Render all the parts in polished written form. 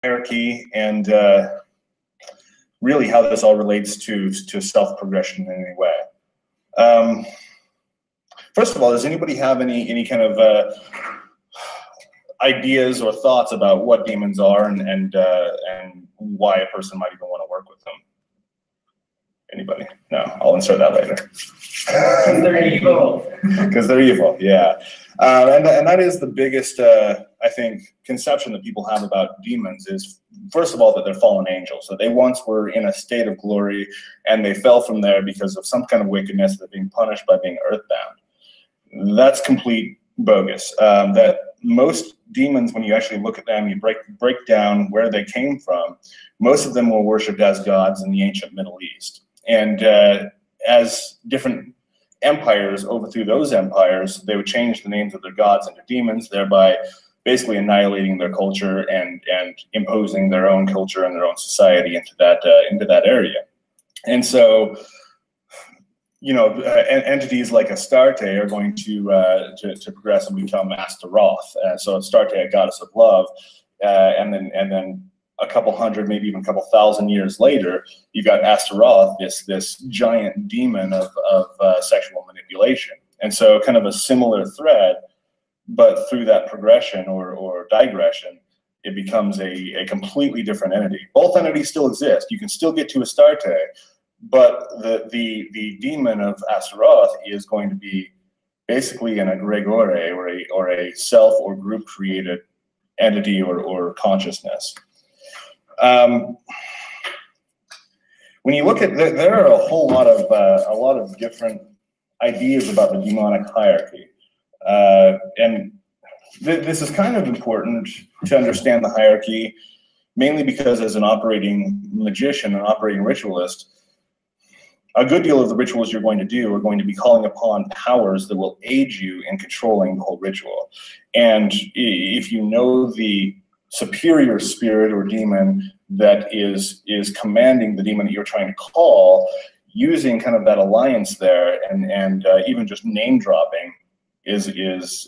hierarchy and really how this all relates to self-progression in any way. First of all, does anybody have any kind of ideas or thoughts about what demons are and why a person might even want to work with them? Anybody? No, I'll insert that later. Because they're evil. Because they're evil, yeah. And that is the biggest, I think, conception that people have about demons is, first of all, that they're fallen angels. So they once were in a state of glory, and they fell from there because of some kind of wickedness. They're being punished by being earthbound. That's complete bogus. That most demons, when you actually look at them, you break down where they came from, most of them were worshipped as gods in the ancient Middle East. And as different empires overthrew those empires, they would change the names of their gods into demons, thereby basically annihilating their culture and imposing their own culture and their own society into that area. And so, you know, entities like Astarte are going to progress and become Astaroth. So Astarte, a goddess of love, and then a couple hundred, maybe even a couple thousand years later, you've got Astaroth, this giant demon of sexual manipulation. And so kind of a similar thread, but through that progression or digression, it becomes a completely different entity. Both entities still exist. You can still get to Astarte, but the demon of Astaroth is going to be basically an egregore or a self or group created entity or consciousness. When you look at, there are a whole lot of different ideas about the demonic hierarchy, and this is kind of important to understand the hierarchy, mainly because as an operating magician, an operating ritualist, a good deal of the rituals you're going to do are going to be calling upon powers that will aid you in controlling the whole ritual. And if you know the superior spirit or demon that is commanding the demon that you're trying to call, using kind of that alliance there and even just name dropping is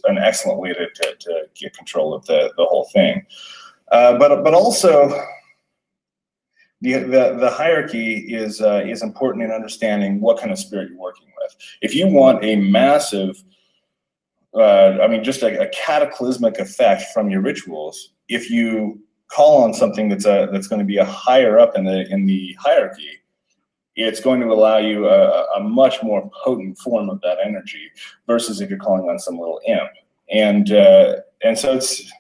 an excellent way to get control of the whole thing. But also the hierarchy is important in understanding what kind of spirit you're working with. If you want a massive, I mean, just a cataclysmic effect from your rituals, if you call on something that's going to be a higher up in the hierarchy, it's going to allow you a much more potent form of that energy versus if you're calling on some little imp. And so it's,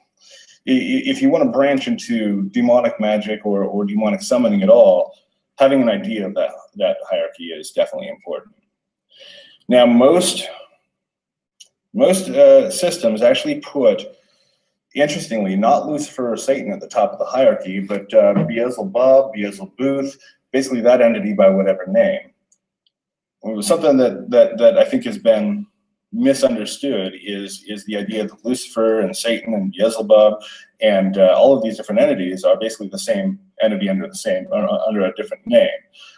if you want to branch into demonic magic or demonic summoning at all, having an idea of that hierarchy is definitely important. Now, most systems actually put, interestingly, not Lucifer or Satan at the top of the hierarchy, but Beelzebub, Beelzebuth, basically that entity by whatever name. It was something that I think has been misunderstood is the idea that Lucifer and Satan and Beelzebub and all of these different entities are basically the same entity under a different name.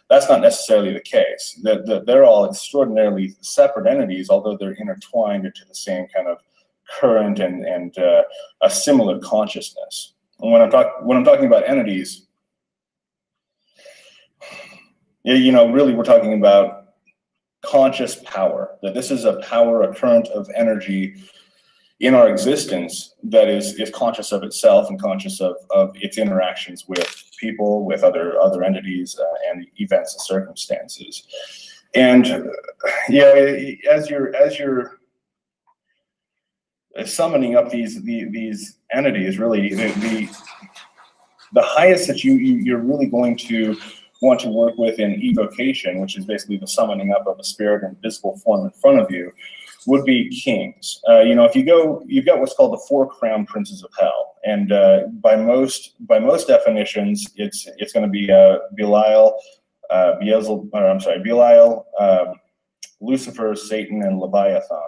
That's not necessarily the case. They're all extraordinarily separate entities, although they're intertwined into the same kind of current and a similar consciousness. And when I'm talking about entities, you know, really we're talking about conscious power, that this is a power, a current of energy in our existence that is conscious of itself and conscious of its interactions with people, with other entities and events and circumstances. And yeah, as you're summoning up these entities, really the highest that you're really going to want to work with in evocation, which is basically the summoning up of a spirit in visible form in front of you, would be kings. You know, if you go, you've got what's called the 4 crown princes of hell, and by most definitions, it's going to be Belial, Belial, Lucifer, Satan, and Leviathan.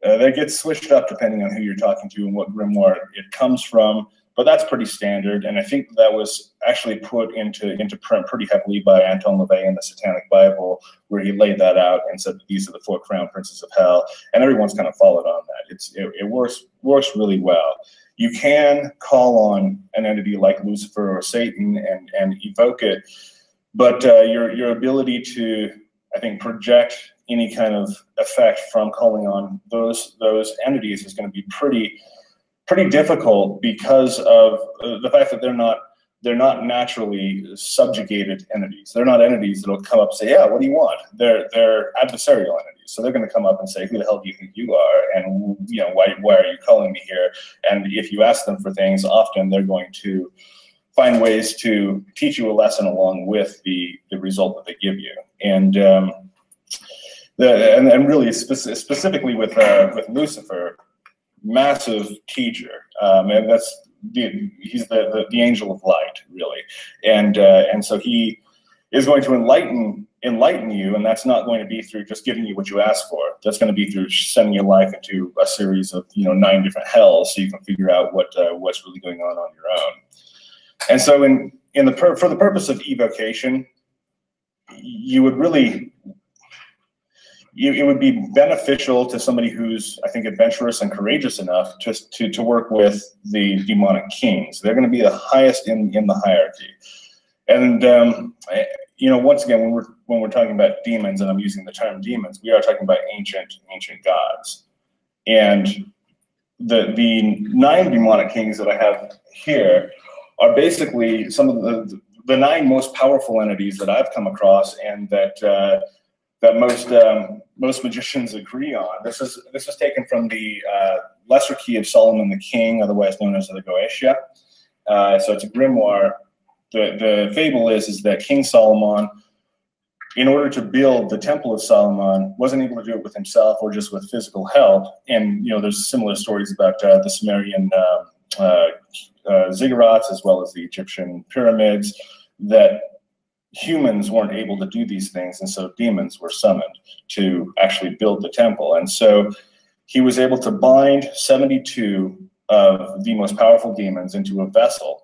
That gets switched up depending on who you're talking to and what grimoire it comes from, but that's pretty standard. And I think that was actually put into print pretty heavily by Anton LaVey in the Satanic Bible, where he laid that out and said that these are the 4 crown princes of hell, and everyone's kind of followed on that. It works really well. You can call on an entity like Lucifer or Satan and evoke it, but your ability to, I think, project any kind of effect from calling on those entities is going to be pretty difficult because of the fact that they're not naturally subjugated entities. They're not entities that'll come up and say, yeah, what do you want? They're adversarial entities. So they're going to come up and say, who the hell do you think you are? And why are you calling me here? And if you ask them for things, often they're going to find ways to teach you a lesson along with the result that they give you. And really specifically with Lucifer, massive teacher, and he's the angel of light, really, and so he is going to enlighten you, and that's not going to be through just giving you what you ask for. That's going to be through sending your life into a series of 9 different hells, so you can figure out what's really going on your own. And so for the purpose of evocation, you would really. It would be beneficial to somebody who's, I think, adventurous and courageous enough just to work with the demonic kings. They're going to be the highest in the hierarchy. And once again, when we're talking about demons, and I'm using the term demons, we are talking about ancient gods. And the 9 demonic kings that I have here are basically some of the 9 most powerful entities that I've come across, and that most magicians agree on. This is taken from the Lesser Key of Solomon the King, otherwise known as the Goetia. So it's a grimoire. The fable is that King Solomon, in order to build the Temple of Solomon, wasn't able to do it with himself or just with physical help. And there's similar stories about the Sumerian ziggurats as well as the Egyptian pyramids, that humans weren't able to do these things, and so demons were summoned to actually build the temple. And so he was able to bind 72 of the most powerful demons into a vessel,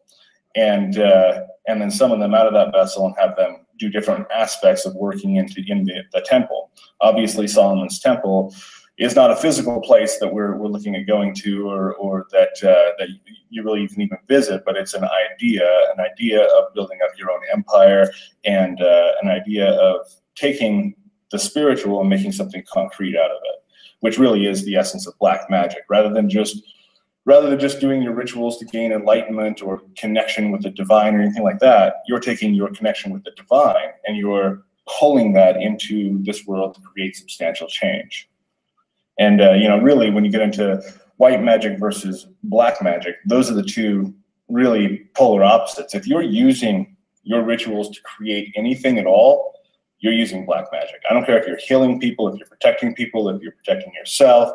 and then summon them out of that vessel and have them do different aspects of working in the temple. Obviously, Solomon's temple is not a physical place that we're looking at going to, or that you really can even visit, but it's an idea of building up your own empire, and an idea of taking the spiritual and making something concrete out of it, which really is the essence of black magic. Rather than just doing your rituals to gain enlightenment or connection with the divine or anything like that, you're taking your connection with the divine and you're pulling that into this world to create substantial change. And really, when you get into white magic versus black magic, those are the two really polar opposites. If you're using your rituals to create anything at all, you're using black magic. I don't care if you're healing people, if you're protecting people, if you're protecting yourself.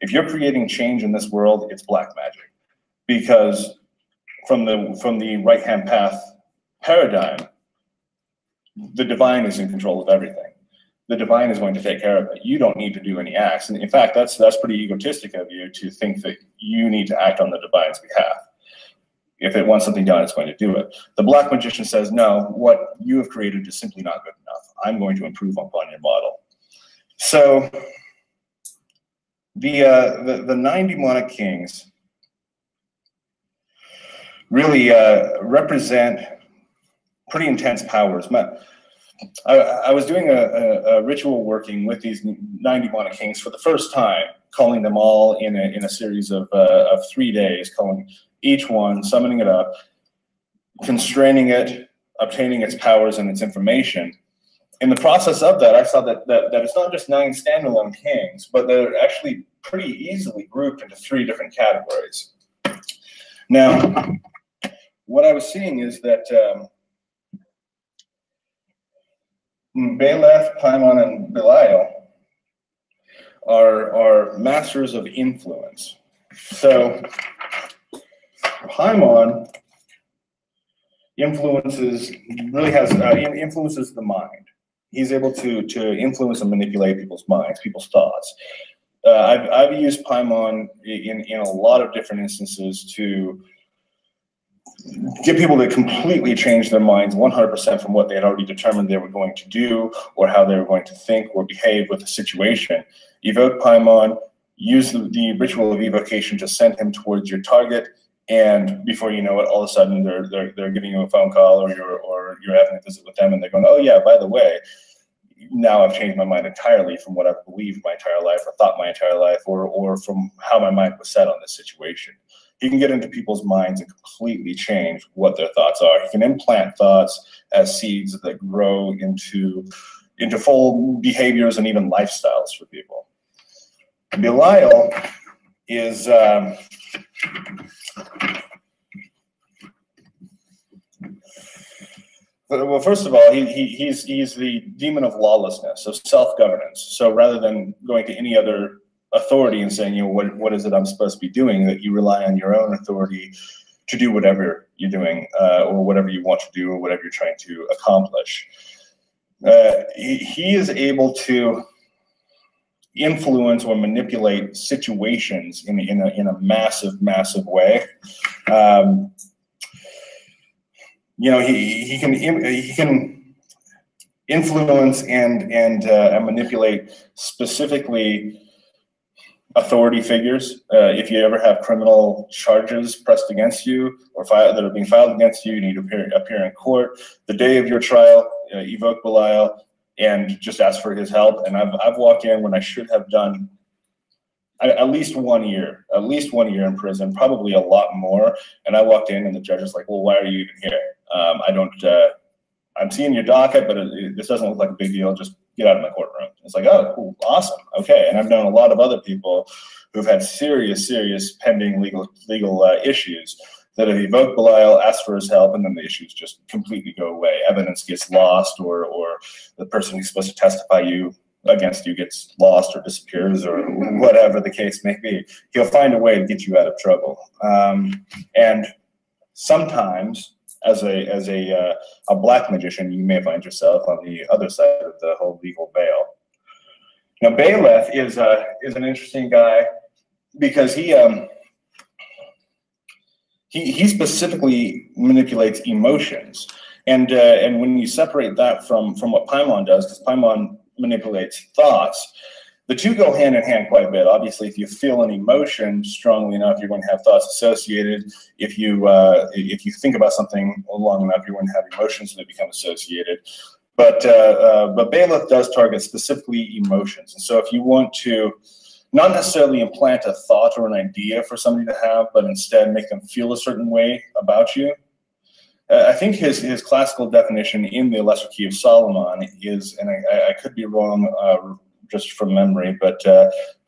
If you're creating change in this world, it's black magic. Because from the right-hand path paradigm, the divine is in control of everything. The divine is going to take care of it. You don't need to do any acts. And in fact, that's pretty egotistic of you to think that you need to act on the divine's behalf. If it wants something done, it's going to do it. The black magician says, no, what you have created is simply not good enough. I'm going to improve upon your model. So the 9 demonic kings really represent pretty intense powers. I was doing a ritual working with these 9 demonic kings for the first time, calling them all in a series of 3 days, calling each one, summoning it up, constraining it, obtaining its powers and its information. In the process of that, I saw that it's not just 9 standalone kings, but they're actually pretty easily grouped into 3 different categories. Now, what I was seeing is that Beleth, Paimon, and Belial are masters of influence. So Paimon influences the mind. He's able to influence and manipulate people's minds, people's thoughts. I've used Paimon in a lot of different instances to get people to completely change their minds 100% from what they had already determined they were going to do or how they were going to think or behave with the situation. Evoke Paimon, use the ritual of evocation to send him towards your target, and before you know it, all of a sudden they're giving you a phone call, or you're having a visit with them, and they're going, oh yeah, by the way, now I've changed my mind entirely from what I've believed my entire life, or thought my entire life, or from how my mind was set on this situation. He can get into people's minds and completely change what their thoughts are. He can implant thoughts as seeds that grow into full behaviors and even lifestyles for people. Belial is well, first of all, he's the demon of lawlessness, of self-governance. So rather than going to any other authority and saying, what is it I'm supposed to be doing, that you rely on your own authority to do whatever you're doing, or whatever you want to do, or whatever you're trying to accomplish. He is able to influence or manipulate situations in a massive way. He can influence and manipulate specifically authority figures. If you ever have criminal charges pressed against you, or that are being filed against you, you need to appear in court. The day of your trial, evoke Belial and just ask for his help. And I've walked in when I should have done at least 1 year, in prison, probably a lot more. And I walked in and the judge was like, well, why are you even here? I'm seeing your docket, but this doesn't look like a big deal. Just get out of my courtroom. It's like, oh, cool, awesome, okay. And I've known a lot of other people who've had serious pending legal issues that have evoked Belial, asked for his help, and then the issues just completely go away. Evidence gets lost, or the person who's supposed to testify against you gets lost or disappears, or whatever the case may be. He'll find a way to get you out of trouble. And sometimes, as a black magician, you may find yourself on the other side of the whole legal veil. Now, Bailiff is an interesting guy because he specifically manipulates emotions, and when you separate that from what Paimon does, because Paimon manipulates thoughts, the two go hand in hand quite a bit. Obviously, if you feel an emotion strongly enough, you're going to have thoughts associated. If you think about something long enough, you're going to have emotions that become associated. But Bailiff does target specifically emotions. And so if you want to not necessarily implant a thought or an idea for somebody to have, but instead make them feel a certain way about you, I think his classical definition in the Lesser Key of Solomon is, and I could be wrong just from memory, but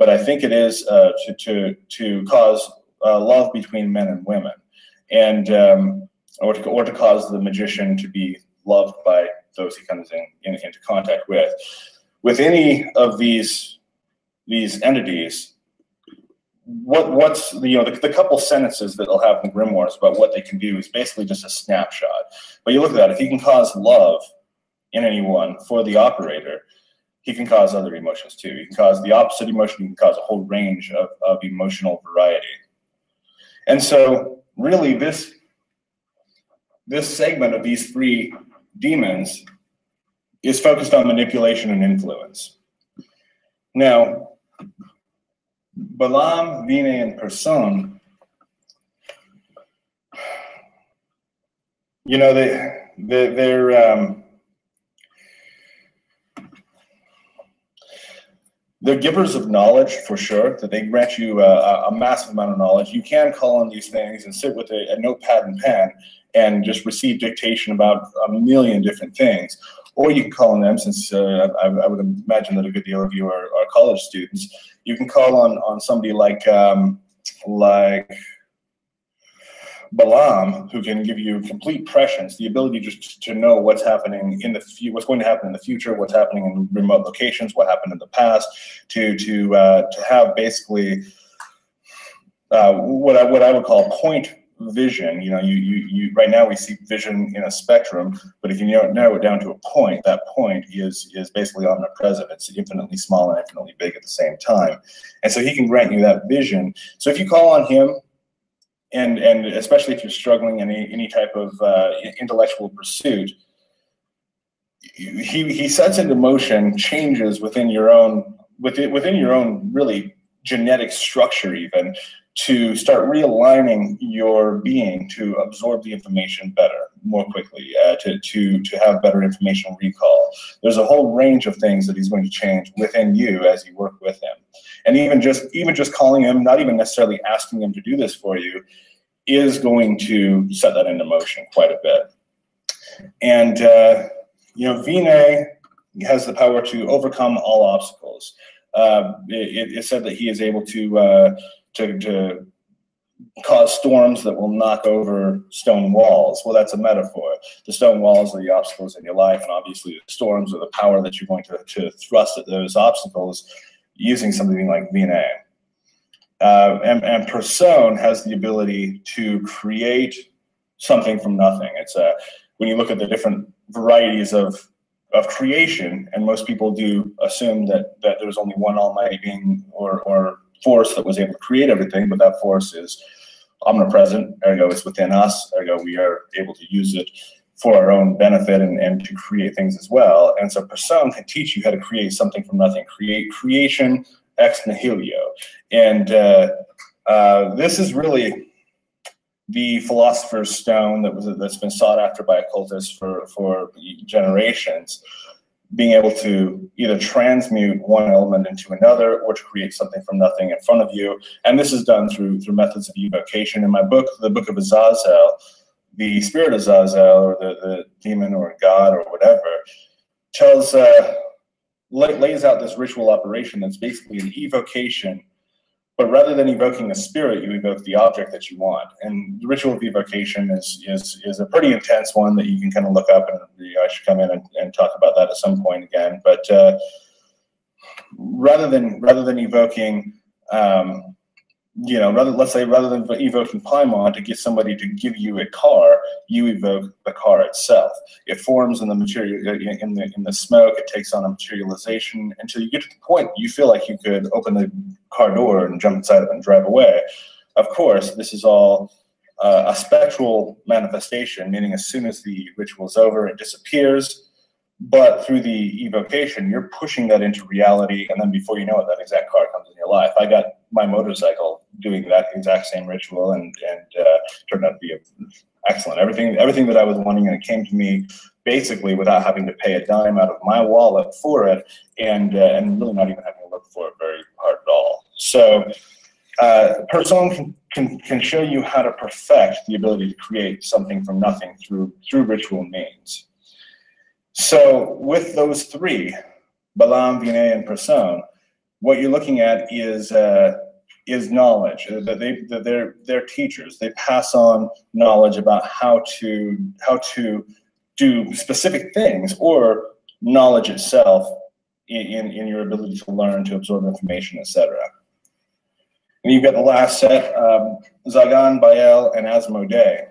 I think it is to cause love between men and women, and or to cause the magician to be loved by those he comes into contact with. With any of these entities, what's the couple sentences that they'll have in grimoires about what they can do is basically just a snapshot. But you look at that, if he can cause love in anyone for the operator, he can cause other emotions too. He can cause the opposite emotion. He can cause a whole range of emotional variety. And so really this segment of these three demons is focused on manipulation and influence. Now, Balaam, Vine, and Person, they're givers of knowledge, for sure, that they grant you a massive amount of knowledge. You can call on these things and sit with a notepad and pen and just receive dictation about a million different things. Or you can call on them, since I would imagine that a good deal of you are college students. You can call on somebody like Balaam, who can give you complete prescience, the ability just to know what's happening in the what's going to happen in the future, what's happening in remote locations, what happened in the past, to have basically what I would call point vision. You right now we see vision in a spectrum, but if you narrow it down to a point, that point is basically omnipresent. It's infinitely small and infinitely big at the same time, and so he can grant you that vision. So if you call on him, and especially if you're struggling in any type of intellectual pursuit, he sets into motion changes within your own really genetic structure even, to start realigning your being to absorb the information better, more quickly, to have better information recall. There's a whole range of things that he's going to change within you as you work with him. And even just calling him, not even necessarily asking him to do this for you, is going to set that into motion quite a bit. And Vinay has the power to overcome all obstacles. It said that he is able to cause storms that will knock over stone walls. Well, that's a metaphor. The stone walls are the obstacles in your life, and obviously the storms are the power that you're going to thrust at those obstacles using something like Vinay. And Person has the ability to create something from nothing. It's when you look at the different varieties of creation, and most people do assume that there's only one almighty being or force that was able to create everything, but that force is omnipresent, ergo it's within us, ergo we are able to use it for our own benefit and to create things as well. And so Person can teach you how to create something from nothing, create creation ex nihilo. And this is really the philosopher's stone that's been sought after by occultists for generations, being able to either transmute one element into another or to create something from nothing in front of you. And this is done through methods of evocation. In my book, the Book of Azazel, the spirit of Azazel, or the demon or God or whatever, lays out this ritual operation that's basically an evocation. But rather than evoking a spirit, you evoke the object that you want. And the ritual of evocation is a pretty intense one that you can kind of look up, and I should come in and talk about that at some point again. But rather than evoking, rather than evoking Paimon to get somebody to give you a car, you evoke the car itself. It forms in the material, in the smoke. It takes on a materialization until you get to the point where you feel like you could open the car door and jump inside it and drive away. Of course, this is all a spectral manifestation, meaning as soon as the ritual is over, it disappears. But through the evocation, you're pushing that into reality, and then before you know it, that exact car comes in your life. I got my motorcycle doing that exact same ritual, and turned out to be excellent. Everything that I was wanting, and it came to me basically without having to pay a dime out of my wallet for it, and really not even having to look for it very hard at all. So, Person can show you how to perfect the ability to create something from nothing through ritual means. So with those three, Balaam, Vinay, and Person, what you're looking at is knowledge. They're teachers. They pass on knowledge about how to do specific things, or knowledge itself in your ability to learn, to absorb information, etc. And you've got the last set, Zagan, Baal, and Asmodee.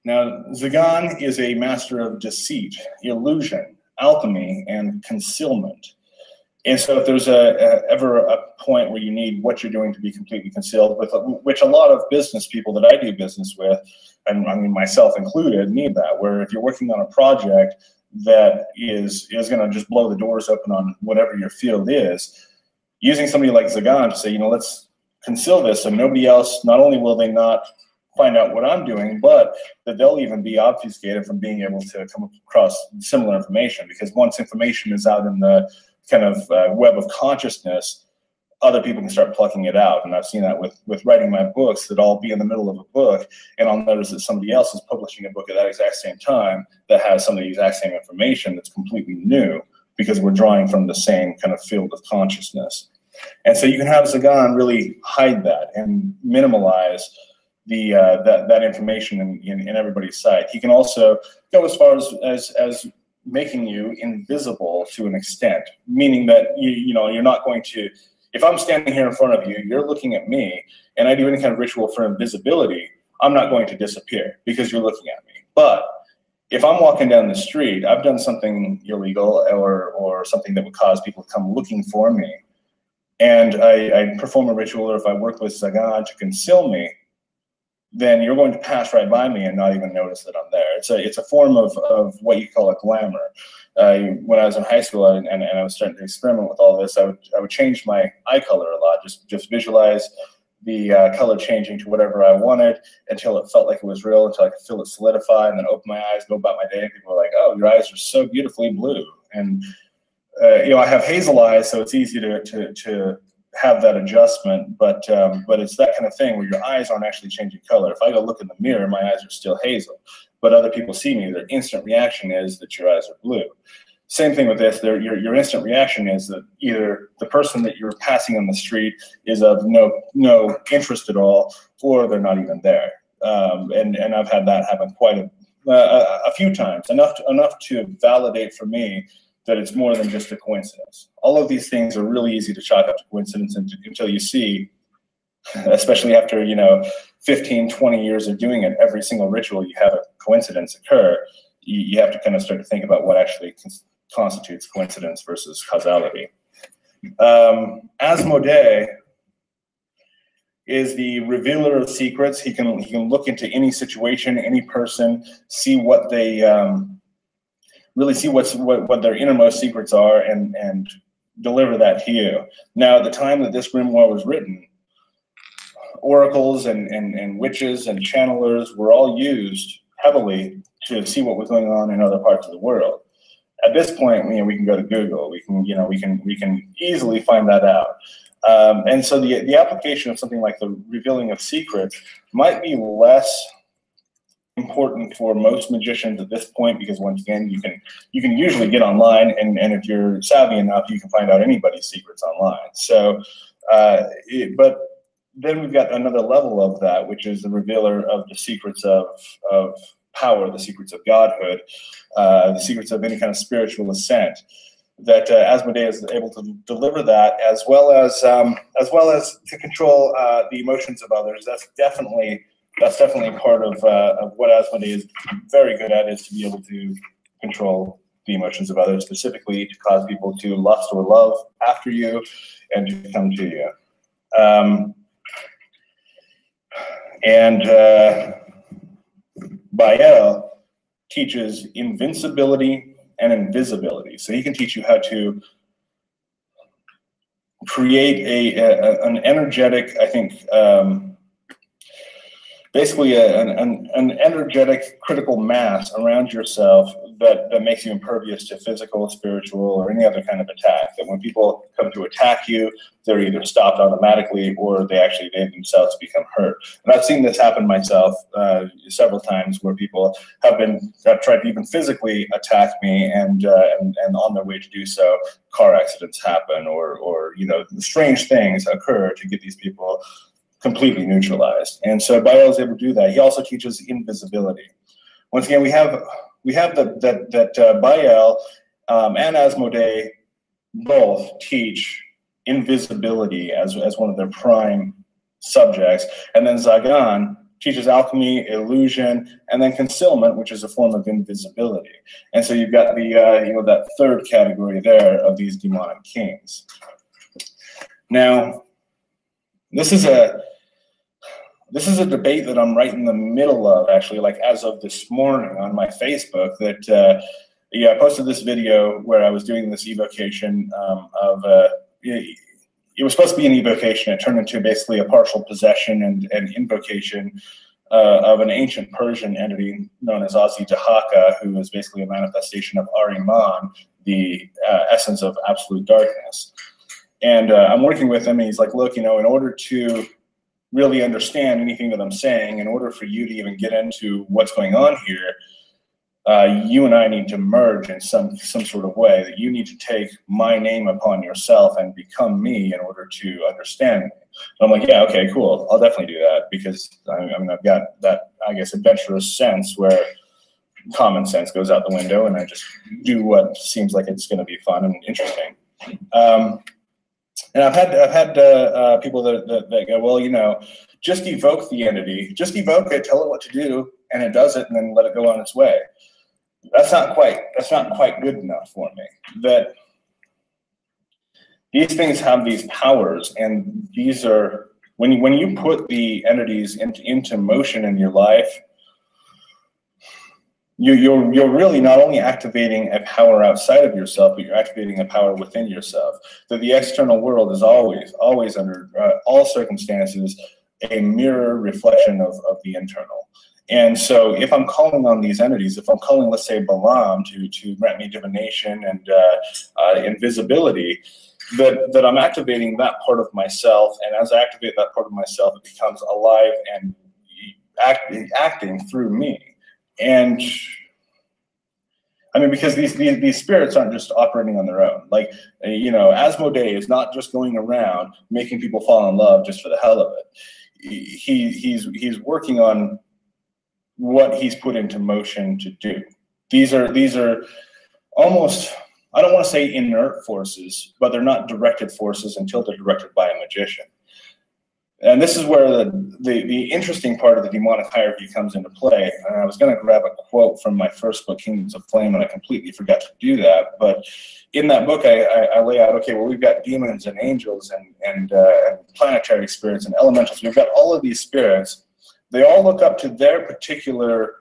Now, Zagan is a master of deceit, illusion, alchemy, and concealment. And so if there's ever a point where you need what you're doing to be completely concealed, which a lot of business people that I do business with, and I mean myself included, need that, where if you're working on a project that is going to just blow the doors open on whatever your field is, using somebody like Zagan to say, let's conceal this so nobody else, not only will they not find out what I'm doing, but that they'll even be obfuscated from being able to come across similar information. Because once information is out in the kind of web of consciousness, other people can start plucking it out. And I've seen that with writing my books, that I'll be in the middle of a book and I'll notice that somebody else is publishing a book at that exact same time that has some of the exact same information that's completely new, because we're drawing from the same kind of field of consciousness. And so you can have Zagan really hide that and minimalize that information in everybody's sight. He can also go as far as making you invisible to an extent, meaning that you're not going to, if I'm standing here in front of you, you're looking at me, and I do any kind of ritual for invisibility, I'm not going to disappear because you're looking at me. But if I'm walking down the street, I've done something illegal or something that would cause people to come looking for me, and I perform a ritual, or if I work with Zagan to conceal me, then you're going to pass right by me and not even notice that I'm there. It's a form of what you call a glamour. When I was in high school and I was starting to experiment with all this, I would change my eye color a lot, just visualize the color changing to whatever I wanted until it felt like it was real, until I could feel it solidify, and then open my eyes, go about my day, and people were like, "Oh, your eyes are so beautifully blue." And I have hazel eyes, so it's easy to have that adjustment, but it's that kind of thing where your eyes aren't actually changing color. If I go look in the mirror, my eyes are still hazel, but other people see me, their instant reaction is that your eyes are blue. Same thing with this, your instant reaction is that either the person that you're passing on the street is of no interest at all, or they're not even there. And I've had that happen quite a few times, enough to validate for me that it's more than just a coincidence. All of these things are really easy to chalk up to coincidence until you see, especially after 15, 20 years of doing it, every single ritual you have a coincidence occur. You have to kind of start to think about what actually constitutes coincidence versus causality. Asmodee is the revealer of secrets. He can look into any situation, any person, see what they really see what their innermost secrets are, and deliver that to you. Now, at the time that this grimoire was written, oracles and witches and channelers were all used heavily to see what was going on in other parts of the world. At this point, we can go to Google. We can easily find that out. And so the application of something like the revealing of secrets might be less important for most magicians at this point, because once again, you can usually get online, and if you're savvy enough, you can find out anybody's secrets online. So, but then we've got another level of that, which is the revealer of the secrets of power, the secrets of godhood, the secrets of any kind of spiritual ascent. That Asmodee is able to deliver that, as well as to control the emotions of others. That's definitely part of what Asmodee is very good at, is to be able to control the emotions of others, specifically to cause people to lust or love after you and to come to you. Bael teaches invincibility and invisibility. So he can teach you how to create an energetic, I think, basically an energetic critical mass around yourself that makes you impervious to physical, spiritual, or any other kind of attack. That when people come to attack you, they're either stopped automatically or they themselves become hurt. And I've seen this happen myself several times, where people have tried to even physically attack me, and on their way to do so, car accidents happen, or strange things occur to get these people completely neutralized. And so Bael is able to do that. He also teaches invisibility. Once again, we have that Bael and Asmodee both teach invisibility as one of their prime subjects, and then Zagan teaches alchemy, illusion, and then concealment, which is a form of invisibility. And so you've got the that third category there of these demonic kings. Now, this is a debate that I'm right in the middle of, actually, like as of this morning on my Facebook, that I posted this video where I was doing this evocation it was supposed to be an evocation. It turned into basically a partial possession and invocation of an ancient Persian entity known as Azzi-Dahaka, who is basically a manifestation of Ahriman, the essence of absolute darkness. And I'm working with him, and he's like, look, in order to really understand anything that I'm saying, in order for you to even get into what's going on here, you and I need to merge in some sort of way, that you need to take my name upon yourself and become me in order to understand me. And I'm like, yeah, okay, cool. I'll definitely do that, because I've got that, I guess, adventurous sense where common sense goes out the window, and I just do what seems like it's going to be fun and interesting. And I've had people that go, well, just evoke the entity, just evoke it, tell it what to do, and it does it, and then let it go on its way. That's not quite good enough for me. That these things have these powers, and these are when you put the entities into motion in your life, you're really not only activating a power outside of yourself, but you're activating a power within yourself. That the external world is always under all circumstances a mirror reflection of the internal. And so if I'm calling on these entities, if I'm calling, let's say, Balaam to grant me divination and invisibility, that I'm activating that part of myself. And as I activate that part of myself, it becomes alive and acting through me. And I mean, because these spirits aren't just operating on their own. Like, Asmodee is not just going around making people fall in love just for the hell of it. He's working on what he's put into motion to do. These are almost, I don't want to say inert forces, but they're not directed forces until they're directed by a magician. And this is where the interesting part of the demonic hierarchy comes into play. And I was going to grab a quote from my first book, Kingdoms of Flame, and I completely forgot to do that. But in that book, I lay out, okay, well, we've got demons and angels and planetary spirits and elementals. We've got all of these spirits. They all look up to their particular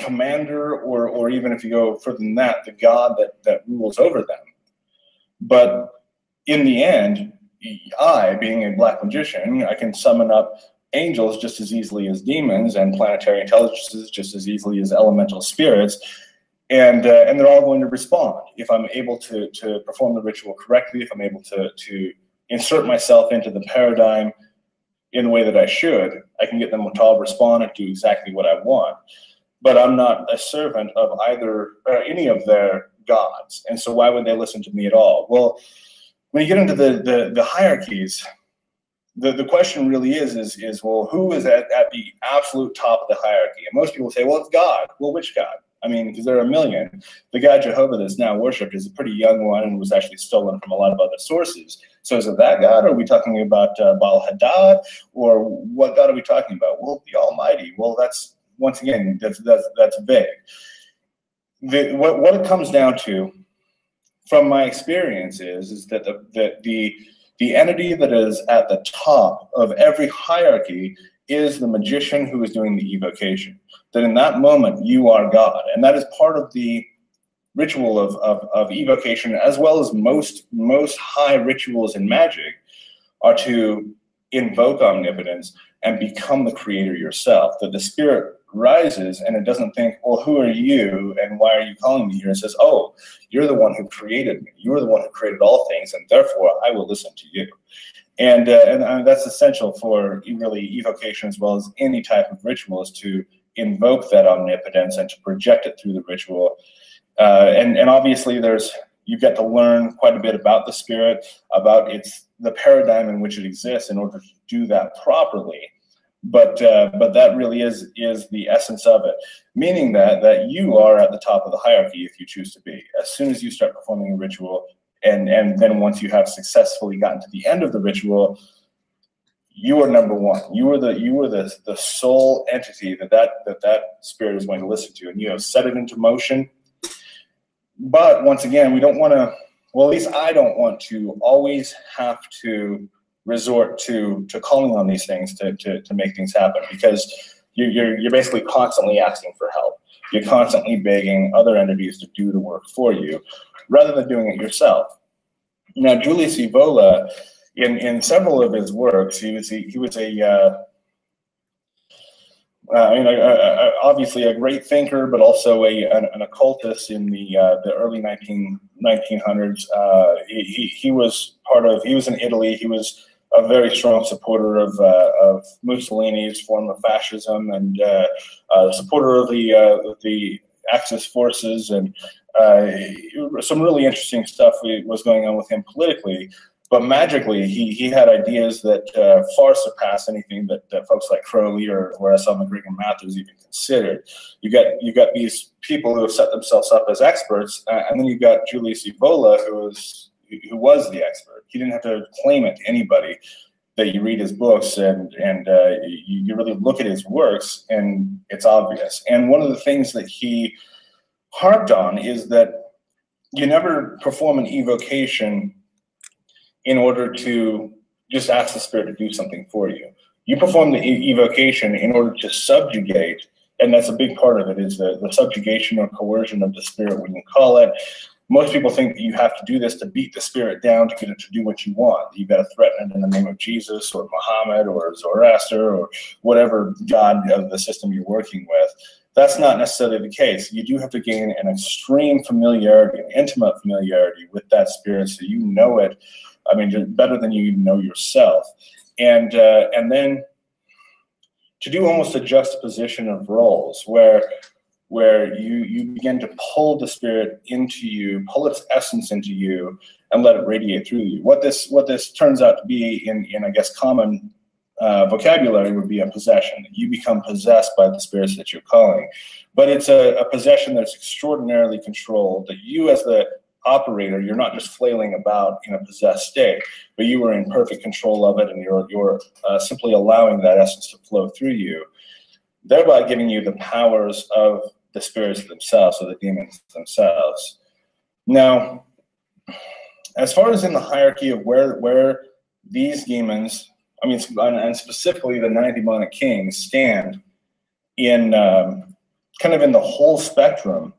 commander, or even if you go further than that, the god that rules over them. But in the end, I, being a black magician, I can summon up angels just as easily as demons and planetary intelligences just as easily as elemental spirits, and they're all going to respond if I'm able to perform the ritual correctly, if I'm able to insert myself into the paradigm in the way that I should. I can get them to all respond and do exactly what I want. But I'm not a servant of either or any of their gods, and so why would they listen to me at all? Well, when you get into the hierarchies, the question really is well, who is at the absolute top of the hierarchy? And most people say, well, it's God. Well, which God? I mean, because there are a million. The God Jehovah that's now worshipped is a pretty young one and was actually stolen from a lot of other sources. So is it that God? Or are we talking about Baal Hadad? Or what God are we talking about? Well, the Almighty. Well, that's, once again, that's vague. What it comes down to, from my experience, is that the entity that is at the top of every hierarchy is the magician who is doing the evocation. That in that moment you are God, and that is part of the ritual of evocation, as well as most high rituals in magic, are to invoke omnipotence and become the creator yourself. That the spirit rises and it doesn't think, well, who are you and why are you calling me here? It says, oh, you're the one who created me. You're the one who created all things, and therefore I will listen to you. And that's essential for really evocation, as well as any type of ritual, is to invoke that omnipotence and to project it through the ritual. And obviously you get to learn quite a bit about the spirit, about the paradigm in which it exists in order to do that properly. But that really is the essence of it, meaning that you are at the top of the hierarchy if you choose to be. As soon as you start performing a ritual, and then once you have successfully gotten to the end of the ritual, you are number one. You are the sole entity that spirit is going to listen to, and you have set it into motion. But once again, we don't want to. Well, at least I don't want to always have to resort to calling on these things to make things happen, because you're basically constantly asking for help. You're constantly begging other entities to do the work for you, rather than doing it yourself. Now, Julius Evola, in several of his works, he was obviously a great thinker, but also an occultist in the early 1900s. He was in Italy. He was a very strong supporter of Mussolini's form of fascism, and a supporter of the Axis forces, and some really interesting stuff was going on with him politically. But magically, he had ideas that far surpass anything that folks like Crowley or S.L. McGregor Mathers even considered. You got these people who have set themselves up as experts, and then you've got Julius Evola, who was the expert. He didn't have to claim it to anybody. That you read his books and you really look at his works, and it's obvious. And one of the things that he harped on is that you never perform an evocation in order to just ask the spirit to do something for you. You perform the evocation in order to subjugate, and that's a big part of it, is the subjugation or coercion of the spirit, when you call it. Most people think that you have to do this to beat the spirit down, to get it to do what you want. You've got to threaten it in the name of Jesus or Muhammad or Zoroaster or whatever god of the system you're working with. That's not necessarily the case. You do have to gain an extreme familiarity, an intimate familiarity with that spirit, so you know it, I mean, better than you know yourself. And then to do almost a juxtaposition of roles where you begin to pull the spirit into you, pull its essence into you, and let it radiate through you. What this turns out to be in I guess common vocabulary would be a possession. You become possessed by the spirits that you're calling, but it's a possession that's extraordinarily controlled. That you, as the operator, you're not just flailing about in a possessed state, but you are in perfect control of it, and you're simply allowing that essence to flow through you, thereby giving you the powers of the spirits themselves, or the demons themselves. Now, as far as in the hierarchy of where these demons, I mean, and specifically the 9 demonic kings, stand in kind of in the whole spectrum,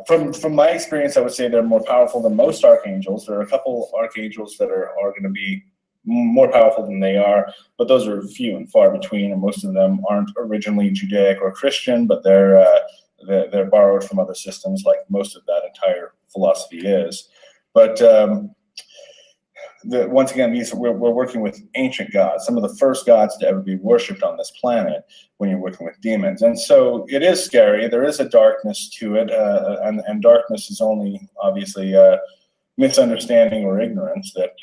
from my experience, I would say they're more powerful than most archangels. There are a couple archangels that are going to be more powerful than they are, but those are few and far between, and most of them aren't originally Judaic or Christian, but they're borrowed from other systems, like most of that entire philosophy is. But once again, we're working with ancient gods, some of the first gods to ever be worshipped on this planet when you're working with demons. And so it is scary. There is a darkness to it, and darkness is only obviously misunderstanding or ignorance that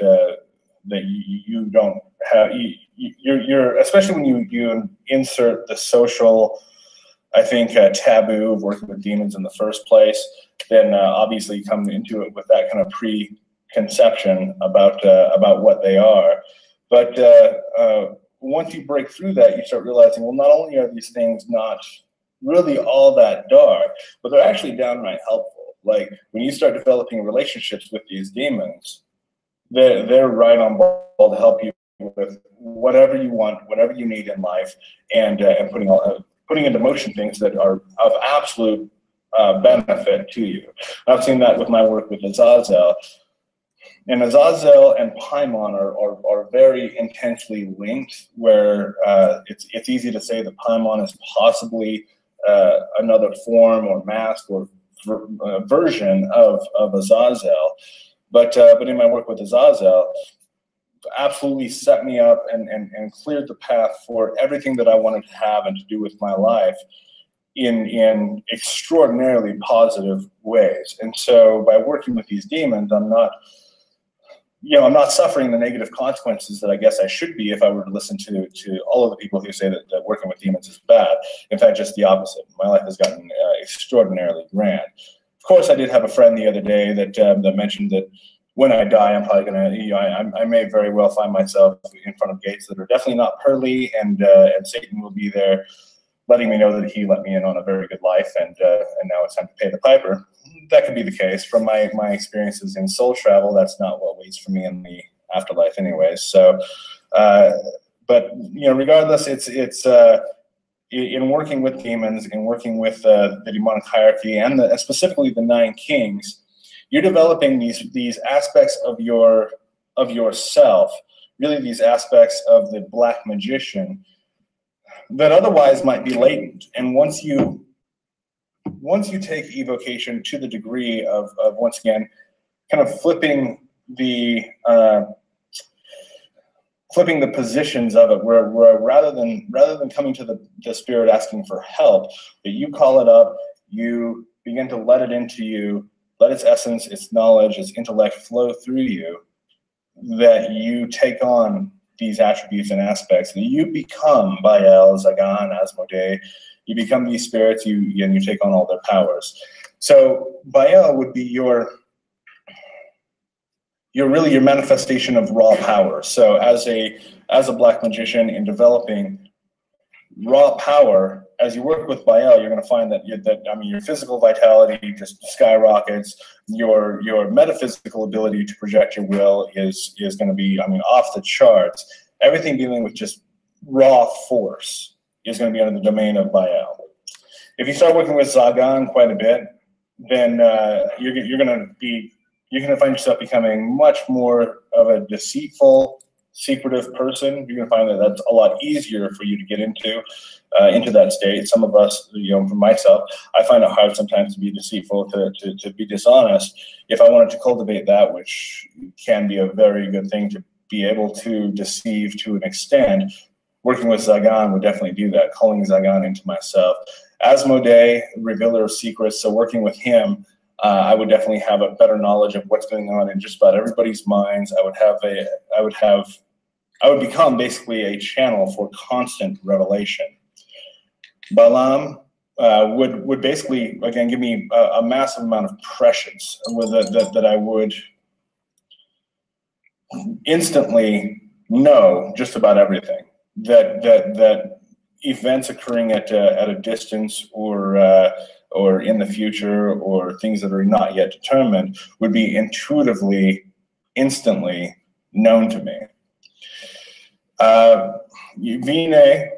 you don't have. You're especially when you insert the social, I think, taboo of working with demons in the first place, then obviously you come into it with that kind of preconception about what they are. But once you break through that, you start realizing, well, not only are these things not really all that dark, but they're actually downright helpful. Like when you start developing relationships with these demons, they're right on ball to help you with whatever you want, whatever you need in life, and putting into motion things that are of absolute benefit to you. I've seen that with my work with Azazel. And Azazel and Paimon are very intensely linked, where it's easy to say that Paimon is possibly another form or mask or version of Azazel. But in my work with Azazel, absolutely set me up and cleared the path for everything that I wanted to have and to do with my life in extraordinarily positive ways. And so by working with these demons, I'm not suffering the negative consequences that I guess I should be if I were to listen to all of the people who say that working with demons is bad. In fact, just the opposite. My life has gotten extraordinarily grand. Of course, I did have a friend the other day that mentioned that when I die, I'm probably gonna, I may very well find myself in front of gates that are definitely not pearly, and Satan will be there, letting me know that he let me in on a very good life, and now it's time to pay the piper. That could be the case. From my experiences in soul travel, that's not what waits for me in the afterlife, anyways. So, but regardless, it's in working with demons, in working with the demonic hierarchy, and specifically the 9 kings, you're developing these aspects of yourself, really these aspects of the black magician that otherwise might be latent. And once you take evocation to the degree of once again kind of flipping the positions of it, where rather than coming to the spirit asking for help, that you call it up, you begin to let it into you, let its essence, its knowledge, its intellect flow through you, that you take on these attributes and aspects, that you become Baal, Zagan, Asmodee. You become these spirits, and you take on all their powers. So Baal would be your manifestation of raw power. So as a black magician, in developing raw power, as you work with Baal, you're going to find that your physical vitality just skyrockets. Your metaphysical ability to project your will is going to be, off the charts. Everything dealing with just raw force is going to be under the domain of Baal. If you start working with Zagan quite a bit, then you're going to find yourself becoming much more of a deceitful, secretive person. You're going to find that that's a lot easier for you to get into that state. Some of us, for myself, I find it hard sometimes to be deceitful, to be dishonest. If I wanted to cultivate that, which can be a very good thing, to be able to deceive to an extent, working with Zagan would definitely do that, calling Zagan into myself. Asmodee, revealer of secrets, so working with him, I would definitely have a better knowledge of what's going on in just about everybody's minds. I would become basically a channel for constant revelation. Balaam would basically, again, give me a massive amount of prescience that I would instantly know just about everything. That events occurring at a distance or in the future, or things that are not yet determined, would be intuitively, instantly known to me. Vine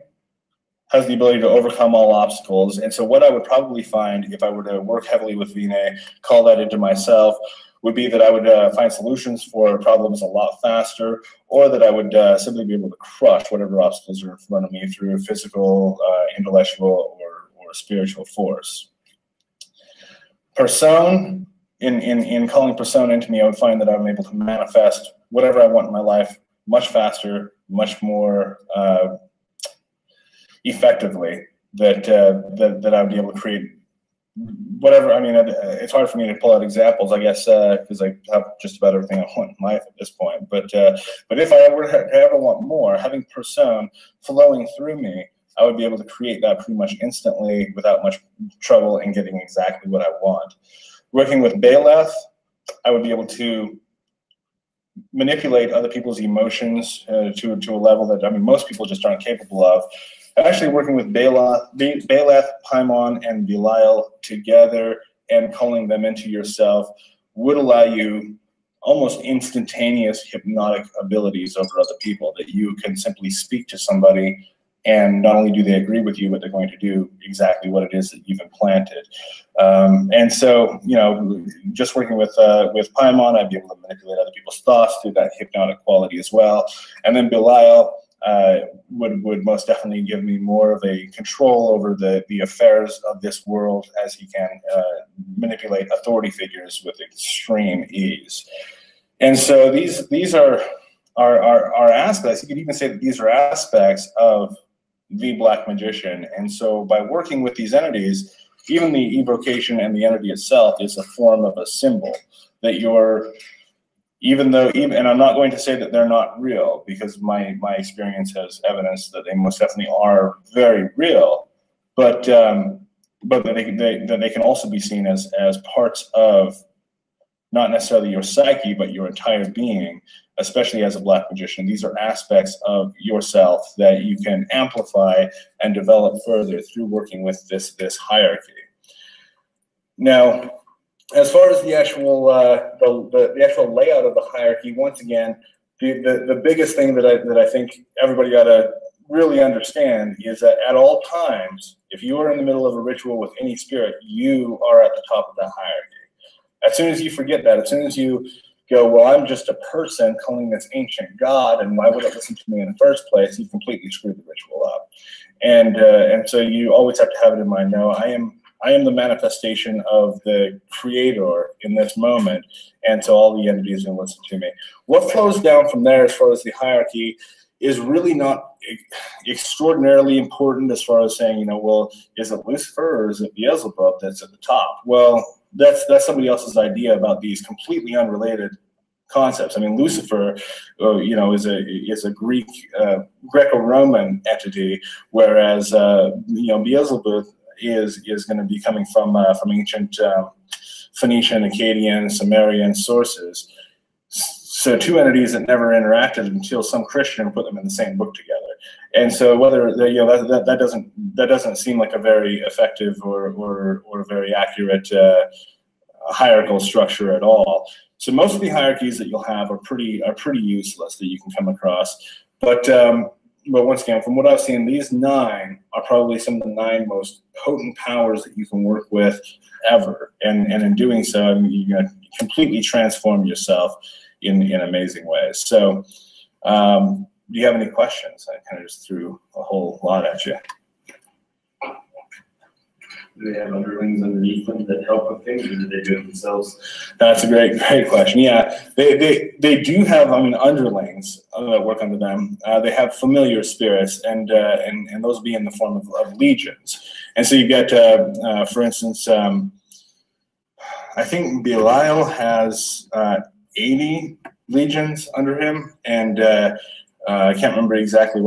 has the ability to overcome all obstacles, and so what I would probably find if I were to work heavily with Vine, call that into myself, would be that I would find solutions for problems a lot faster, or that I would simply be able to crush whatever obstacles are in front of me through physical, intellectual, or spiritual force. Person, in calling person into me, I would find that I'm able to manifest whatever I want in my life much faster, much more effectively, that I would be able to create whatever. It's hard for me to pull out examples, I guess, because I have just about everything I want in life at this point. But if I were to ever want more, having person flowing through me, I would be able to create that pretty much instantly without much trouble in getting exactly what I want. Working with Baaleth, I would be able to manipulate other people's emotions to a level that most people just aren't capable of. Actually, working with Baaleth, Paimon, and Belial together and calling them into yourself would allow you almost instantaneous hypnotic abilities over other people, that you can simply speak to somebody and not only do they agree with you, but they're going to do exactly what it is that you've implanted. And so, just working with Paimon, I'd be able to manipulate other people's thoughts through that hypnotic quality as well. And then Belial would most definitely give me more of a control over the affairs of this world, as he can manipulate authority figures with extreme ease. And so these are aspects. You could even say that these are aspects of the Black Magician. And so by working with these entities, even the evocation and the entity itself is a form of a symbol that and I'm not going to say that they're not real, because my experience has evidence that they most definitely are very real, but that they can also be seen as parts of not necessarily your psyche, but your entire being, especially as a Black Magician. These are aspects of yourself that you can amplify and develop further through working with this hierarchy. Now, as far as the actual the actual layout of the hierarchy, once again, the biggest thing that I think everybody ought to really understand is that at all times, if you are in the middle of a ritual with any spirit, you are at the top of that hierarchy. As soon as you forget that, as soon as you go, well, I'm just a person calling this ancient god, and why would it listen to me in the first place? You completely screwed the ritual up. And so you always have to have it in mind. No, I am the manifestation of the creator in this moment, and so all the entities will listen to me. What flows down from there as far as the hierarchy is really not extraordinarily important, as far as saying, well, is it Lucifer or is it Beelzebub that's at the top? Well, that's somebody else's idea about these completely unrelated concepts. Lucifer, is a Greek, Greco-Roman entity, whereas Beelzebub is going to be coming from ancient Phoenician, Akkadian, Sumerian sources. So two entities that never interacted until some Christian put them in the same book together. And so whether that doesn't seem like a very effective or very accurate hierarchical structure at all. So most of the hierarchies that you'll have are pretty useless that you can come across. But once again, from what I've seen, these 9 are probably some of the 9 most potent powers that you can work with ever. And in doing so, I mean, you're going to completely transform yourself in amazing ways. So do you have any questions? I kind of just threw a whole lot at you. Do they have underlings underneath them that help with things, or do they do it themselves? That's a great question. Yeah, they do have, I mean, underlings that work under them. They have familiar spirits, and those will be in the form of legions. And so you get, for instance, I think Belial has 80 legions under him, and I can't remember exactly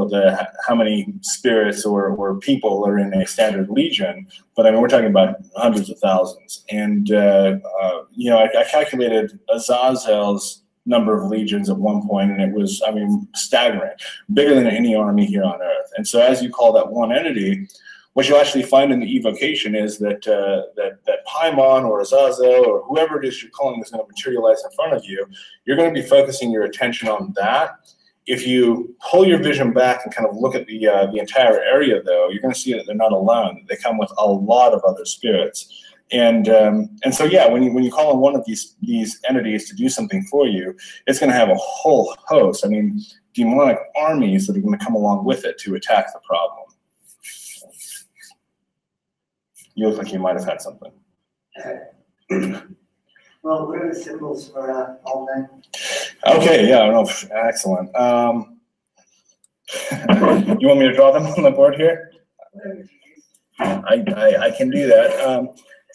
how many spirits or people are in a standard legion, but I mean, we're talking about hundreds of thousands. And you know, I calculated Azazel's number of legions at one point, and it was, I mean, staggering, bigger than any army here on Earth. And so, as you call that one entity, what you'll actually find in the evocation is that that Paimon or Azazel or whoever it is you're calling is going to materialize in front of you. You're going to be focusing your attention on that. If you pull your vision back and kind of look at the entire area, though, you're going to see that they're not alone. They come with a lot of other spirits, and so yeah, when you call on one of these entities to do something for you, it's going to have a whole host. I mean, demonic armies that are going to come along with it to attack the problem. You look like you might have had something. Well, what are the symbols for all men? Okay, yeah, no, excellent. You want me to draw them on the board here? I can do that.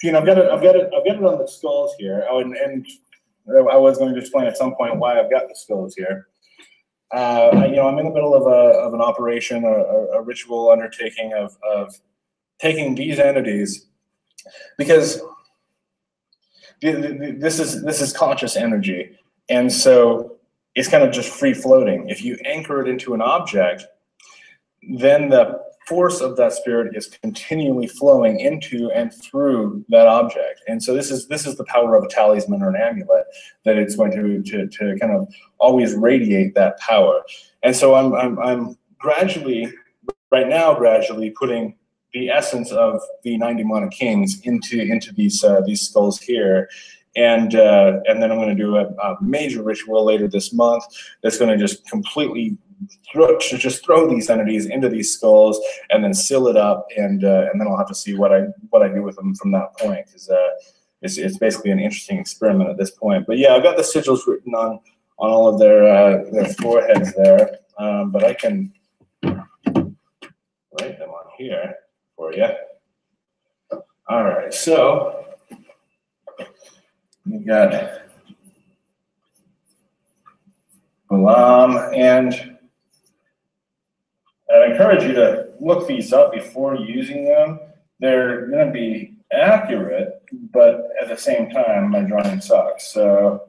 You know, I've got it on the skulls here. Oh, and I was going to explain at some point why I've got the skulls here. You know, I'm in the middle of an operation, a ritual undertaking of taking these entities, because this is conscious energy, and so it's kind of just free floating. If you anchor it into an object, then the force of that spirit is continually flowing into and through that object. And so this is the power of a talisman or an amulet, that it's going to kind of always radiate that power. And so I'm gradually putting the essence of the 9 demonic kings into these skulls here, and then I'm going to do a major ritual later this month that's going to just completely throw these entities into these skulls and then seal it up, and then I'll have to see what I do with them from that point, because it's basically an interesting experiment at this point. But yeah, I've got the sigils written on all of their foreheads there, but I can write them on here for you. All right, so we got Balaam, and I encourage you to look these up before using them. They're going to be accurate, but at the same time, my drawing sucks. So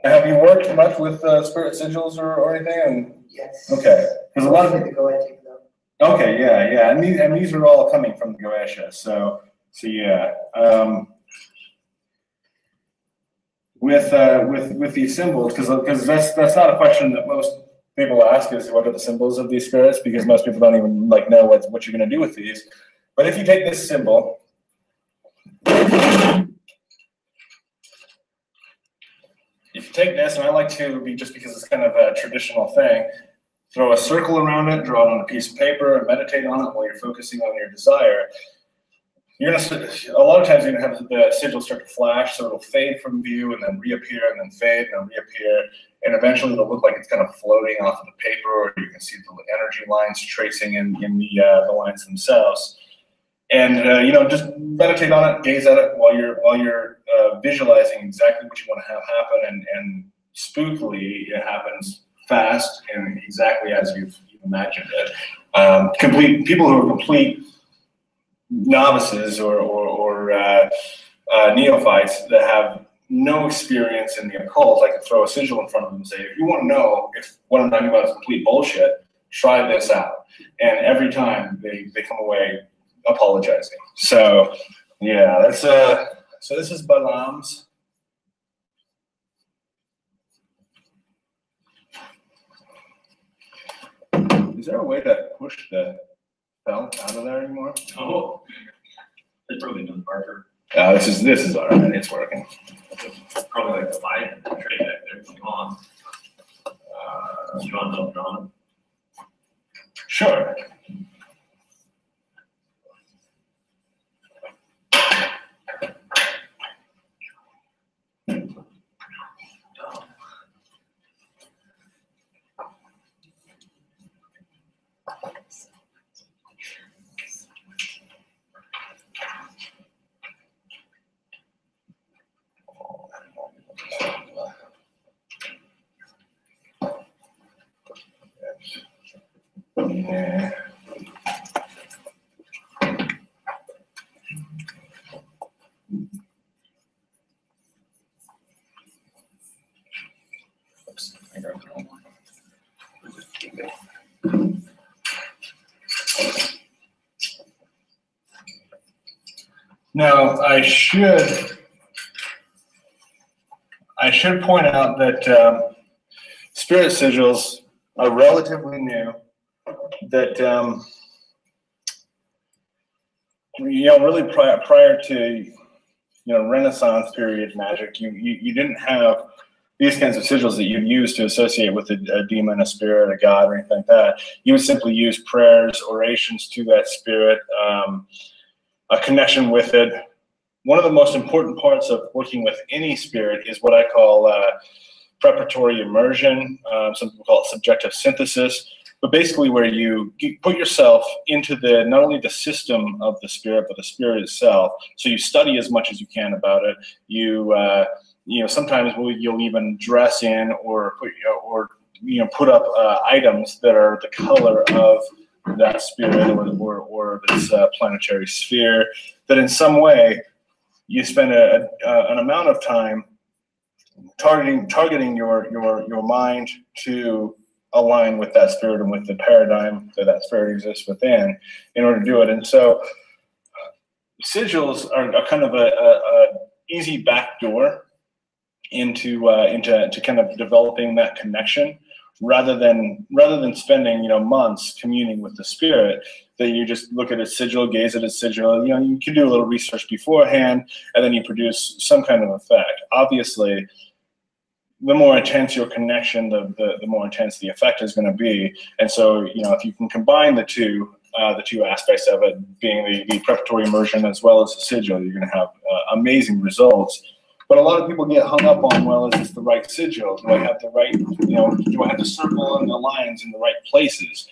have you worked much with spirit sigils or anything? And, yes. Okay. Because a lot of the Goetic, though. Okay, yeah, and these are all coming from the Goetia. So yeah. With these symbols, because that's not a question that most people ask, is what are the symbols of these spirits, because most people don't even know what you're going to do with these. But if you take this symbol, if you take this, and I like to be, just because it's kind of a traditional thing, throw a circle around it, draw it on a piece of paper, and meditate on it while you're focusing on your desire. You're gonna, a lot of times you're gonna have the sigil start to flash, so it'll fade from view and then reappear and then fade and then reappear, and eventually it'll look like it's kind of floating off of the paper, or you can see the energy lines tracing in the lines themselves. And you know, just meditate on it, gaze at it while you're visualizing exactly what you want to have happen, and spookily it happens fast and exactly as you've imagined it. Complete people who are complete novices or neophytes that have no experience in the occult. I could throw a sigil in front of them and say, if you want to know if what I'm talking about is complete bullshit, try this out. And every time they come away apologizing. So yeah, that's so this is Balaam's. Is there a way to push the belt out of there anymore? Oh, it's probably done Parker. This is all right. It's working. Probably like the light tray back there. Come on. You want to draw it? Sure. Yeah. Oops, I got the wrong one. Now, I should point out that spirit sigils are relatively new. That really prior to Renaissance period magic, you didn't have these kinds of sigils that you'd use to associate with a demon, a spirit, a god, or anything like that. You would simply use prayers, orations to that spirit, a connection with it. One of the most important parts of working with any spirit is what I call preparatory immersion. Some people call it subjective synthesis. But basically where you put yourself into not only the system of the spirit, but the spirit itself. So you study as much as you can about it. Sometimes you'll even dress in or put up items that are the color of that spirit or this planetary sphere, that in some way you spend an amount of time targeting your mind to align with that spirit and with the paradigm that spirit exists within in order to do it. And so sigils are kind of a easy backdoor into kind of developing that connection, rather than spending months communing with the spirit. That you just look at a sigil, gaze at a sigil. You can do a little research beforehand, and then you produce some kind of effect. Obviously, the more intense your connection, the more intense the effect is going to be. And so, if you can combine the two aspects of it, being the preparatory immersion as well as the sigil, you're going to have amazing results. But a lot of people get hung up on, well, is this the right sigil? Do I have the right, do I have the circle and the lines in the right places?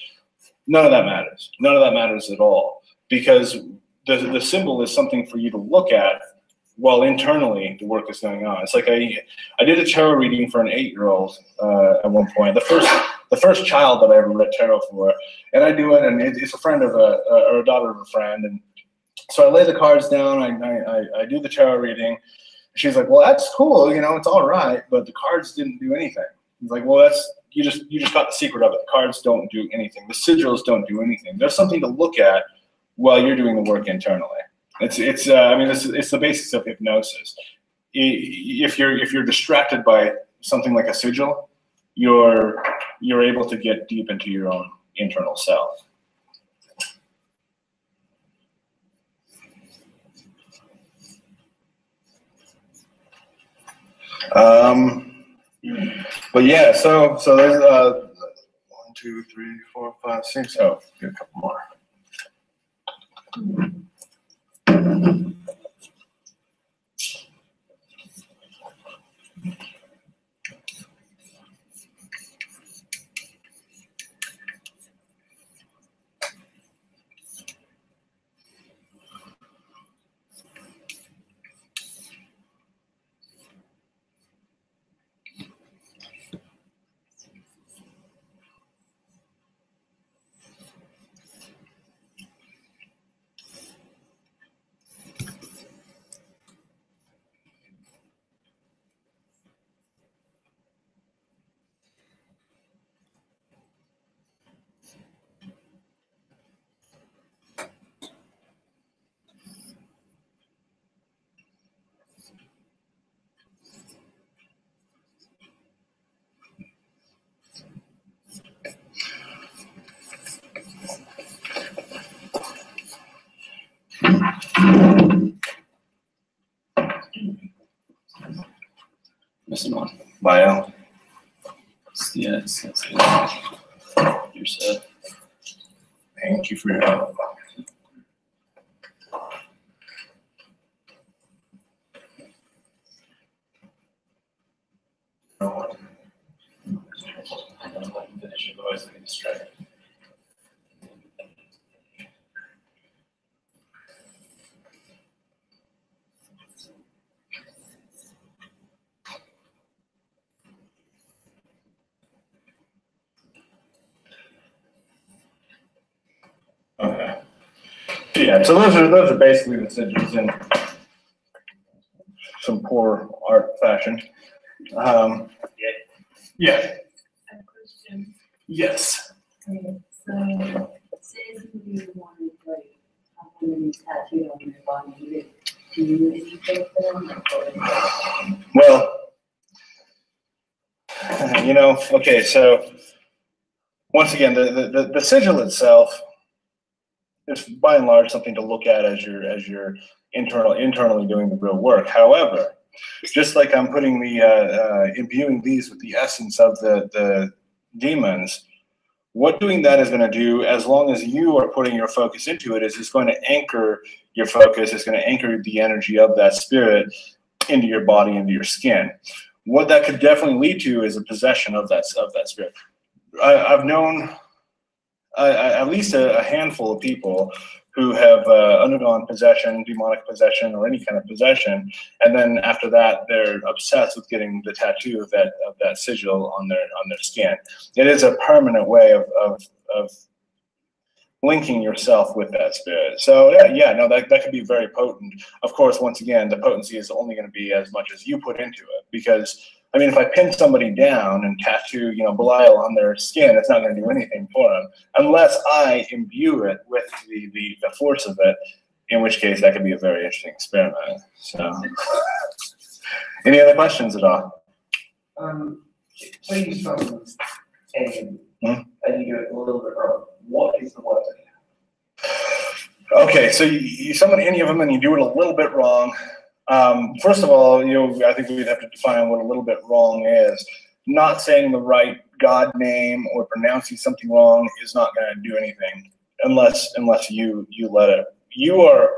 None of that matters. None of that matters at all, because the symbol is something for you to look at while internally the work is going on. It's like I did a tarot reading for an 8-year-old at one point. The first child that I ever read tarot for, and I do it, and it's a friend of or a daughter of a friend, and so I lay the cards down. I do the tarot reading. She's like, well, that's cool, it's all right, but the cards didn't do anything. It's like, well, you just got the secret of it. The cards don't do anything. The sigils don't do anything. There's something to look at while you're doing the work internally. It's the basis of hypnosis. If you're distracted by something like a sigil, you're able to get deep into your own internal self. But yeah, so there's 1, 2, 3, 4, 5, 6. Oh, get a couple more. Missing one. Bio. Yeah, it's you're set. Thank you for your help. I don't know if I can finish it, otherwise I get distracted. Okay. Yeah, so those are basically the sigils in some poor art fashion. Yeah. A question. Yes. Okay, so say you wanted like have one of these tattooed on your body, do you educate them? Well, okay, so once again, the sigil itself is by and large something to look at as you're internally doing the real work. However, just like I'm putting the imbuing these with the essence of the demons, what doing that is going to do, as long as you are putting your focus into it, is it's going to anchor your focus. It's going to anchor the energy of that spirit into your body, into your skin. What that could definitely lead to is a possession of that spirit. I've known at least a handful of people who have undergone possession, demonic possession, or any kind of possession, and then after that, they're obsessed with getting the tattoo of that sigil on their skin. It is a permanent way of linking yourself with that spirit. So yeah, no, that could be very potent. Of course, once again, the potency is only going to be as much as you put into it, because I mean, if I pin somebody down and tattoo, Belial on their skin, it's not going to do anything for them unless I imbue it with the force of it, in which case that could be a very interesting experiment. So, any other questions at all? Please from and you do it a little bit wrong. What is the weapon? Okay, so you summon any of them and you do it a little bit wrong. First of all, I think we'd have to define what a little bit wrong is. Not saying the right God name or pronouncing something wrong is not going to do anything unless you let it. You are.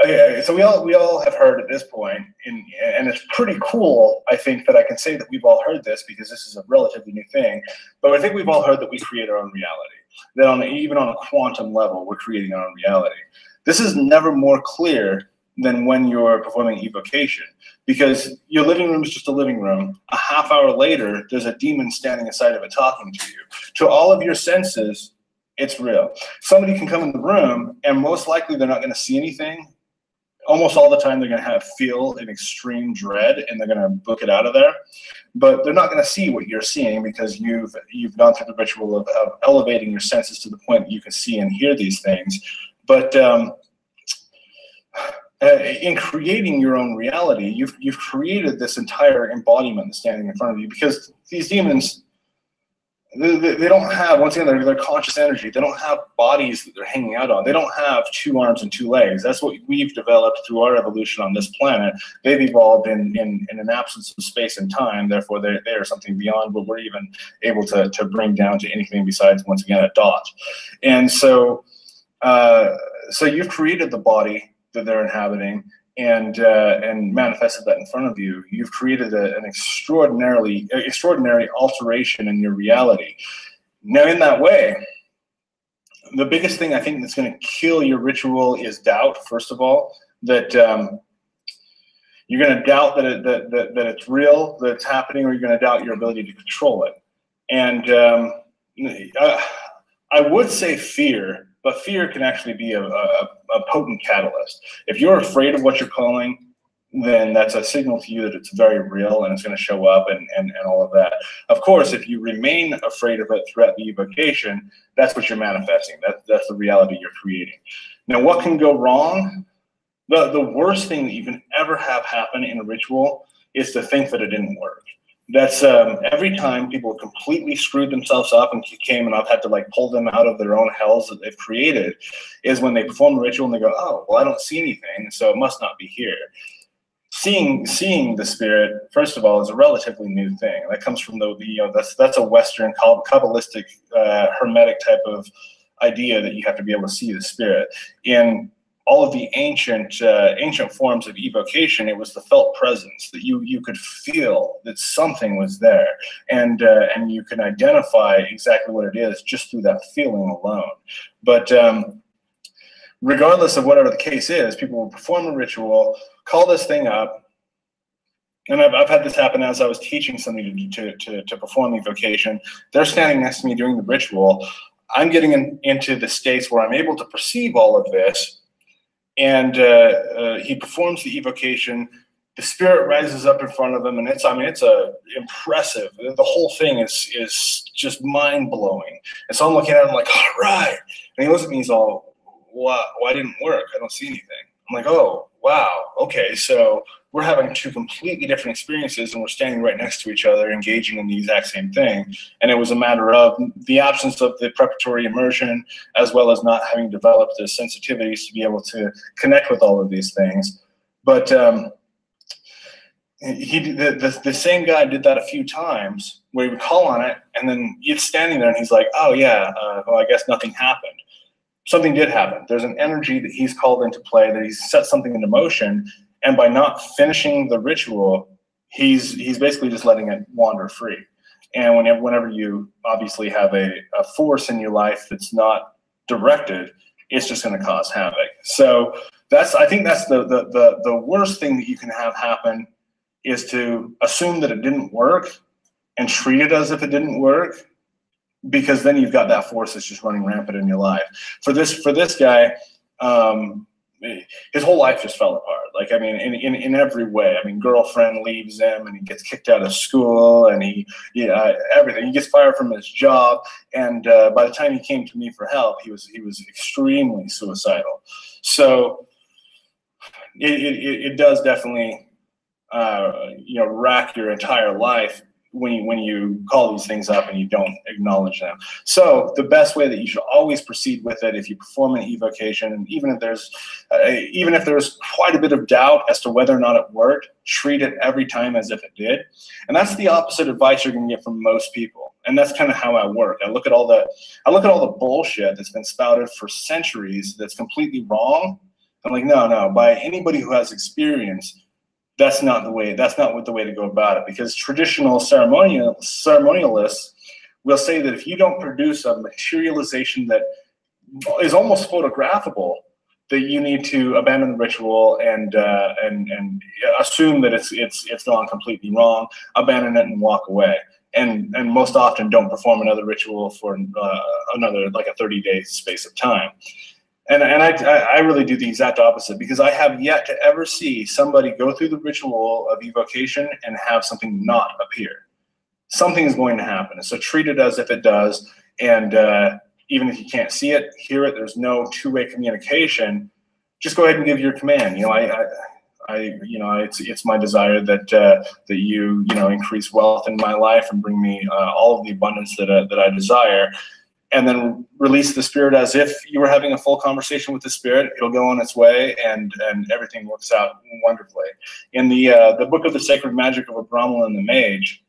Okay, so we all have heard at this point, and it's pretty cool, I think, that I can say that we've all heard this because this is a relatively new thing, but I think we've all heard that we create our own reality, that even on a quantum level, we're creating our own reality. This is never more clear than when you're performing evocation, because your living room is just a living room. A half hour later, there's a demon standing aside of it talking to you. To all of your senses, it's real. Somebody can come in the room, and most likely they're not going to see anything. Almost all the time they're going to feel an extreme dread, and they're going to book it out of there. But they're not going to see what you're seeing because you've gone through the ritual of elevating your senses to the point that you can see and hear these things. But in creating your own reality, you've created this entire embodiment standing in front of you, because these demons, they don't have, once again, they're conscious energy. They don't have bodies that they're hanging out on. They don't have 2 arms and 2 legs. That's what we've developed through our evolution on this planet. They've evolved in an absence of space and time. Therefore, they are something beyond what we're even able to bring down to anything besides, once again, a dot. And so you've created the body that they're inhabiting and manifested that in front of you. You've created an extraordinary alteration in your reality. Now, in that way, the biggest thing I think that's going to kill your ritual is doubt. First of all, that you're going to doubt that it's real, that it's happening, or you're going to doubt your ability to control it. And I would say fear, but fear can actually be a potent catalyst. If you're afraid of what you're calling, then that's a signal to you that it's very real and it's going to show up and all of that. Of course, if you remain afraid of it throughout the evocation, that's what you're manifesting. That's the reality you're creating. Now, what can go wrong? The worst thing that you can ever have happen in a ritual is to think that it didn't work. That's every time people completely screwed themselves up and came, and I've had to like pull them out of their own hells that they've created, is when they perform the ritual and they go, oh, well, I don't see anything, so it must not be here. Seeing the spirit, first of all, is a relatively new thing. That comes from that's a Western Kabbalistic Hermetic type of idea that you have to be able to see the spirit. In all of the ancient forms of evocation, it was the felt presence that you could feel that something was there, and you can identify exactly what it is just through that feeling alone. But regardless of whatever the case is, people will perform a ritual, call this thing up, and I've had this happen as I was teaching somebody to perform evocation. They're standing next to me during the ritual. I'm getting into the states where I'm able to perceive all of this, and he performs the evocation. The spirit rises up in front of him, and it's impressive. The whole thing is just mind blowing. And so I'm looking at him like, all right. And he looks at me, he's all, why didn't it work? I don't see anything. I'm like, oh, wow, okay, so we're having two completely different experiences, and we're standing right next to each other, engaging in the exact same thing. And it was a matter of the absence of the preparatory immersion, as well as not having developed the sensitivities to be able to connect with all of these things. But the same guy did that a few times, where he would call on it, and then he's standing there, and he's like, oh yeah, well, I guess nothing happened. Something did happen. There's an energy that he's called into play, that he's set something into motion, and by not finishing the ritual, he's basically just letting it wander free. And whenever you obviously have a force in your life that's not directed, it's just going to cause havoc. So I think that's the worst thing that you can have happen, is to assume that it didn't work and treat it as if it didn't work, because then you've got that force that's just running rampant in your life. For this guy, his whole life just fell apart. Like, I mean, in every way. I mean, girlfriend leaves him, and he gets kicked out of school, and everything. He gets fired from his job, and by the time he came to me for help, he was extremely suicidal. So it does definitely rack your entire life when you call these things up and you don't acknowledge them. So the best way that you should always proceed with it, if you perform an evocation, even if there's quite a bit of doubt as to whether or not it worked, treat it every time as if it did. And that's the opposite advice you're going to get from most people. And that's kind of how I work. I look at all the bullshit that's been spouted for centuries that's completely wrong. I'm like, no, by anybody who has experience, that's not the way to go about it, because traditional ceremonialists will say that if you don't produce a materialization that is almost photographable, that you need to abandon the ritual and assume that it's gone completely wrong, abandon it and walk away, and most often don't perform another ritual for another like a 30-day space of time. And I really do the exact opposite, because I have yet to ever see somebody go through the ritual of evocation and have something not appear. Something is going to happen. So treat it as if it does. And even if you can't see it, hear it, there's no two-way communication, just go ahead and give your command. It's my desire that you increase wealth in my life and bring me all of the abundance that I desire. And then release the spirit as if you were having a full conversation with the spirit. It'll go on its way, and everything works out wonderfully. In the book of the Sacred Magic of Abramelin and the Mage,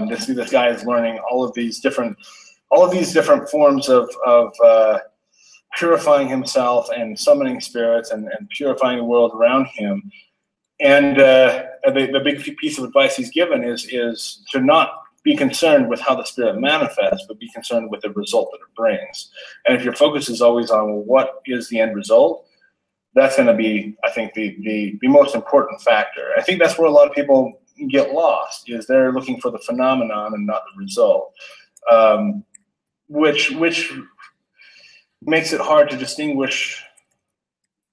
this guy is learning all of these different forms of purifying himself and summoning spirits and purifying the world around him. And the big piece of advice he's given is to not be concerned with how the spirit manifests, but be concerned with the result that it brings. And if your focus is always on what is the end result, that's going to be, I think, the most important factor. I think that's where a lot of people get lost, is they're looking for the phenomenon and not the result, which makes it hard to distinguish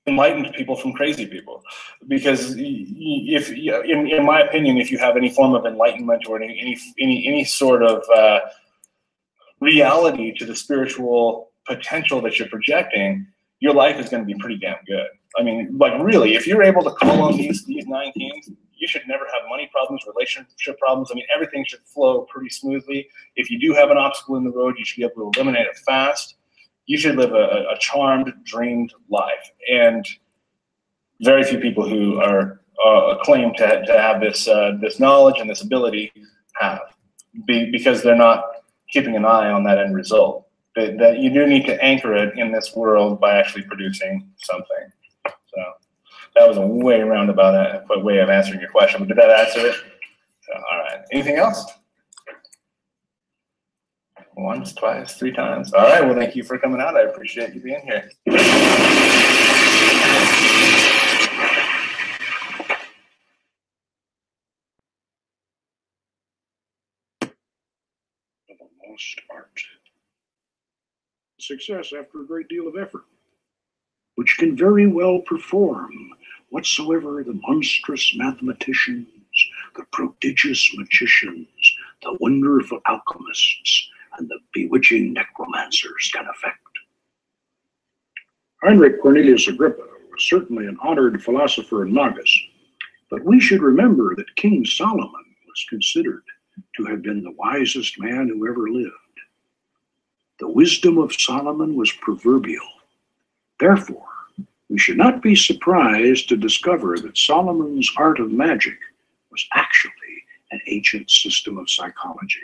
enlightened people from crazy people, because in my opinion, if you have any form of enlightenment or any sort of reality to the spiritual potential that you're projecting, your life is going to be pretty damn good. I mean, like, really, if you're able to call on these 9 kings, you should never have money problems, relationship problems. I mean, everything should flow pretty smoothly. If you do have an obstacle in the road, you should be able to eliminate it fast. You should live a charmed, dreamed life. And very few people who are claim to have this knowledge and this ability have, because they're not keeping an eye on that end result. That you do need to anchor it in this world by actually producing something. So that was a way roundabout way of answering your question, but did that answer it? So, all right. Anything else? Once, twice, 3 times. All right. Well, thank you for coming out. I appreciate you being here. Lost art. Success after a great deal of effort, which can very well perform whatsoever the monstrous mathematicians, the prodigious magicians, the wonderful alchemists, and the bewitching necromancers can effect. Heinrich Cornelius Agrippa was certainly an honored philosopher and magus, but we should remember that King Solomon was considered to have been the wisest man who ever lived. The wisdom of Solomon was proverbial. Therefore, we should not be surprised to discover that Solomon's art of magic was actually an ancient system of psychology.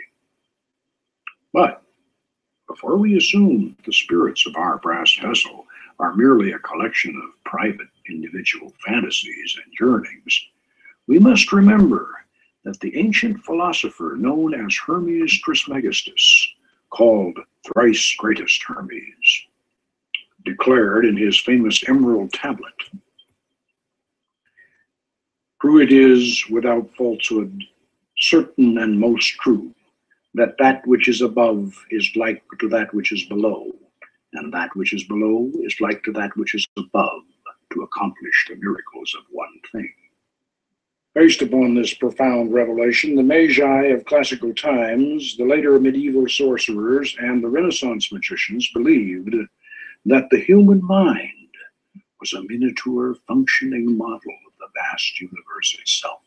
But before we assume the spirits of our brass vessel are merely a collection of private individual fantasies and yearnings, we must remember that the ancient philosopher known as Hermes Trismegistus, called thrice greatest Hermes, declared in his famous Emerald Tablet, "True it is without falsehood, certain and most true, that that which is above is like to that which is below, and that which is below is like to that which is above, to accomplish the miracles of one thing." Based upon this profound revelation, the Magi of classical times, the later medieval sorcerers, and the Renaissance magicians believed that the human mind was a miniature functioning model of the vast universe itself.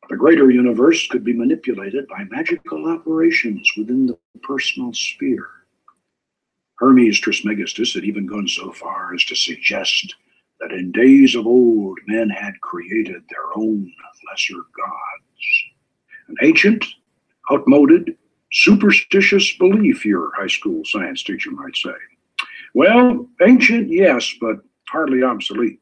The greater universe could be manipulated by magical operations within the personal sphere. Hermes Trismegistus had even gone so far as to suggest that in days of old men had created their own lesser gods. An ancient, outmoded, superstitious belief, your high school science teacher might say. Well, ancient, yes, but hardly obsolete.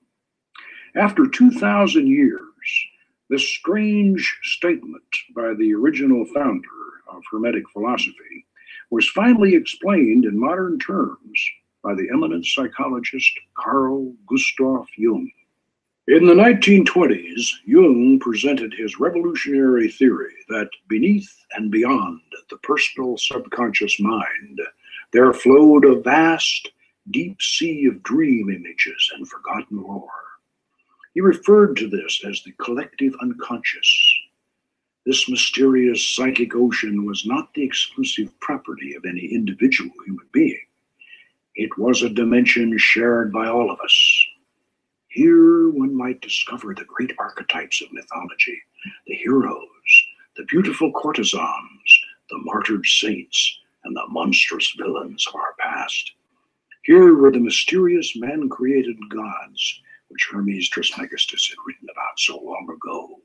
After 2,000 years, this strange statement by the original founder of Hermetic philosophy was finally explained in modern terms by the eminent psychologist Carl Gustav Jung. In the 1920s, Jung presented his revolutionary theory that beneath and beyond the personal subconscious mind, there flowed a vast, deep sea of dream images and forgotten lore. He referred to this as the collective unconscious. This mysterious psychic ocean was not the exclusive property of any individual human being. It was a dimension shared by all of us. Here one might discover the great archetypes of mythology, the heroes, the beautiful courtesans, the martyred saints, and the monstrous villains of our past. Here were the mysterious man-created gods which Hermes Trismegistus had written about so long ago.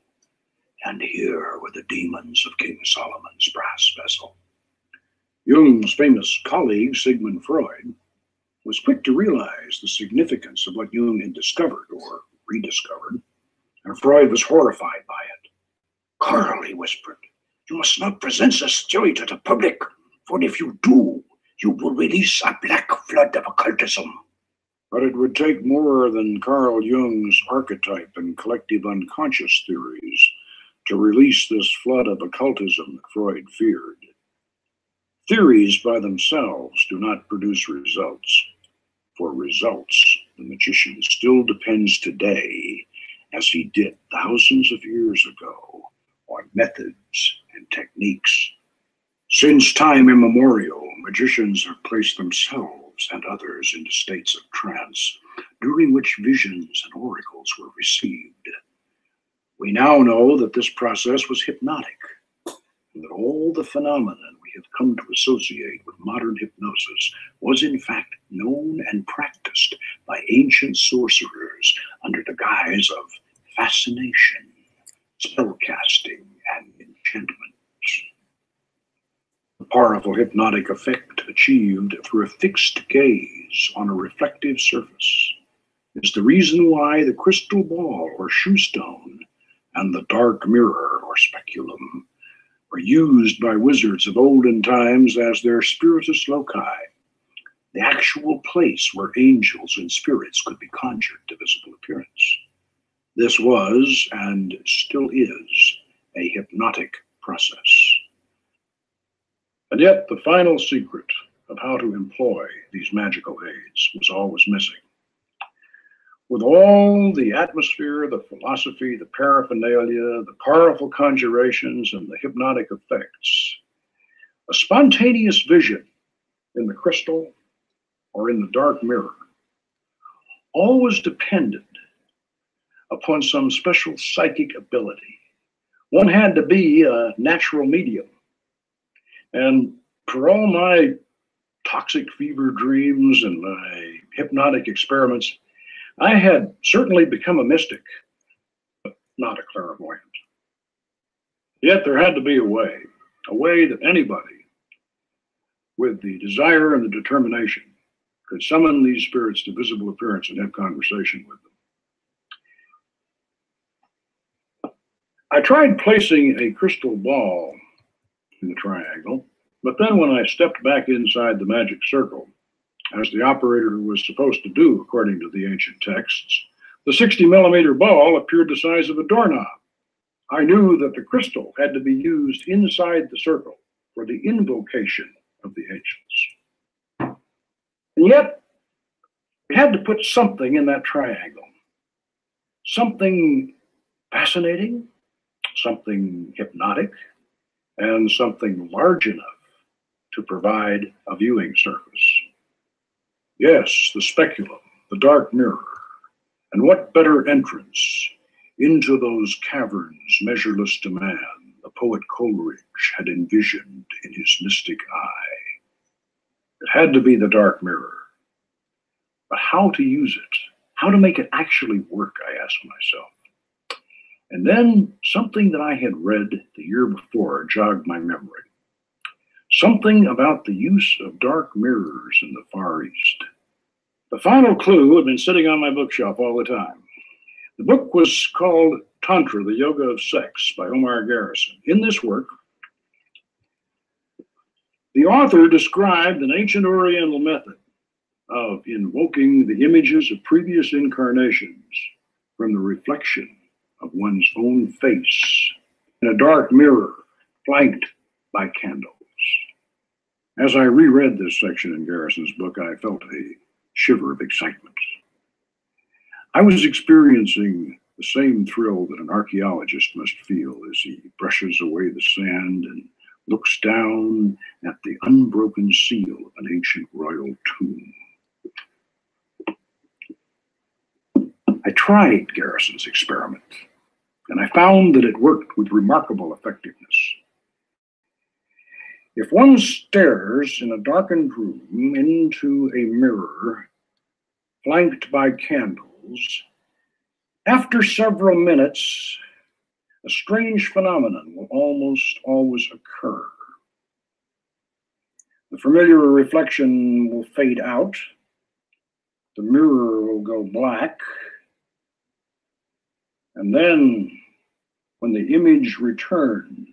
And here were the demons of King Solomon's brass vessel. Jung's famous colleague, Sigmund Freud, was quick to realize the significance of what Jung had discovered or rediscovered, and Freud was horrified by it. "Carl," he whispered, "you must not present this theory to the public, for if you do, you will release a black flood of occultism." But it would take more than Carl Jung's archetype and collective unconscious theories to release this flood of occultism that Freud feared. Theories by themselves do not produce results. For results, the magician still depends today, as he did thousands of years ago, on methods and techniques. Since time immemorial, magicians have placed themselves and others into states of trance, during which visions and oracles were received. We now know that this process was hypnotic, and that all the phenomena we have come to associate with modern hypnosis was in fact known and practiced by ancient sorcerers under the guise of fascination, spellcasting, and enchantment. The powerful hypnotic effect achieved through a fixed gaze on a reflective surface is the reason why the crystal ball or shoe stone and the dark mirror or speculum were used by wizards of olden times as their spiritus loci, the actual place where angels and spirits could be conjured to visible appearance. This was, and still is, a hypnotic process. And yet the final secret of how to employ these magical aids was always missing. With all the atmosphere, the philosophy, the paraphernalia, the powerful conjurations, and the hypnotic effects, a spontaneous vision in the crystal or in the dark mirror always depended upon some special psychic ability. One had to be a natural medium. And for all my toxic fever dreams and my hypnotic experiments, I had certainly become a mystic, but not a clairvoyant. Yet there had to be a way that anybody with the desire and the determination could summon these spirits to visible appearance and have conversation with them. I tried placing a crystal ball in the triangle, but then when I stepped back inside the magic circle, as the operator was supposed to do according to the ancient texts, the 60-millimeter ball appeared the size of a doorknob. I knew that the crystal had to be used inside the circle for the invocation of the ancients. And yet, we had to put something in that triangle. Something fascinating, something hypnotic, and something large enough to provide a viewing surface. Yes, the speculum, the dark mirror, and what better entrance into those caverns measureless to man the poet Coleridge had envisioned in his mystic eye. It had to be the dark mirror. But how to use it? How to make it actually work, I asked myself. And then something that I had read the year before jogged my memory. Something about the use of dark mirrors in the Far East. The final clue had been sitting on my bookshelf all the time. The book was called Tantra, the Yoga of Sex by Omar Garrison. In this work, the author described an ancient Oriental method of invoking the images of previous incarnations from the reflection of one's own face in a dark mirror flanked by candles. As I reread this section in Garrison's book, I felt a shiver of excitement. I was experiencing the same thrill that an archaeologist must feel as he brushes away the sand and looks down at the unbroken seal of an ancient royal tomb. I tried Garrison's experiment, and I found that it worked with remarkable effectiveness. If one stares in a darkened room into a mirror flanked by candles, after several minutes, a strange phenomenon will almost always occur. The familiar reflection will fade out, the mirror will go black, and then when the image returns,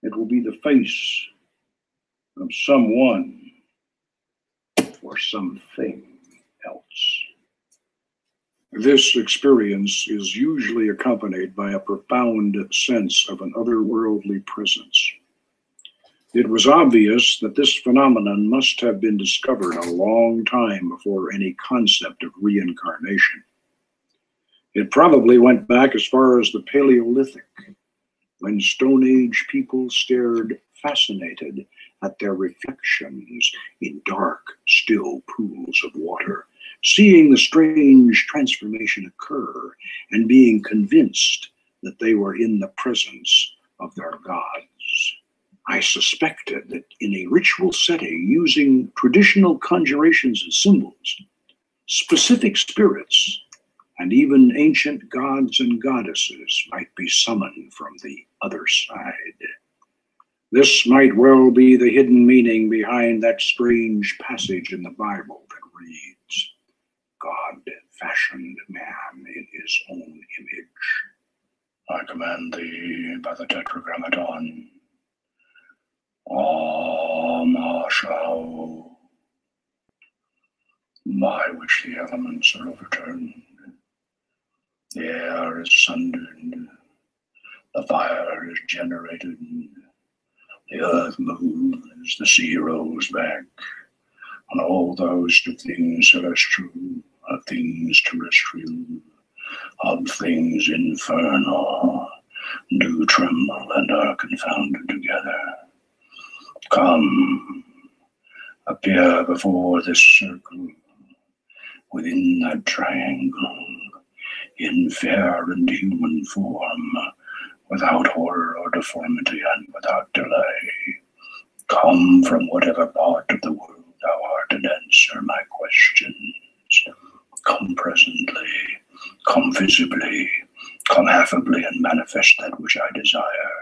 it will be the face of someone or something else. This experience is usually accompanied by a profound sense of an otherworldly presence. It was obvious that this phenomenon must have been discovered a long time before any concept of reincarnation. It probably went back as far as the Paleolithic, when Stone Age people stared fascinated at their reflections in dark, still pools of water, seeing the strange transformation occur and being convinced that they were in the presence of their gods. I suspected that in a ritual setting, using traditional conjurations and symbols, specific spirits and even ancient gods and goddesses might be summoned from the other side. This might well be the hidden meaning behind that strange passage in the Bible that reads, God fashioned man in his own image. I command thee by the Tetragrammaton, Amashao, by which the elements are overturned, the air is sundered, the fire is generated, the earth moves, the sea rolls back, and all those of things celestial, of things terrestrial, of things infernal, do tremble and are confounded together. Come, appear before this circle, within that triangle, in fair and human form, without horror or deformity and without delay. Come from whatever part of the world thou art and answer my questions. Come presently, come visibly, come affably and manifest that which I desire.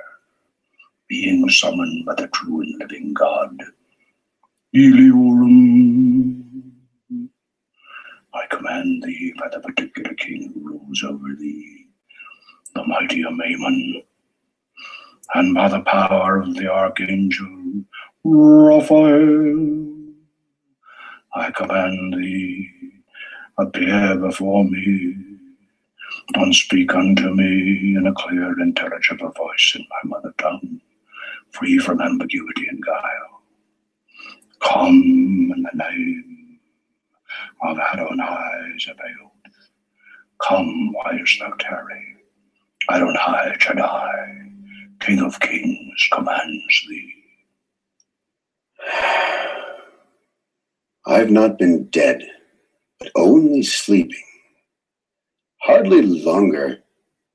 Being summoned by the true and living God, Eliorum, I command thee by the particular king who rules over thee, the mighty Amaymon, and by the power of the archangel Raphael, I command thee, appear before me, and speak unto me in a clear, intelligible voice in my mother tongue, free from ambiguity and guile. Come in the name of Adonai Zebaoth. Come, whyest thou tarry? Adonai Shaddai, King of Kings, commands thee. I've not been dead, but only sleeping, hardly longer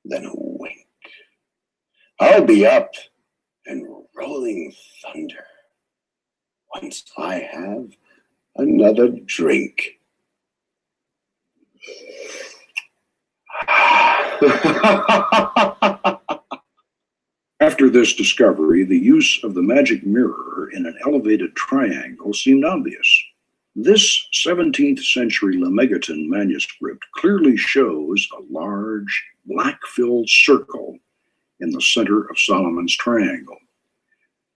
than a wink. I'll be up and rolling thunder once I have another drink. After this discovery, the use of the magic mirror in an elevated triangle seemed obvious. This 17th century Lemegeton manuscript clearly shows a large, black-filled circle in the center of Solomon's triangle.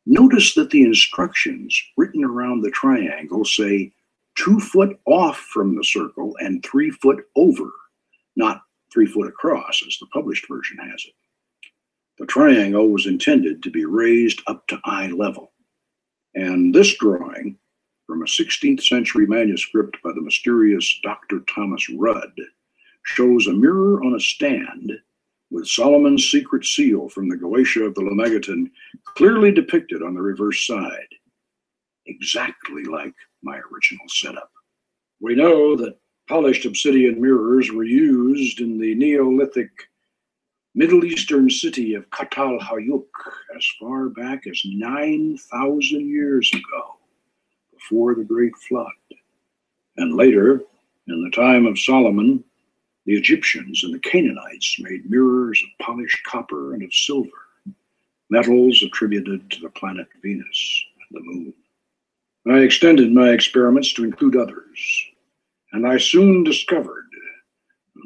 Notice that the instructions written around the triangle say 2 foot off from the circle and 3 foot over, not 3 foot across as the published version has it. The triangle was intended to be raised up to eye level. And this drawing, from a 16th century manuscript by the mysterious Dr. Thomas Rudd, shows a mirror on a stand with Solomon's secret seal from the Goetia of the Lemegeton clearly depicted on the reverse side, exactly like my original setup. We know that polished obsidian mirrors were used in the Neolithic Middle Eastern city of Katal Hayuk as far back as 9,000 years ago, before the Great Flood. And later, in the time of Solomon, the Egyptians and the Canaanites made mirrors of polished copper and of silver, metals attributed to the planet Venus and the moon. I extended my experiments to include others, and I soon discovered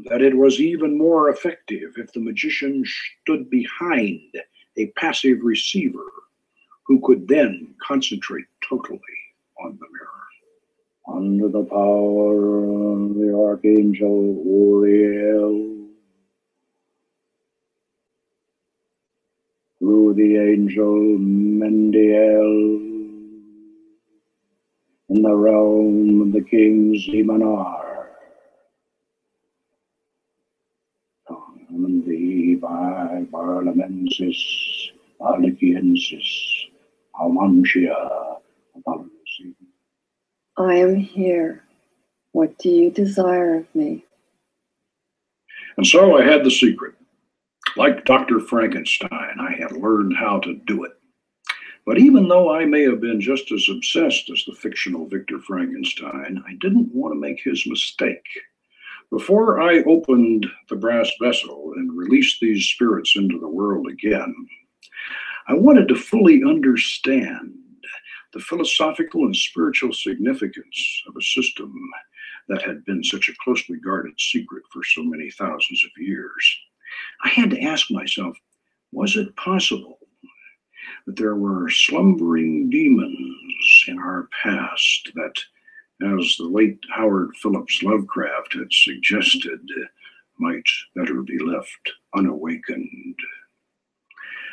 that it was even more effective if the magician stood behind a passive receiver who could then concentrate totally on the mirror. Under the power of the Archangel Uriel, through the angel Mendiel, in the realm of the king Zemanar, common thee by Barlamensis, Aliciensis, Almantia, Apollosi. I am here, What do you desire of me? And so I had the secret. Like Dr. Frankenstein, I had learned how to do it. But even though I may have been just as obsessed as the fictional Victor Frankenstein, I didn't want to make his mistake. Before I opened the brass vessel and released these spirits into the world again, I wanted to fully understand the philosophical and spiritual significance of a system that had been such a closely guarded secret for so many thousands of years. I had to ask myself, was it possible that there were slumbering demons in our past that, as the late Howard Phillips Lovecraft had suggested, might better be left unawakened?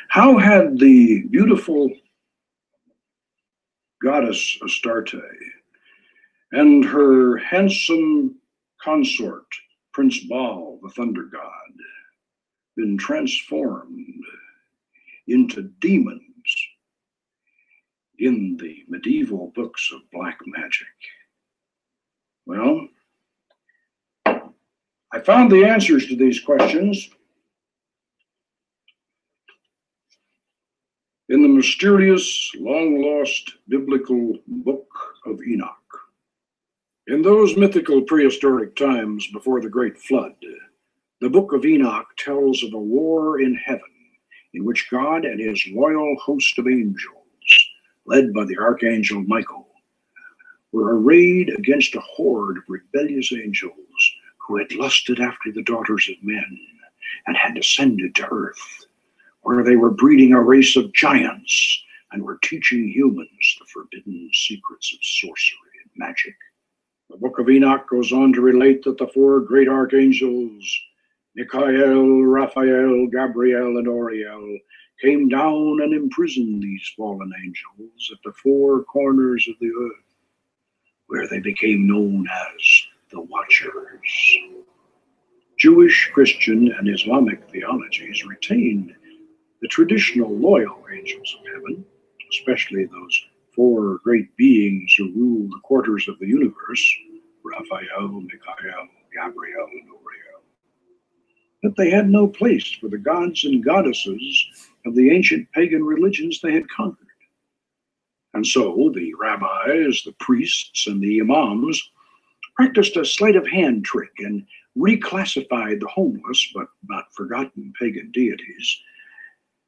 How had the beautiful goddess Astarte and her handsome consort, Prince Baal, the thunder god, been transformed into demons in the medieval books of black magic? Well, I found the answers to these questions in the mysterious, long-lost biblical Book of Enoch. In those mythical prehistoric times before the Great Flood, the Book of Enoch tells of a war in heaven in which God and his loyal host of angels, led by the archangel Michael, were arrayed against a horde of rebellious angels who had lusted after the daughters of men and had descended to earth, where they were breeding a race of giants and were teaching humans the forbidden secrets of sorcery and magic. The Book of Enoch goes on to relate that the four great archangels, Michael, Raphael, Gabriel, and Oriel, came down and imprisoned these fallen angels at the four corners of the earth, where they became known as the Watchers. Jewish, Christian, and Islamic theologies retained the traditional loyal angels of heaven, especially those four great beings who rule the quarters of the universe, Raphael, Michael, Gabriel, and Oriel. But they had no place for the gods and goddesses of the ancient pagan religions they had conquered. And so the rabbis, the priests, and the imams practiced a sleight of hand trick and reclassified the homeless but not forgotten pagan deities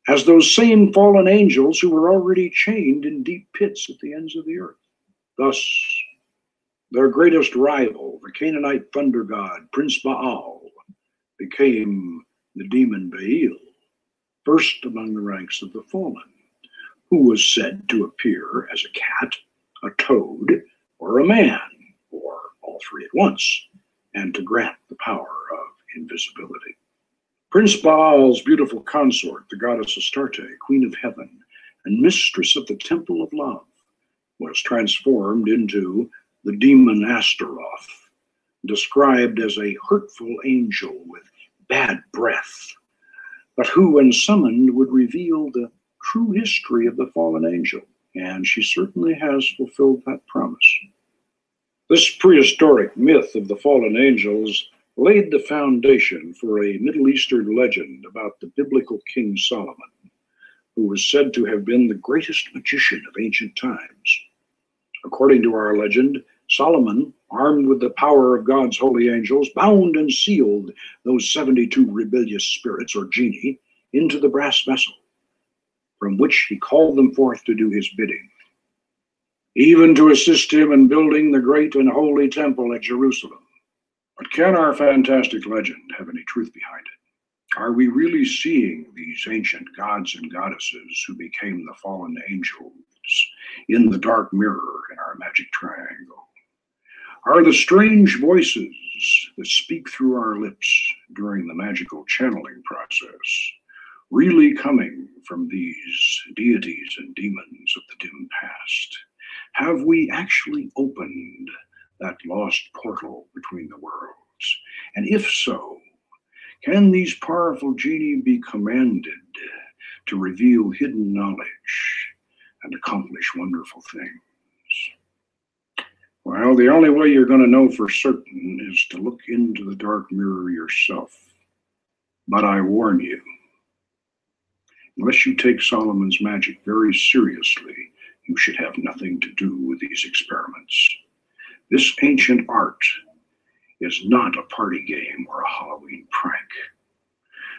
as those same fallen angels who were already chained in deep pits at the ends of the earth. Thus, their greatest rival, the Canaanite thunder god, Prince Baal, became the demon Baal, first among the ranks of the fallen, who was said to appear as a cat, a toad, or a man, or all three at once, and to grant the power of invisibility. Prince Baal's beautiful consort, the goddess Astarte, queen of heaven and mistress of the temple of love, was transformed into the demon Astaroth, described as a hurtful angel with bad breath, but who, when summoned, would reveal the true history of the fallen angel, and she certainly has fulfilled that promise. This prehistoric myth of the fallen angels laid the foundation for a Middle Eastern legend about the biblical King Solomon, who was said to have been the greatest magician of ancient times. According to our legend, Solomon, armed with the power of God's holy angels, bound and sealed those 72 rebellious spirits, or genii, into the brass vessel, from which he called them forth to do his bidding, even to assist him in building the great and holy temple at Jerusalem. But can our fantastic legend have any truth behind it? Are we really seeing these ancient gods and goddesses who became the fallen angels in the dark mirror in our magic triangle? Are the strange voices that speak through our lips during the magical channeling process really coming from these deities and demons of the dim past? Have we actually opened that lost portal between the worlds? And if so, can these powerful genii be commanded to reveal hidden knowledge and accomplish wonderful things? Well, the only way you're going to know for certain is to look into the dark mirror yourself. But I warn you, unless you take Solomon's magic very seriously, you should have nothing to do with these experiments. This ancient art is not a party game or a Halloween prank.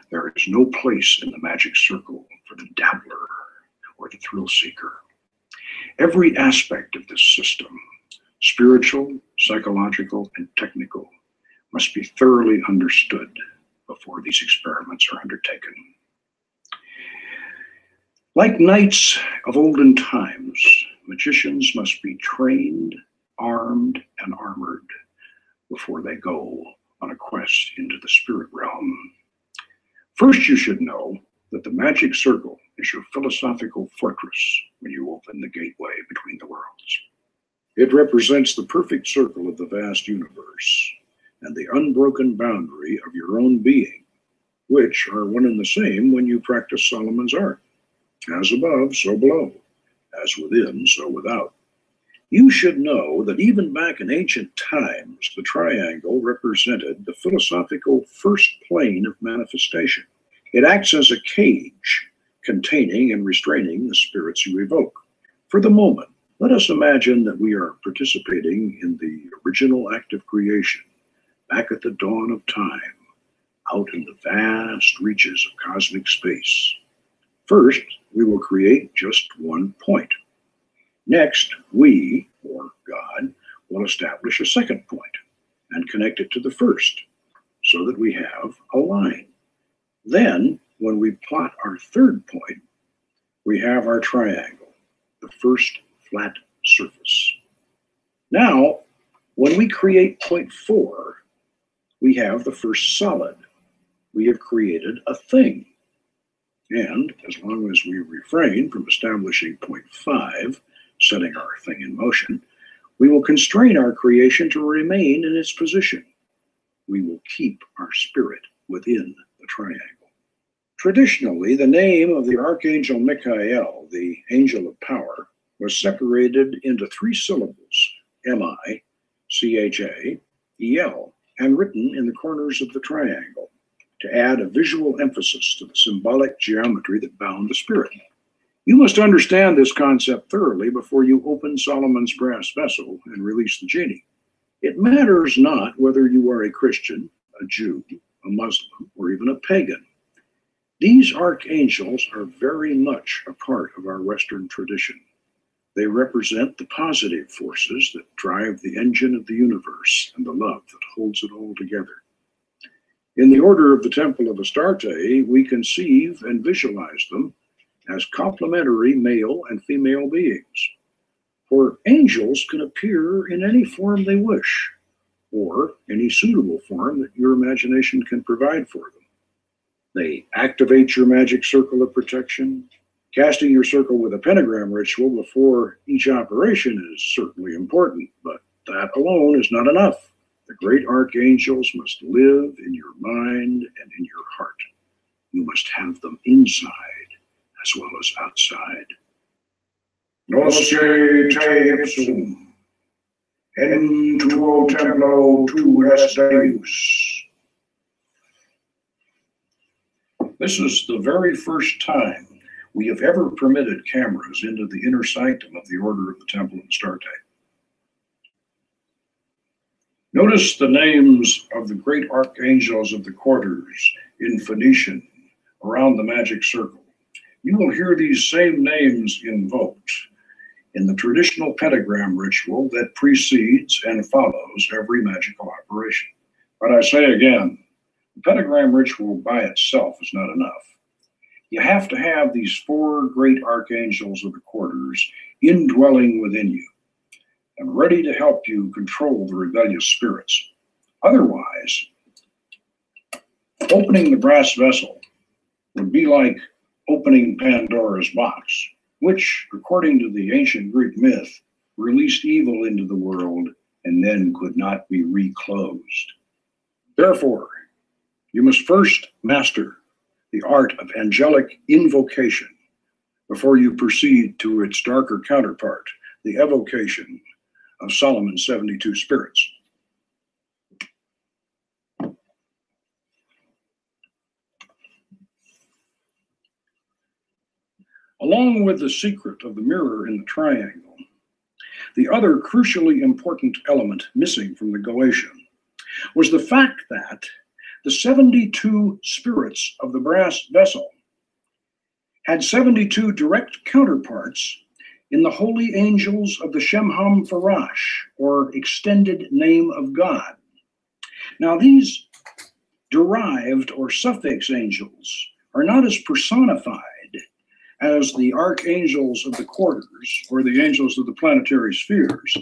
There is no place in the magic circle for the dabbler or the thrill seeker. Every aspect of this system, spiritual, psychological, and technical, must be thoroughly understood before these experiments are undertaken. Like knights of olden times, magicians must be trained, armed, and armored before they go on a quest into the spirit realm. First, you should know that the magic circle is your philosophical fortress when you open the gateway between the worlds. It represents the perfect circle of the vast universe and the unbroken boundary of your own being, which are one and the same when you practice Solomon's art. As above, so below. As within, so without. You should know that even back in ancient times, the triangle represented the philosophical first plane of manifestation. It acts as a cage containing and restraining the spirits you evoke. For the moment, let us imagine that we are participating in the original act of creation, back at the dawn of time, out in the vast reaches of cosmic space. First, we will create just one point. Next, we, or God, will establish a second point and connect it to the first, so that we have a line. Then, when we plot our third point, we have our triangle, the first flat surface. Now, when we create point 4, we have the first solid. We have created a thing. And as long as we refrain from establishing point 5, setting our thing in motion, we will constrain our creation to remain in its position. We will keep our spirit within the triangle. Traditionally, the name of the Archangel Michael, the angel of power, was separated into 3 syllables, M-I-C-H-A-E-L, and written in the corners of the triangle, to add a visual emphasis to the symbolic geometry that bound the spirit. You must understand this concept thoroughly before you open Solomon's brass vessel and release the genie. It matters not whether you are a Christian, a Jew, a Muslim, or even a pagan. These archangels are very much a part of our Western tradition. They represent the positive forces that drive the engine of the universe and the love that holds it all together. In the order of the Temple of Astarte, we conceive and visualize them as complementary male and female beings. For angels can appear in any form they wish, or any suitable form that your imagination can provide for them. They activate your magic circle of protection. Casting your circle with a pentagram ritual before each operation is certainly important, but that alone is not enough. The great archangels must live in your mind and in your heart. You must have them inside as well as outside. Nosce te ipsum, en tuo templo tu es Deus. This is the very first time we have ever permitted cameras into the inner sanctum of the Order of the Temple of Astarte. Notice the names of the great archangels of the quarters in Phoenician around the magic circle. You will hear these same names invoked in the traditional pentagram ritual that precedes and follows every magical operation. But I say again, the pentagram ritual by itself is not enough. You have to have these 4 great archangels of the quarters indwelling within you and ready to help you control the rebellious spirits. Otherwise, opening the brass vessel would be like opening Pandora's box, which, according to the ancient Greek myth, released evil into the world and then could not be reclosed. Therefore, you must first master the art of angelic invocation before you proceed to its darker counterpart, the evocation of Solomon's 72 spirits. Along with the secret of the mirror in the triangle, the other crucially important element missing from the Goetia was the fact that the 72 spirits of the brass vessel had 72 direct counterparts in the holy angels of the Shemham Farash, or extended name of God. Now, these derived or suffix angels are not as personified as the archangels of the quarters or the angels of the planetary spheres,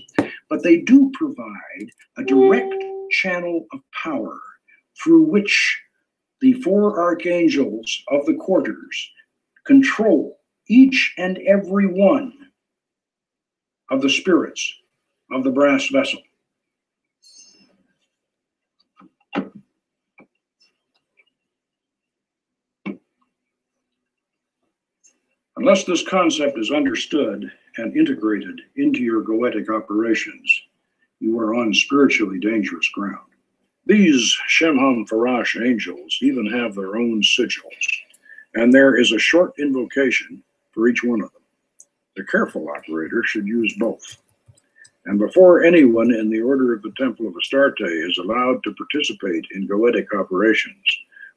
but they do provide a direct channel of power through which the four archangels of the quarters control each and every one of the spirits of the brass vessel. Unless this concept is understood and integrated into your goetic operations, you are on spiritually dangerous ground. These Shemham Farash angels even have their own sigils, and there is a short invocation for each one of them. The careful operator should use both. And before anyone in the Order of the Temple of Astarte is allowed to participate in goetic operations,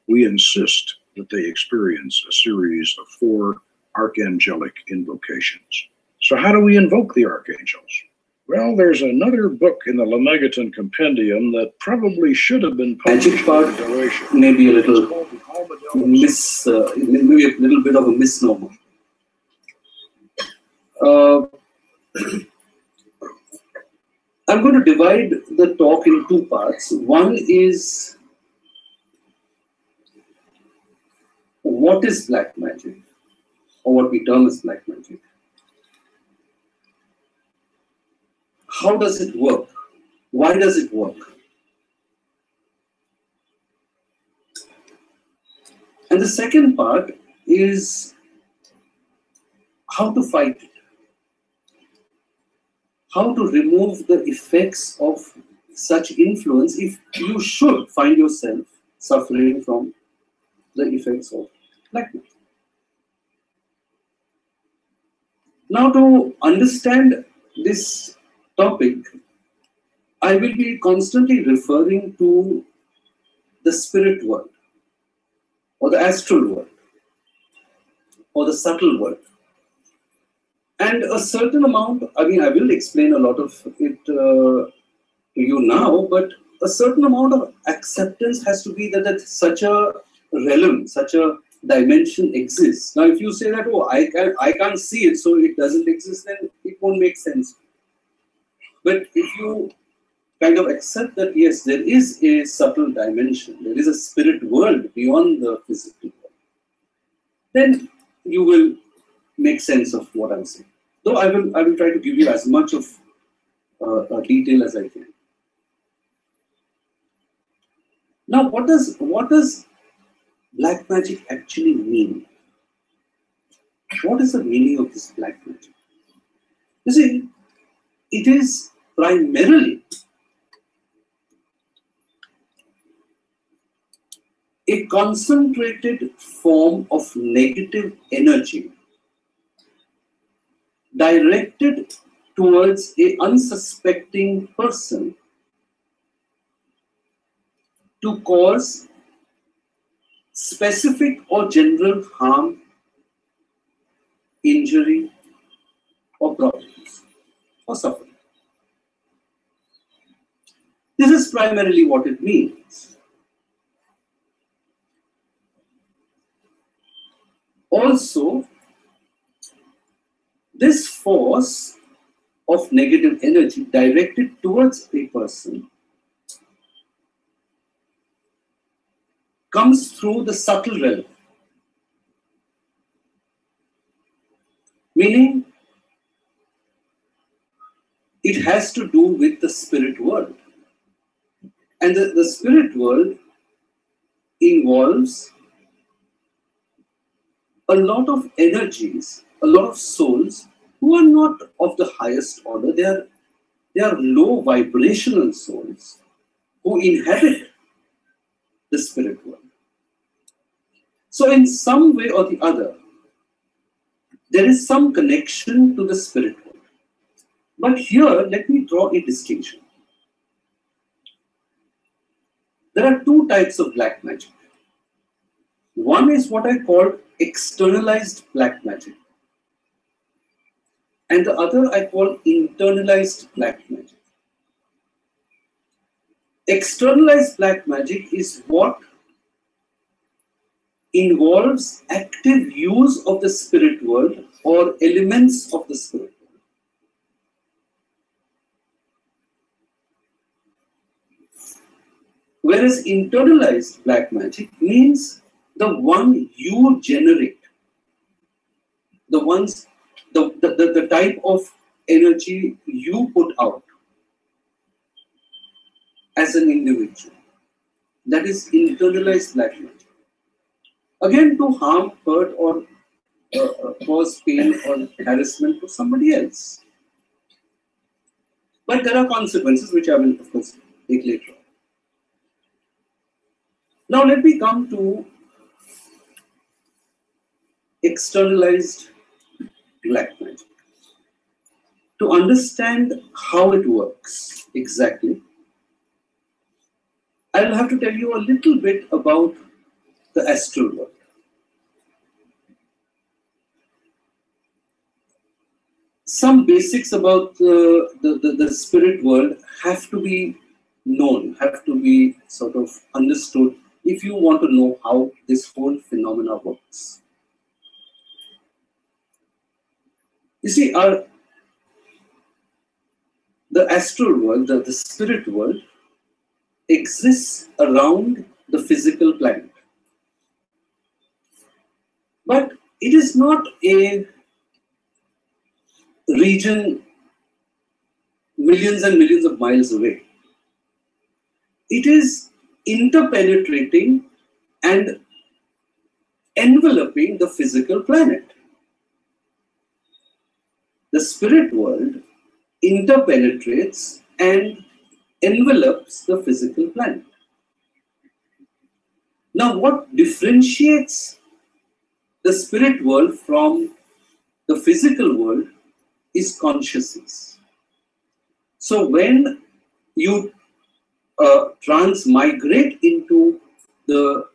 we insist that they experience a series of 4 archangelic invocations. So how do we invoke the archangels? Well, there's another book in the Lemegeton Compendium that probably should have been published. Magic part may be a little maybe a little bit of a misnomer. I'm going to divide the talk in 2 parts. One is what is black magic, or what we term as black magic. How does it work? Why does it work? And the second part is how to fight it. How to remove the effects of such influence if you should find yourself suffering from the effects of black magic. Now, to understand this topic, I will be constantly referring to the spirit world, or the astral world, or the subtle world. And a certain amount, I will explain a lot of it to you now, but a certain amount of acceptance has to be that such a realm, such a dimension exists. Now, if you say that, oh, I can't see it, so it doesn't exist, then it won't make sense. But if you kind of accept that, yes, there is a subtle dimension, there is a spirit world beyond the physical world, then you will make sense of what I'm saying. Though I will try to give you as much of detail as I can. Now, what does black magic actually mean? What is the meaning of this black magic? You see, it is primarily a concentrated form of negative energy directed towards an unsuspecting person to cause specific or general harm, injury, or problems, or suffering. This is primarily what it means. Also, this force of negative energy directed towards a person comes through the subtle realm, meaning it has to do with the spirit world. And the spirit world involves a lot of energies, a lot of souls who are not of the highest order. They are low vibrational souls who inhabit the spirit world. So in some way or the other, there is some connection to the spirit world. But here, let me draw a distinction. There are two types of black magic. One is what I call externalized black magic, and the other I call internalized black magic. Externalized black magic is what involves active use of the spirit world or elements of the spirit world. Whereas internalized black magic means the one you generate, the type of energy you put out as an individual. That is internalized black magic. Again, to harm, hurt, or cause pain or harassment to somebody else. But there are consequences which I will, of course, take later on. Now let me come to externalized black magic. To understand how it works exactly, I will have to tell you a little bit about the astral world. Some basics about the spirit world have to be known, have to be sort of understood if you want to know how this whole phenomena works. You see, the astral world, the spirit world, exists around the physical planet. But it is not a region millions and millions of miles away. It is interpenetrating and enveloping the physical planet. The spirit world interpenetrates and envelops the physical planet. Now, what differentiates the spirit world from the physical world is consciousness. So when you transmigrate into the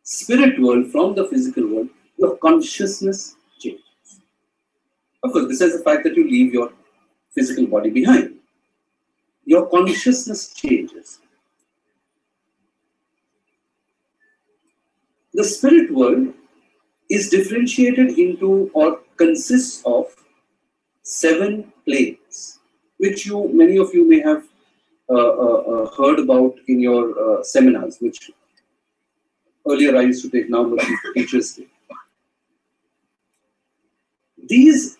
spirit world from the physical world, your consciousness changes. Of course, besides the fact that you leave your physical body behind, your consciousness changes. The spirit world is differentiated into or consists of 7 planes, which many of you may have heard about in your seminars, which earlier I used to take, now the teachers take. These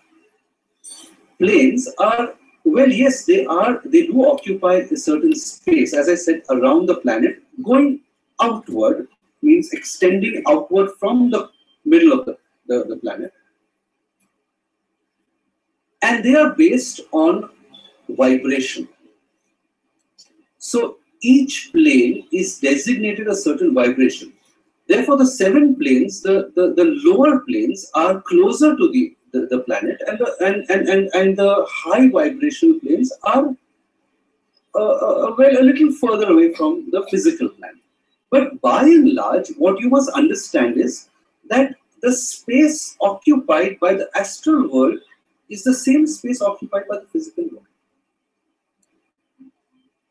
planes are, well, yes, they do occupy a certain space, as I said, around the planet. Going outward means extending outward from the middle of the planet. And they are based on vibration. So each plane is designated a certain vibration. Therefore, the 7 planes, the lower planes, are closer to the planet, and the high vibration planes are a little further away from the physical planet. But by and large, what you must understand is that the space occupied by the astral world is the same space occupied by the physical world.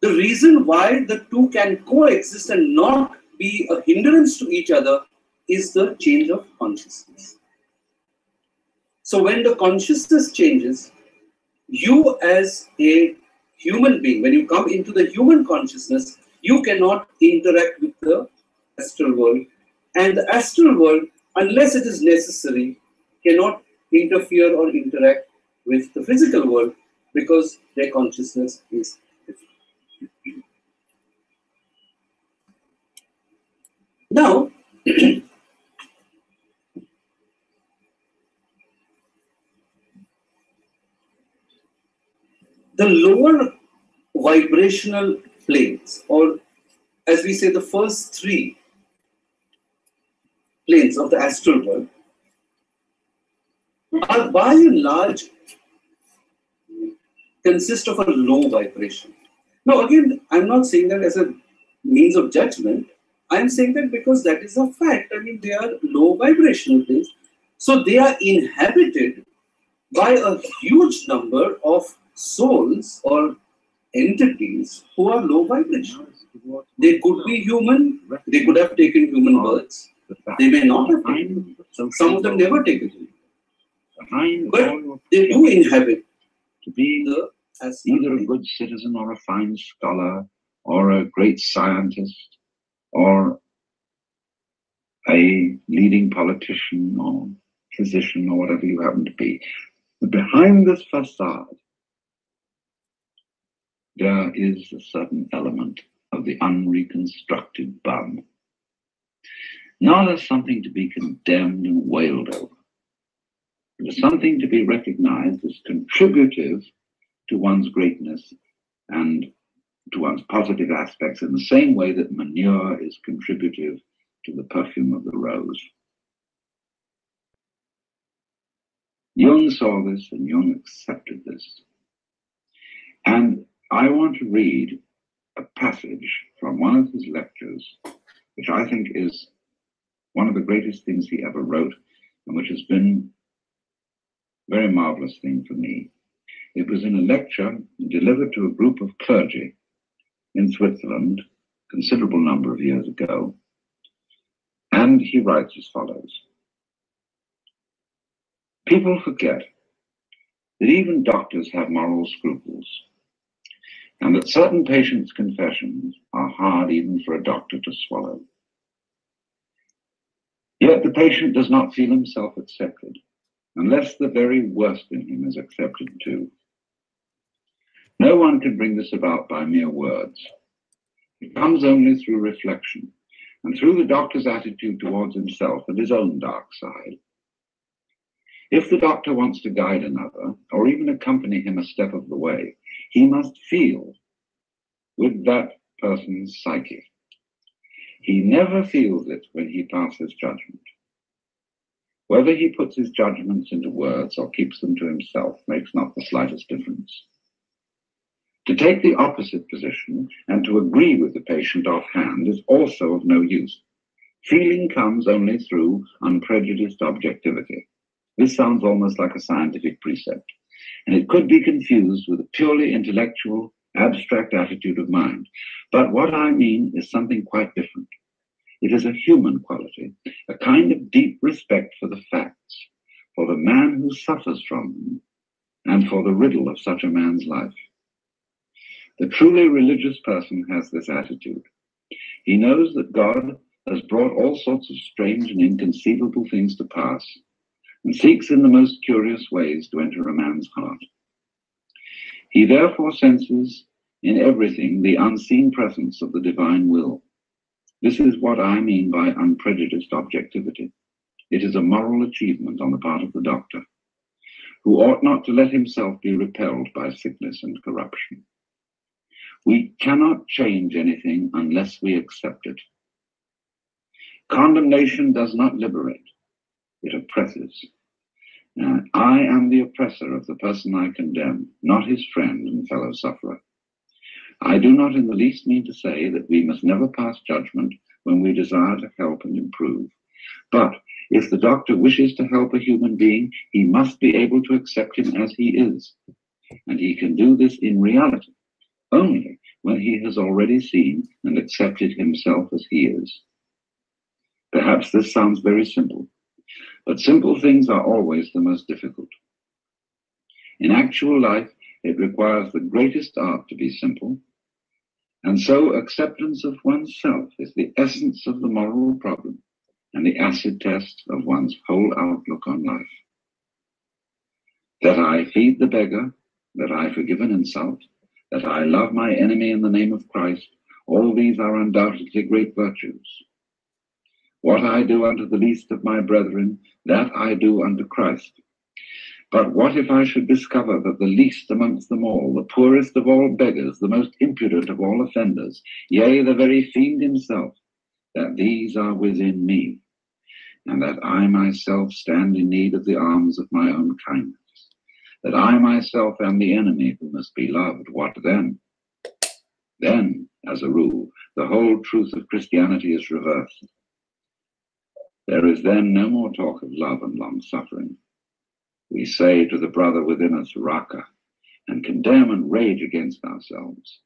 The reason why the two can coexist and not be a hindrance to each other is the change of consciousness. So when the consciousness changes, you as a human being, when you come into the human consciousness, you cannot interact with the astral world. And the astral world, unless it is necessary, cannot interfere or interact with the physical world because their consciousness is different. Now, the lower vibrational planes, or as we say, the first three planes of the astral world, are by and large consist of a low vibration. Now, again, I'm not saying that as a means of judgment. I'm saying that because that is a fact. I mean, they are low vibrational planes. So they are inhabited by a huge number of souls or entities who are low vibration. They could be human, they could have taken human births, they may not have taken. Some of them never take it. But they do inhabit to be the either a good citizen or a fine scholar or a great scientist or a leading politician or physician or whatever you happen to be. But behind this facade, there is a certain element of the unreconstructed bum. Not as something to be condemned and wailed over, but as something to be recognized as contributive to one's greatness and to one's positive aspects in the same way that manure is contributive to the perfume of the rose. Jung saw this and Jung accepted this. And I want to read a passage from one of his lectures, which I think is one of the greatest things he ever wrote, and which has been a very marvelous thing for me. It was in a lecture delivered to a group of clergy in Switzerland, a considerable number of years ago, and he writes as follows. People forget that even doctors have moral scruples, and that certain patients' confessions are hard even for a doctor to swallow. Yet the patient does not feel himself accepted, unless the very worst in him is accepted too. No one can bring this about by mere words. It comes only through reflection, and through the doctor's attitude towards himself and his own dark side. If the doctor wants to guide another, or even accompany him a step of the way, he must feel with that person's psyche. He never feels it when he passes judgment. Whether he puts his judgments into words or keeps them to himself makes not the slightest difference. To take the opposite position and to agree with the patient offhand is also of no use. Feeling comes only through unprejudiced objectivity. This sounds almost like a scientific precept, and it could be confused with a purely intellectual, abstract attitude of mind. But what I mean is something quite different. It is a human quality, a kind of deep respect for the facts, for the man who suffers from them, and for the riddle of such a man's life. The truly religious person has this attitude. He knows that God has brought all sorts of strange and inconceivable things to pass, and seeks in the most curious ways to enter a man's heart. He therefore senses in everything the unseen presence of the divine will. This is what I mean by unprejudiced objectivity. It is a moral achievement on the part of the doctor, who ought not to let himself be repelled by sickness and corruption. We cannot change anything unless we accept it. Condemnation does not liberate, it oppresses. I am the oppressor of the person I condemn, not his friend and fellow sufferer. I do not in the least mean to say that we must never pass judgment when we desire to help and improve. But if the doctor wishes to help a human being, he must be able to accept him as he is. And he can do this in reality only when he has already seen and accepted himself as he is. Perhaps this sounds very simple, but simple things are always the most difficult. In actual life, it requires the greatest art to be simple, and so acceptance of oneself is the essence of the moral problem and the acid test of one's whole outlook on life. That I feed the beggar, that I forgive an insult, that I love my enemy in the name of Christ, all these are undoubtedly great virtues. What I do unto the least of my brethren, that I do unto Christ. But what if I should discover that the least amongst them all, the poorest of all beggars, the most impudent of all offenders, yea, the very fiend himself, that these are within me, and that I myself stand in need of the alms of my own kindness, that I myself am the enemy who must be loved, what then? Then, as a rule, the whole truth of Christianity is reversed. There is then no more talk of love and long-suffering. We say to the brother within us, Raka, and condemn and rage against ourselves.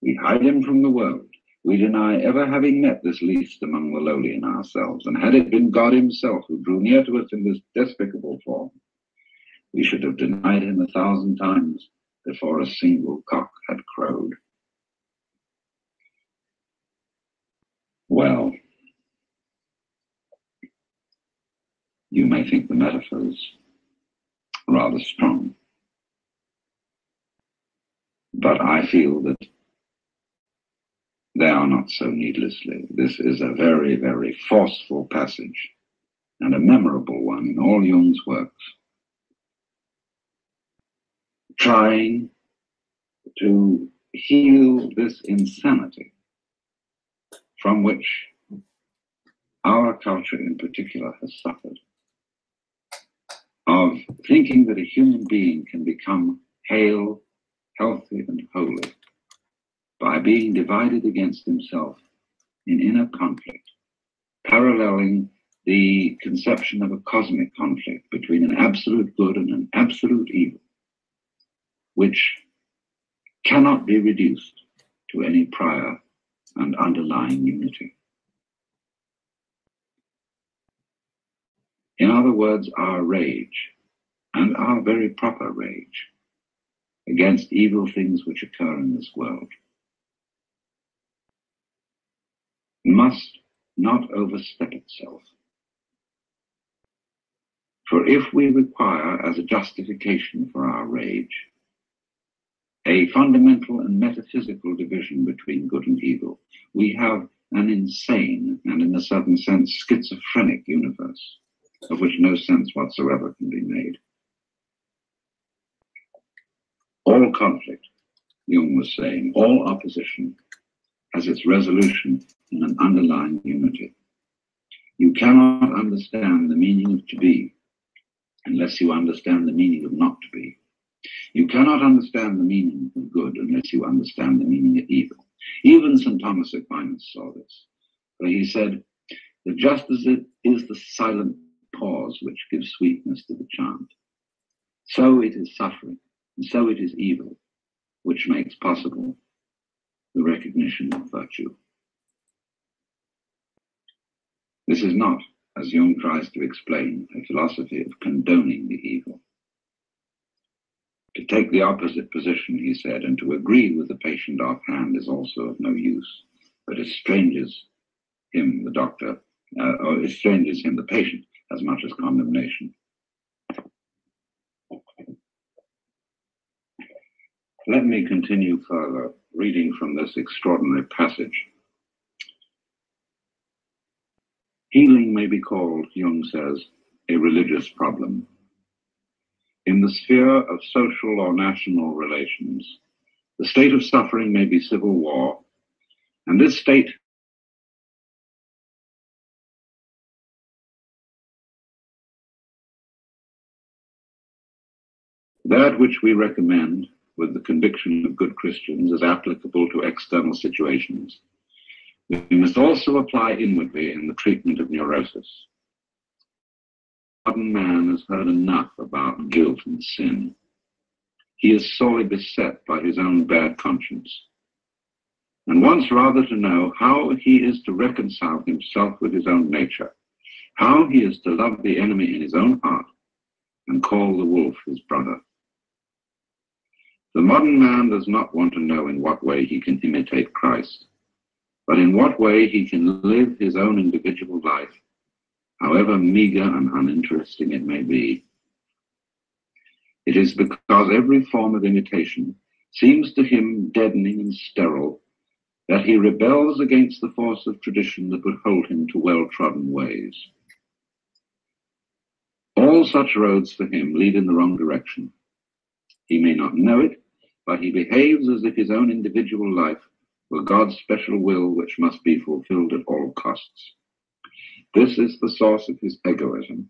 We hide him from the world. We deny ever having met this least among the lowly in ourselves, and had it been God himself who drew near to us in this despicable form, we should have denied him 1,000 times before a single cock had crowed. Well, you may think the metaphors rather strong, but I feel that they are not so needlessly. This is a very, very forceful passage and a memorable one in all Jung's works, trying to heal this insanity from which our culture in particular has suffered, of thinking that a human being can become hale, healthy, and holy by being divided against himself in inner conflict, paralleling the conception of a cosmic conflict between an absolute good and an absolute evil, which cannot be reduced to any prior and underlying unity. In other words, our rage, and our very proper rage, against evil things which occur in this world, must not overstep itself. For if we require as a justification for our rage a fundamental and metaphysical division between good and evil, we have an insane and, in a certain sense, schizophrenic universe, of which no sense whatsoever can be made. All conflict, Jung was saying, all opposition has its resolution in an underlying unity. You cannot understand the meaning of to be unless you understand the meaning of not to be. You cannot understand the meaning of good unless you understand the meaning of evil. Even St. Thomas Aquinas saw this, for he said that just as it is the silent pause which gives sweetness to the chant, so it is suffering, and so it is evil, which makes possible the recognition of virtue. This is not, as Jung tries to explain, a philosophy of condoning the evil. To take the opposite position, he said, and to agree with the patient offhand is also of no use, but estranges him, the doctor, or estranges him, the patient, as much as condemnation. Let me continue further, reading from this extraordinary passage. Healing may be called, Jung says, a religious problem. In the sphere of social or national relations, the state of suffering may be civil war, and this state that which we recommend with the conviction of good Christians is applicable to external situations. We must also apply inwardly in the treatment of neurosis. Modern man has heard enough about guilt and sin. He is sorely beset by his own bad conscience, and wants rather to know how he is to reconcile himself with his own nature, how he is to love the enemy in his own heart, and call the wolf his brother. The modern man does not want to know in what way he can imitate Christ, but in what way he can live his own individual life, however meager and uninteresting it may be. It is because every form of imitation seems to him deadening and sterile that he rebels against the force of tradition that would hold him to well-trodden ways. All such roads for him lead in the wrong direction. He may not know it, but he behaves as if his own individual life were God's special will, which must be fulfilled at all costs. This is the source of his egoism,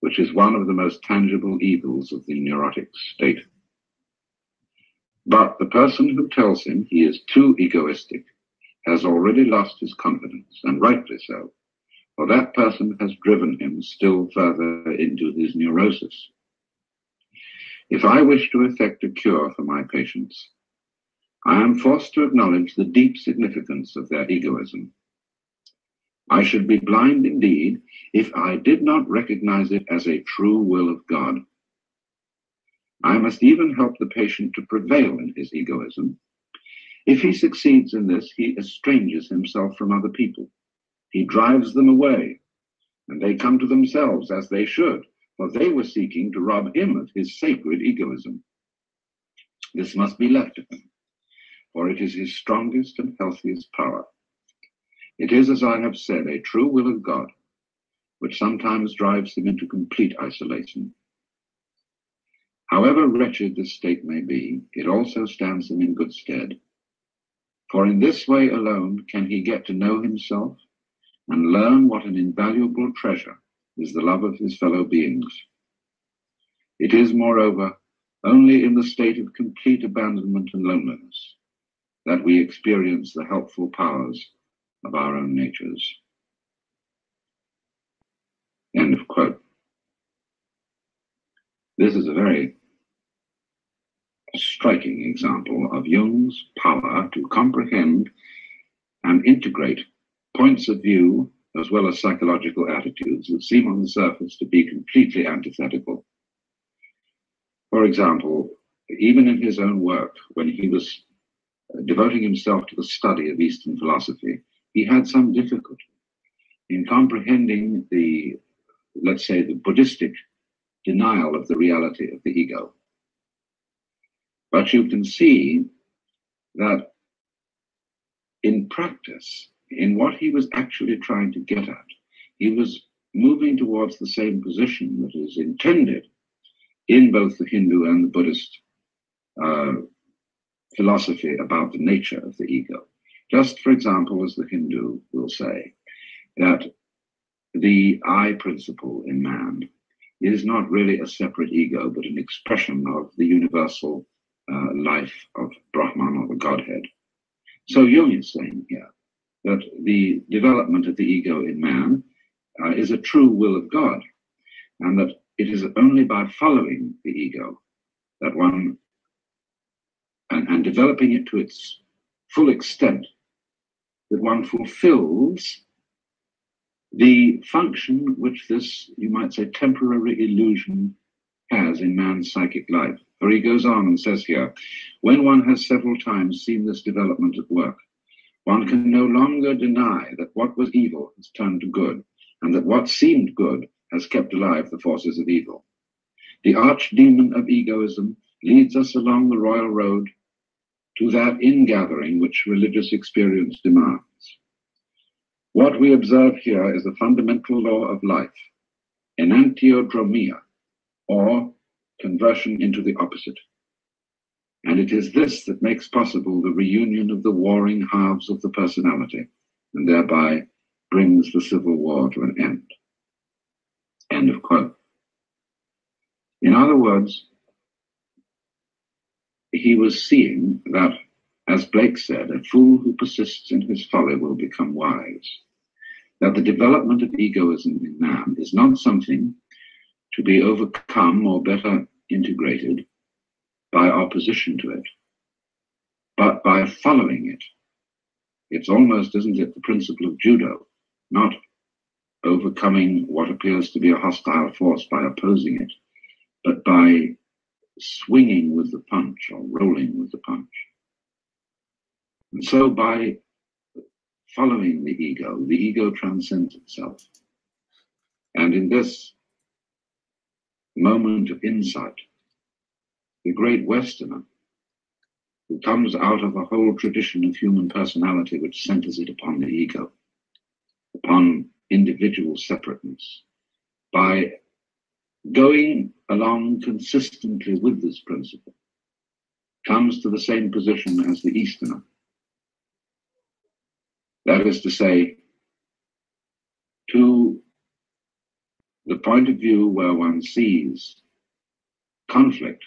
which is one of the most tangible evils of the neurotic state. But the person who tells him he is too egoistic has already lost his confidence, and rightly so, for that person has driven him still further into his neurosis. If I wish to effect a cure for my patients, I am forced to acknowledge the deep significance of their egoism. I should be blind indeed if I did not recognize it as a true will of God. I must even help the patient to prevail in his egoism. If he succeeds in this, he estranges himself from other people. He drives them away, and they come to themselves as they should, for they were seeking to rob him of his sacred egoism. This must be left to him, for it is his strongest and healthiest power. It is, as I have said, a true will of God, which sometimes drives him into complete isolation. However wretched this state may be, it also stands him in good stead. For in this way alone can he get to know himself and learn what an invaluable treasure is the love of his fellow beings. It is, moreover, only in the state of complete abandonment and loneliness that we experience the helpful powers of our own natures. End of quote. This is a very striking example of Jung's power to comprehend and integrate points of view as well as psychological attitudes that seem on the surface to be completely antithetical. For example, even in his own work, when he was devoting himself to the study of Eastern philosophy, he had some difficulty in comprehending the, let's say, the Buddhistic denial of the reality of the ego. But you can see that in practice, in what he was actually trying to get at, he was moving towards the same position that is intended in both the Hindu and the Buddhist philosophy about the nature of the ego. Just for example, as the Hindu will say, that the I principle in man is not really a separate ego, but an expression of the universal life of Brahman, or the Godhead. So Jung is saying here that the development of the ego in man is a true will of God, and that it is only by following the ego that one, and developing it to its full extent, that one fulfills the function which this, you might say, temporary illusion has in man's psychic life. For he goes on and says here, when one has several times seen this development at work, one can no longer deny that what was evil has turned to good, and that what seemed good has kept alive the forces of evil. The archdemon of egoism leads us along the royal road to that ingathering which religious experience demands. What we observe here is a fundamental law of life, enantiodromia, or conversion into the opposite. And it is this that makes possible the reunion of the warring halves of the personality, and thereby brings the civil war to an end. End of quote. In other words, he was seeing that, as Blake said, a fool who persists in his folly will become wise. That the development of egoism in man is not something to be overcome or better integrated by opposition to it, but by following it. It's almost, isn't it, the principle of judo, not overcoming what appears to be a hostile force by opposing it, but by swinging with the punch or rolling with the punch. And so by following the ego transcends itself. And in this moment of insight, the great Westerner, who comes out of a whole tradition of human personality which centers it upon the ego, upon individual separateness, by going along consistently with this principle, comes to the same position as the Easterner. That is to say, to the point of view where one sees conflict,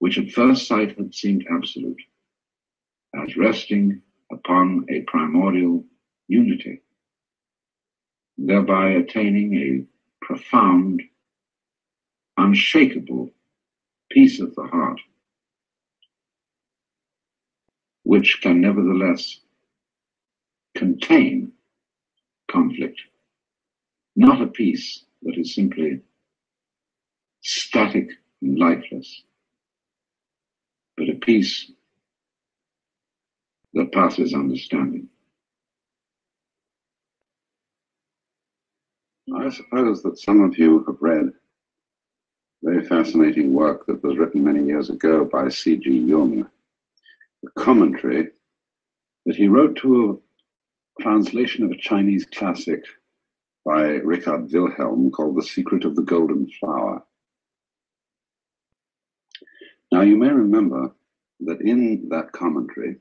which at first sight had seemed absolute, as resting upon a primordial unity, thereby attaining a profound, unshakable peace of the heart, which can nevertheless contain conflict, not a peace that is simply static and lifeless, but a peace that passes understanding. I suppose that some of you have read a very fascinating work that was written many years ago by C.G. Jung, a commentary that he wrote to a translation of a Chinese classic by Richard Wilhelm called The Secret of the Golden Flower. Now, you may remember that in that commentary,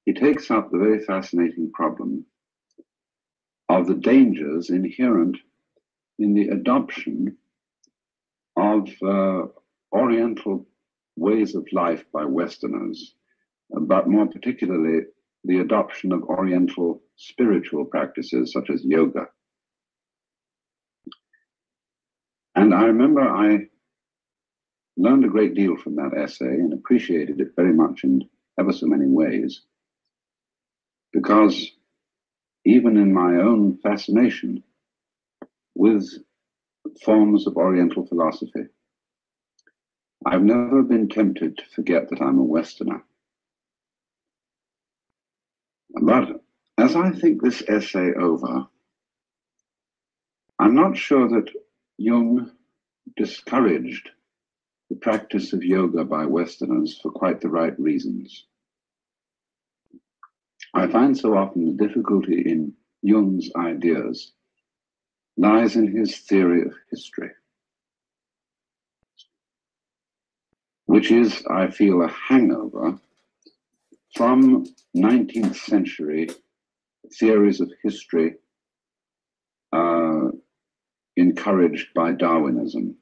he takes up the very fascinating problem of the dangers inherent in the adoption of Oriental ways of life by Westerners, but more particularly the adoption of Oriental spiritual practices such as yoga. And I remember I learned a great deal from that essay and appreciated it very much in ever so many ways, because even in my own fascination with forms of Oriental philosophy, I've never been tempted to forget that I'm a Westerner. But as I think this essay over, I'm not sure that Jung discouraged the practice of yoga by Westerners for quite the right reasons. I find so often the difficulty in Jung's ideas lies in his theory of history, which is, I feel, a hangover from 19th century theories of history encouraged by Darwinism,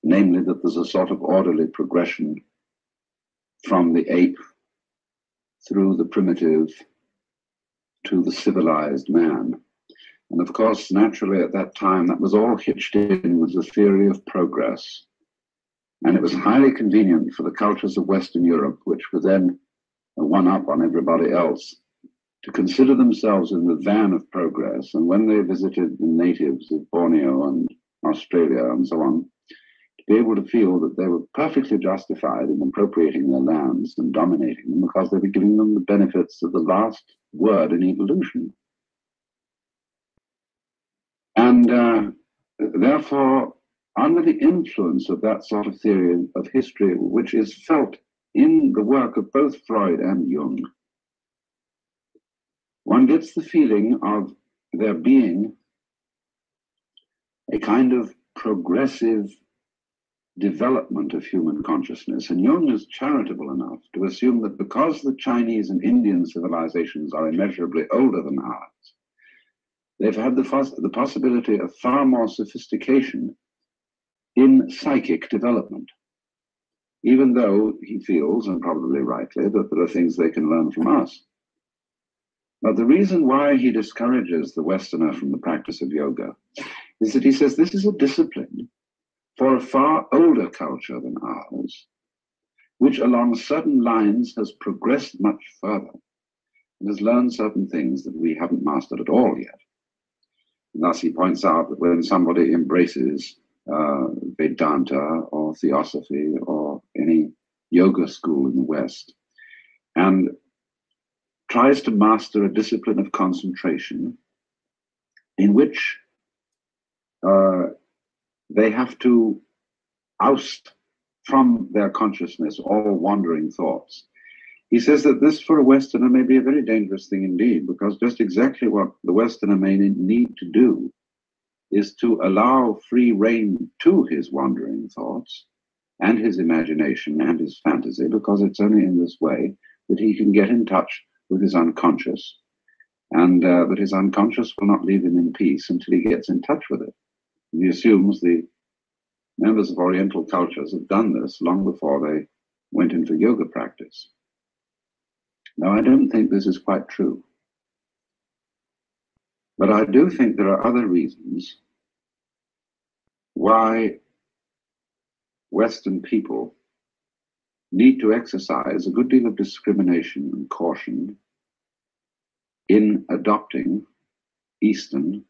namely that there's a sort of orderly progression from the ape through the primitive to the civilized man. And of course, naturally at that time, that was all hitched in with the theory of progress. And it was highly convenient for the cultures of Western Europe, which were then one up on everybody else, to consider themselves in the van of progress. And when they visited the natives of Borneo and Australia and so on, to be able to feel that they were perfectly justified in appropriating their lands and dominating them because they were giving them the benefits of the last word in evolution. And therefore, under the influence of that sort of theory of history, which is felt in the work of both Freud and Jung, one gets the feeling of there being a kind of progressive development of human consciousness. And Jung is charitable enough to assume that because the Chinese and Indian civilizations are immeasurably older than ours, they've had the possibility of far more sophistication in psychic development, even though he feels, and probably rightly, that there are things they can learn from us. But the reason why he discourages the Westerner from the practice of yoga is that he says this is a discipline for a far older culture than ours, which along certain lines has progressed much further and has learned certain things that we haven't mastered at all yet. And thus he points out that when somebody embraces Vedanta or Theosophy or any yoga school in the West and tries to master a discipline of concentration in which they have to oust from their consciousness all wandering thoughts. He says that this for a Westerner may be a very dangerous thing indeed, because just exactly what the Westerner may need to do is to allow free rein to his wandering thoughts and his imagination and his fantasy, because it's only in this way that he can get in touch with his unconscious, and that his unconscious will not leave him in peace until he gets in touch with it. He assumes the members of Oriental cultures have done this long before they went into yoga practice. Now, I don't think this is quite true. But I do think there are other reasons why Western people need to exercise a good deal of discrimination and caution in adopting Eastern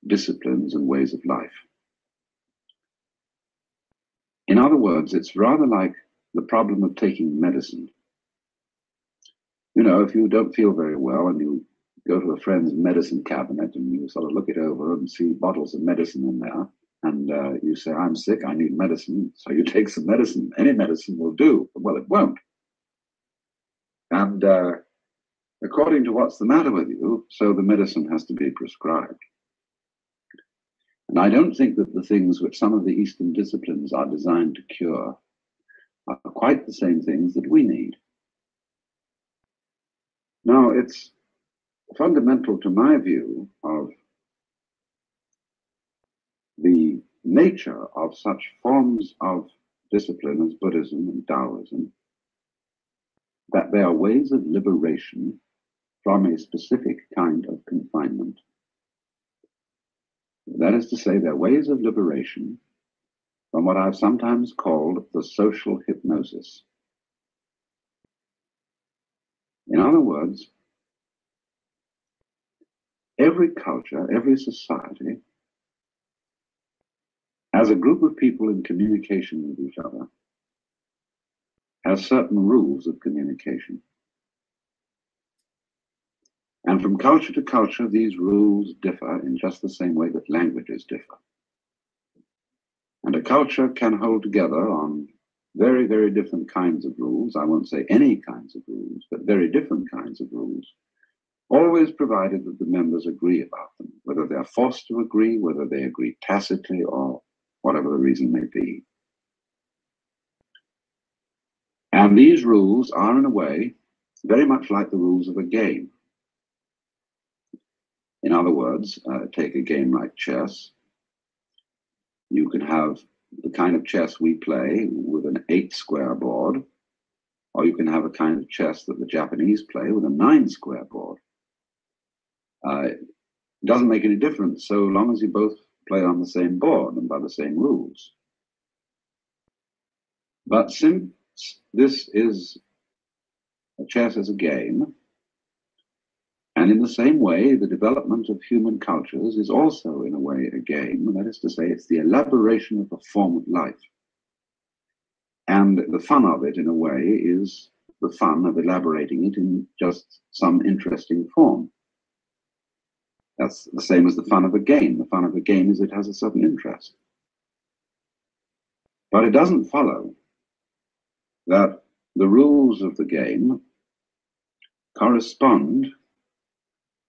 disciplines and ways of life. In other words, it's rather like the problem of taking medicine. You know, if you don't feel very well and you go to a friend's medicine cabinet and you sort of look it over and see bottles of medicine in there, and you say, I'm sick, I need medicine. So you take some medicine. Any medicine will do. Well, it won't. And according to what's the matter with you, so the medicine has to be prescribed. And I don't think that the things which some of the Eastern disciplines are designed to cure are quite the same things that we need. Now, it's fundamental to my view of the nature of such forms of discipline as Buddhism and Taoism that they are ways of liberation from a specific kind of confinement. That is to say, they're ways of liberation from what I've sometimes called the social hypnosis. In other words, every culture, every society, as a group of people in communication with each other, has certain rules of communication. And from culture to culture, these rules differ in just the same way that languages differ. And a culture can hold together on very, very different kinds of rules. I won't say any kinds of rules, but very different kinds of rules, always provided that the members agree about them, whether they're forced to agree, whether they agree tacitly, or whatever the reason may be. And these rules are, in a way, very much like the rules of a game. In other words, take a game like chess. You can have the kind of chess we play with an 8-square board, or you can have a kind of chess that the Japanese play with a 9-square board. It doesn't make any difference so long as you both play on the same board and by the same rules. But since this is a chess as a game, and in the same way, the development of human cultures is also, in a way, a game. That is to say, it's the elaboration of a form of life. And the fun of it, in a way, is the fun of elaborating it in just some interesting form. That's the same as the fun of a game. The fun of a game is it has a certain interest. But it doesn't follow that the rules of the game correspond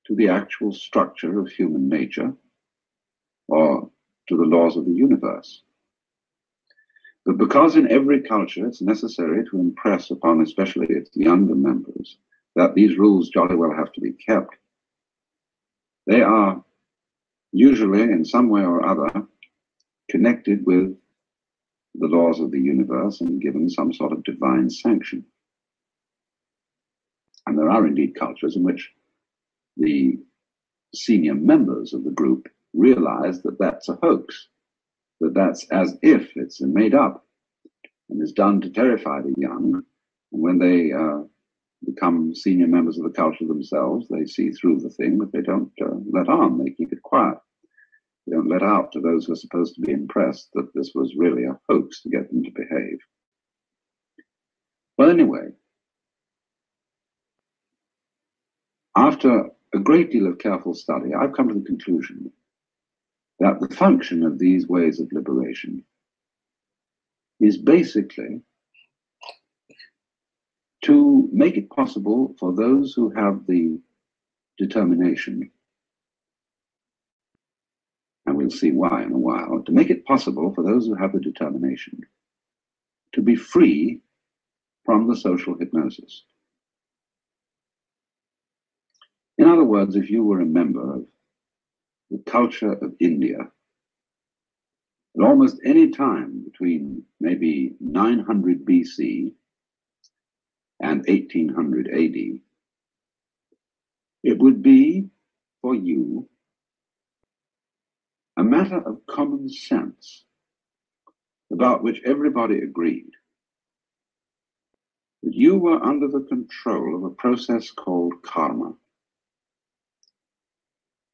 to the actual structure of human nature or to the laws of the universe. But because in every culture it's necessary to impress upon especially its younger members that these rules jolly well have to be kept, they are usually in some way or other connected with the laws of the universe and given some sort of divine sanction. And there are indeed cultures in which the senior members of the group realize that that's a hoax, that that's as if it's made up and is done to terrify the young. And when they become senior members of the culture themselves, they see through the thing, but they don't let on, they keep it quiet. They don't let out to those who are supposed to be impressed that this was really a hoax to get them to behave. Well, anyway, after a great deal of careful study, I've come to the conclusion that the function of these ways of liberation is basically to make it possible for those who have the determination and we'll see why in a while, to make it possible for those who have the determination to be free from the social hypnosis. In other words, if you were a member of the culture of India, at almost any time between maybe 900 BC and 1800 AD, it would be for you a matter of common sense about which everybody agreed that you were under the control of a process called karma.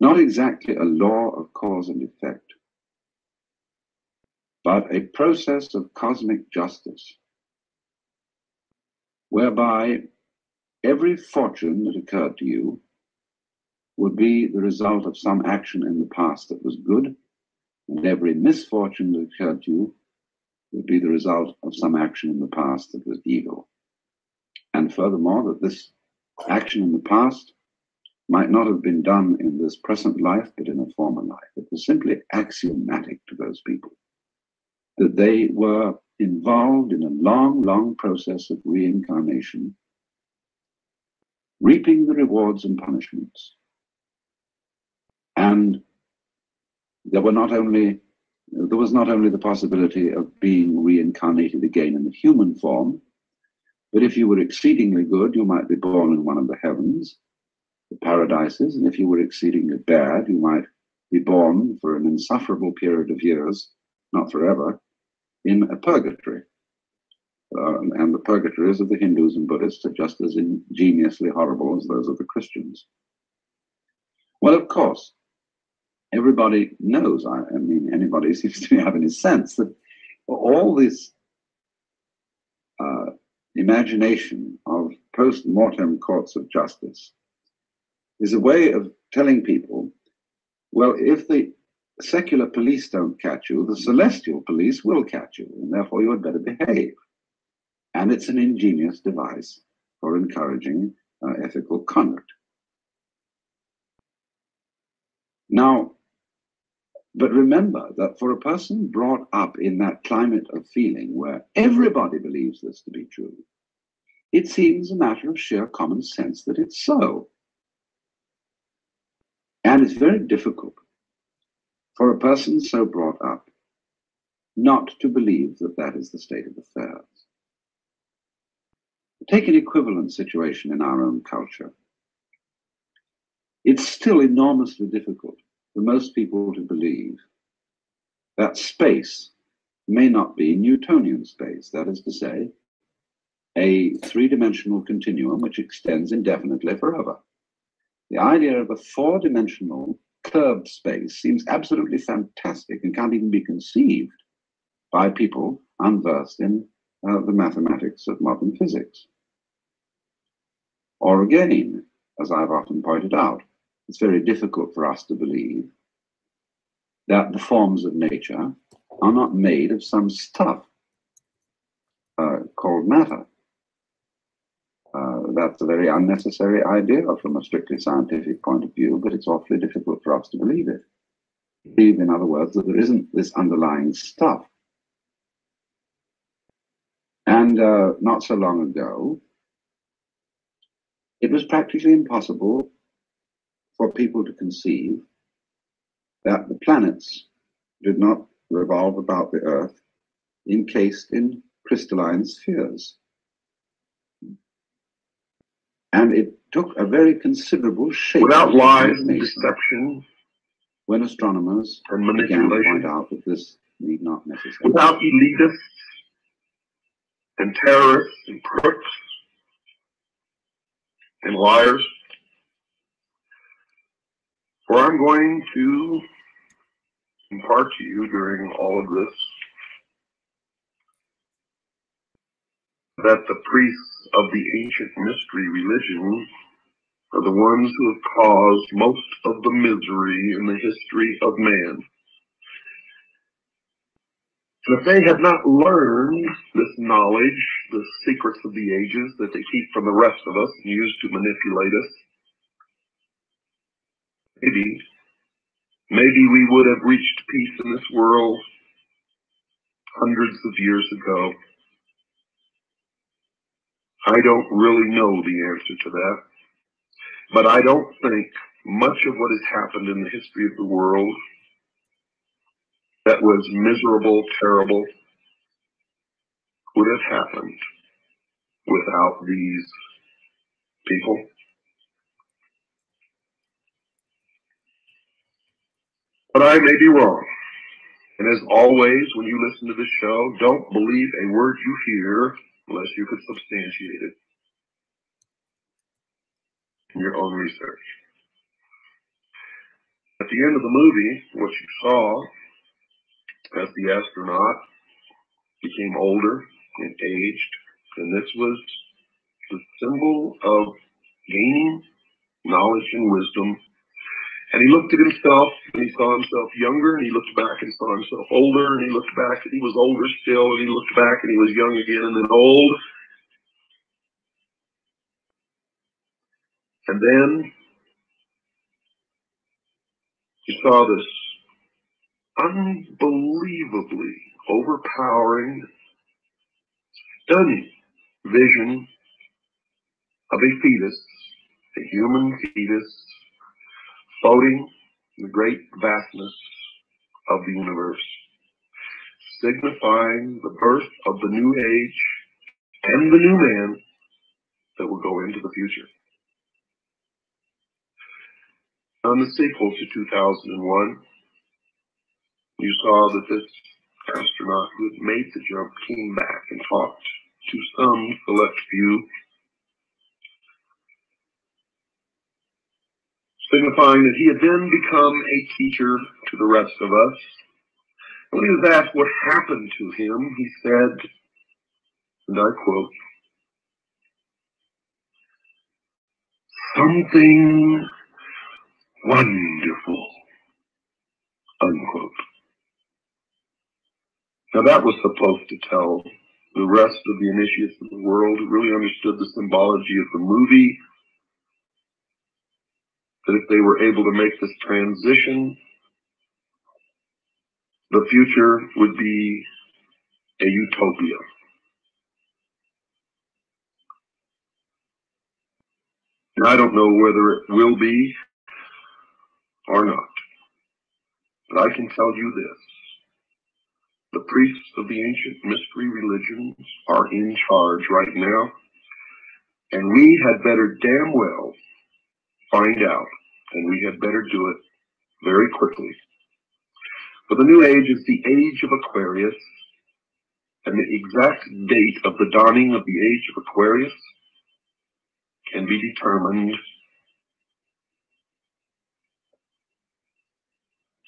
Not exactly a law of cause and effect, but a process of cosmic justice, whereby every fortune that occurred to you would be the result of some action in the past that was good, and every misfortune that occurred to you would be the result of some action in the past that was evil. And furthermore, that this action in the past might not have been done in this present life, but in a former life. It was simply axiomatic to those people that they were involved in a long, long process of reincarnation, reaping the rewards and punishments. And there was not only the possibility of being reincarnated again in the human form, but if you were exceedingly good, you might be born in one of the heavens, the paradises, and if you were exceedingly bad, you might be born for an insufferable period of years, not forever, in a purgatory. And the purgatories of the Hindus and Buddhists are just as ingeniously horrible as those of the Christians. Well, of course, everybody knows, I mean, anybody seems to be having a sense that all this imagination of post-mortem courts of justice is a way of telling people, well, if the secular police don't catch you, the celestial police will catch you, and therefore you had better behave. And it's an ingenious device for encouraging ethical conduct. Now, but remember that for a person brought up in that climate of feeling where everybody believes this to be true, it seems a matter of sheer common sense that it's so. And it's very difficult for a person so brought up not to believe that that is the state of affairs. Take an equivalent situation in our own culture. It's still enormously difficult for most people to believe that space may not be Newtonian space, that is to say, a three-dimensional continuum which extends indefinitely forever. The idea of a four-dimensional curved space seems absolutely fantastic and can't even be conceived by people unversed in the mathematics of modern physics. Or again, as I've often pointed out, it's very difficult for us to believe that the forms of nature are not made of some stuff called matter. That's a very unnecessary idea from a strictly scientific point of view, but it's awfully difficult for us to believe it. Believe, in other words, that there isn't this underlying stuff. And not so long ago, it was practically impossible for people to conceive that the planets did not revolve about the Earth encased in crystalline spheres. And it took a very considerable shape. Without lies and deception, when astronomers and began to manipulation, point out that this need not necessarily. without elitists and terrorists and crooks and liars. For I'm going to impart to you during all of this that the priests of the ancient mystery religion are the ones who have caused most of the misery in the history of man. And if they had not learned this knowledge, the secrets of the ages that they keep from the rest of us and use to manipulate us, maybe we would have reached peace in this world hundreds of years ago. I don't really know the answer to that, but I don't think much of what has happened in the history of the world that was miserable, terrible, would have happened without these people. But I may be wrong. And as always, when you listen to this show, don't believe a word you hear unless you can substantiate it in your own research. At the end of the movie, what you saw as the astronaut became older and aged, and this was the symbol of gaining knowledge and wisdom. And he looked at himself, and he saw himself younger, and he looked back and saw himself older, and he looked back, and he was older still, and he looked back, and he was young again, and then old. And then he saw this unbelievably overpowering, stunning vision of a fetus, a human fetus, floating in the great vastness of the universe, signifying the birth of the new age and the new man that will go into the future. On the sequel to 2001, you saw that this astronaut who had made the jump came back and talked to some select few, signifying that he had then become a teacher to the rest of us. When he was asked what happened to him, he said, and I quote, "Something wonderful," unquote. Now that was supposed to tell the rest of the initiates of the world who really understood the symbology of the movie that if they were able to make this transition, the future would be a utopia. And I don't know whether it will be or not, but I can tell you this. The priests of the ancient mystery religions are in charge right now, and we had better damn well find out, and we had better do it very quickly. For the new age is the age of Aquarius, and the exact date of the dawning of the age of Aquarius can be determined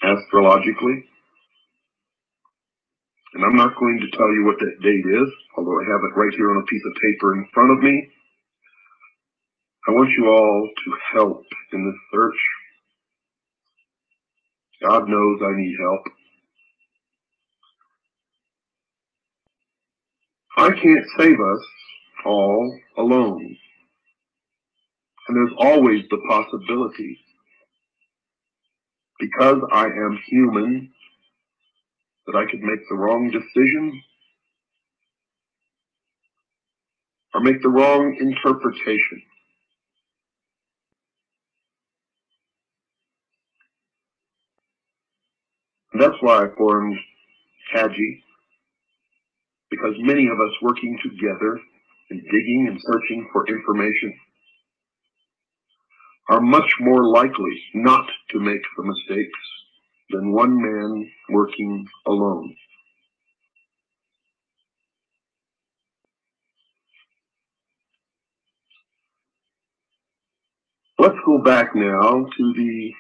astrologically. And I'm not going to tell you what that date is, although I have it right here on a piece of paper in front of me. I want you all to help in this search. God knows I need help. I can't save us all alone. And there's always the possibility, because I am human, that I could make the wrong decision or make the wrong interpretation. And that's why I formed HAGI, because many of us working together and digging and searching for information are much more likely not to make the mistakes than one man working alone. Let's go back now to the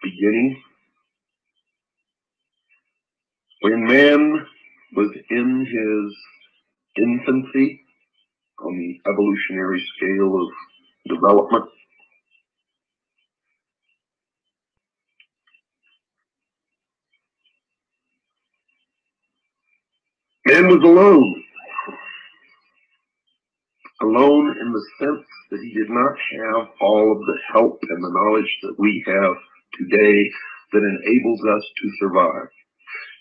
beginning, when man was in his infancy on the evolutionary scale of development. Man was alone. Alone in the sense that he did not have all of the help and the knowledge that we have today that enables us to survive.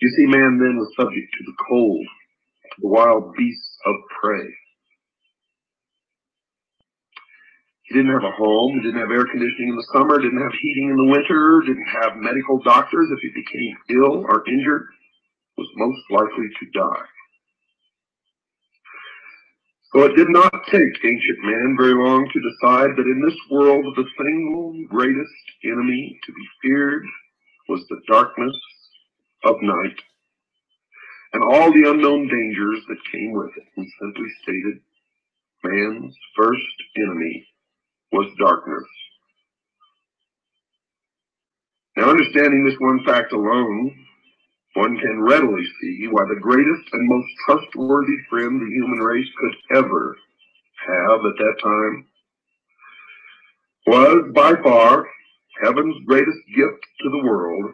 You see, man then was subject to the cold, to the wild beasts of prey. He didn't have a home, he didn't have air conditioning in the summer, didn't have heating in the winter, didn't have medical doctors. If he became ill or injured, was most likely to die. So it did not take ancient man very long to decide that in this world the single greatest enemy to be feared was the darkness of night and all the unknown dangers that came with it. And simply stated, man's first enemy was darkness. Now, understanding this one fact alone, one can readily see why the greatest and most trustworthy friend the human race could ever have at that time was by far heaven's greatest gift to the world,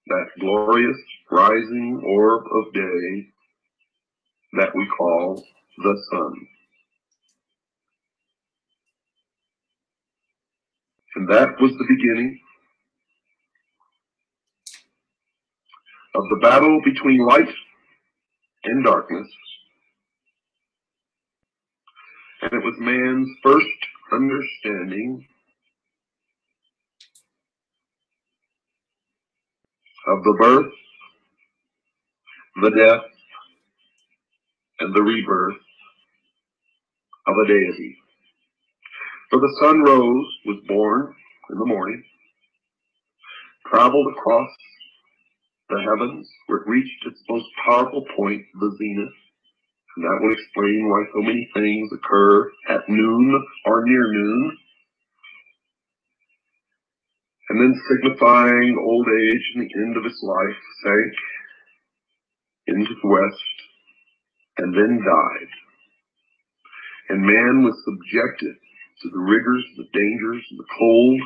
that glorious rising orb of day that we call the sun. And that was the beginning of the battle between light and darkness. And it was man's first understanding of the birth, the death, and the rebirth of a deity. For the sun rose, was born in the morning, traveled across the heavens, where it reached its most powerful point, the zenith. And that would explain why so many things occur at noon or near noon. And then signifying old age and the end of its life, sank into the west and then died. And man was subjected to the rigors, the dangers, the cold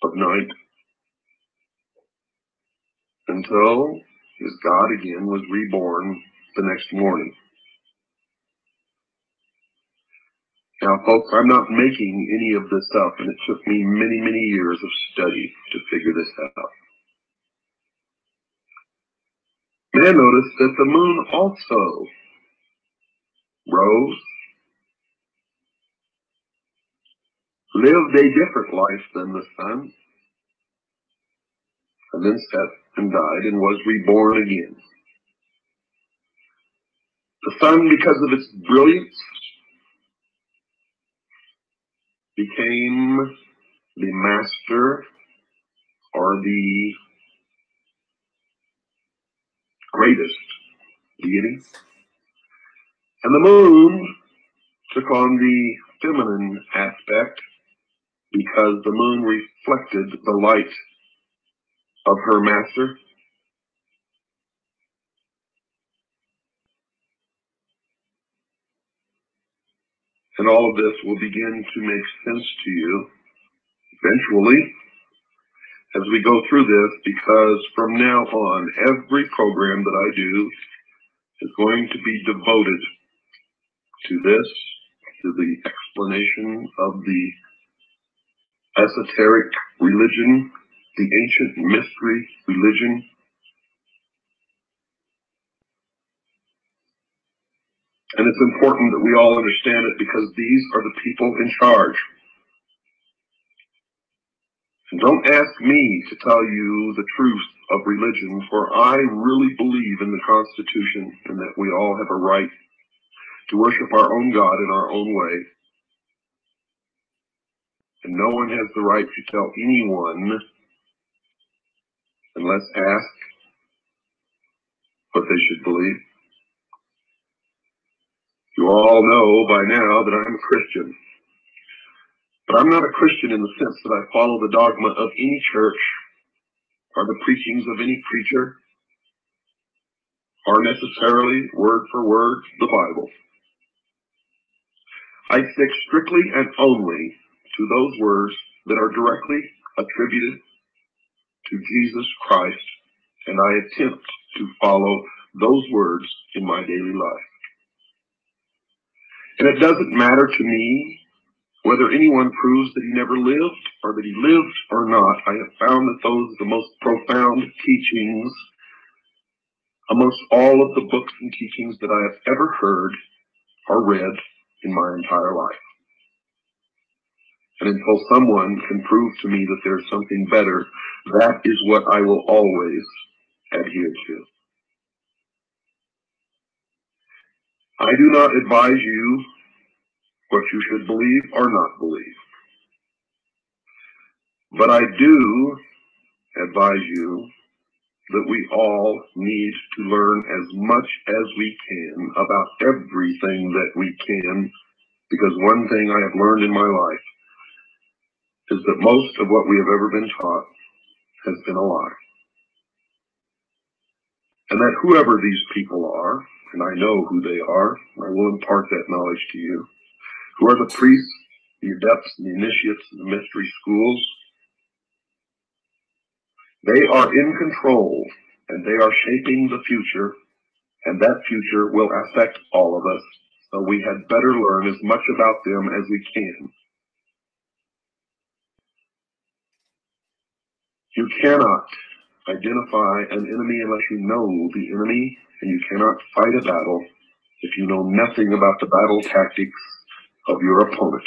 of night until his God again was reborn the next morning. Now, folks, I'm not making any of this up, and it took me many, many years of study to figure this out. Man noticed that the moon also rose, lived a different life than the sun, and then set and died and was reborn again. The sun, because of its brilliance, became the master or the greatest deity. And the moon took on the feminine aspect because the moon reflected the light of her master. And all of this will begin to make sense to you eventually as we go through this, because from now on, every program that I do is going to be devoted to this, to the explanation of the esoteric religion, the ancient mystery religion. And it's important that we all understand it because these are the people in charge. And don't ask me to tell you the truth of religion, for I really believe in the Constitution and that we all have a right to worship our own God in our own way. And no one has the right to tell anyone unless asked what they should believe. You all know by now that I'm a Christian. But I'm not a Christian in the sense that I follow the dogma of any church or the preachings of any preacher or necessarily word for word the Bible. I stick strictly and only to those words that are directly attributed to Jesus Christ, and I attempt to follow those words in my daily life. And it doesn't matter to me Whether anyone proves that he never lived or that he lived or not, I have found that those are the most profound teachings amongst all of the books and teachings that I have ever heard or read in my entire life. And until someone can prove to me that there's something better, that is what I will always adhere to. I do not advise you what you should believe or not believe. But I do advise you that we all need to learn as much as we can about everything that we can, because one thing I have learned in my life is that most of what we have ever been taught has been a lie. And that whoever these people are, and I know who they are, I will impart that knowledge to you, who are the priests, the adepts, the initiates, the mystery schools, they are in control and they are shaping the future, and that future will affect all of us. So we had better learn as much about them as we can. You cannot identify an enemy unless you know the enemy, and you cannot fight a battle if you know nothing about the battle tactics of your opponent.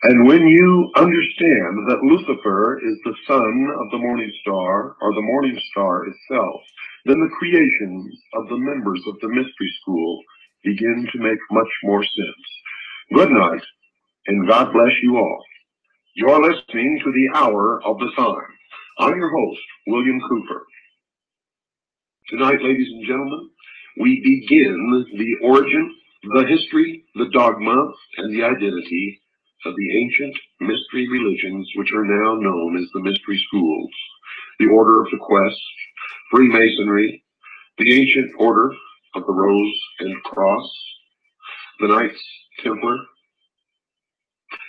And when you understand that Lucifer is the son of the morning star, or the morning star itself, then the creations of the members of the mystery school begin to make much more sense. Good night, and God bless you all. You're listening to The Hour of the Time. I'm your host, William Cooper. Tonight, ladies and gentlemen, we begin the origin, the history, the dogma, and the identity of the ancient mystery religions, which are now known as the mystery schools: the Order of the Quest, Freemasonry, the Ancient Order of the Rose and Cross, the Knights Templar,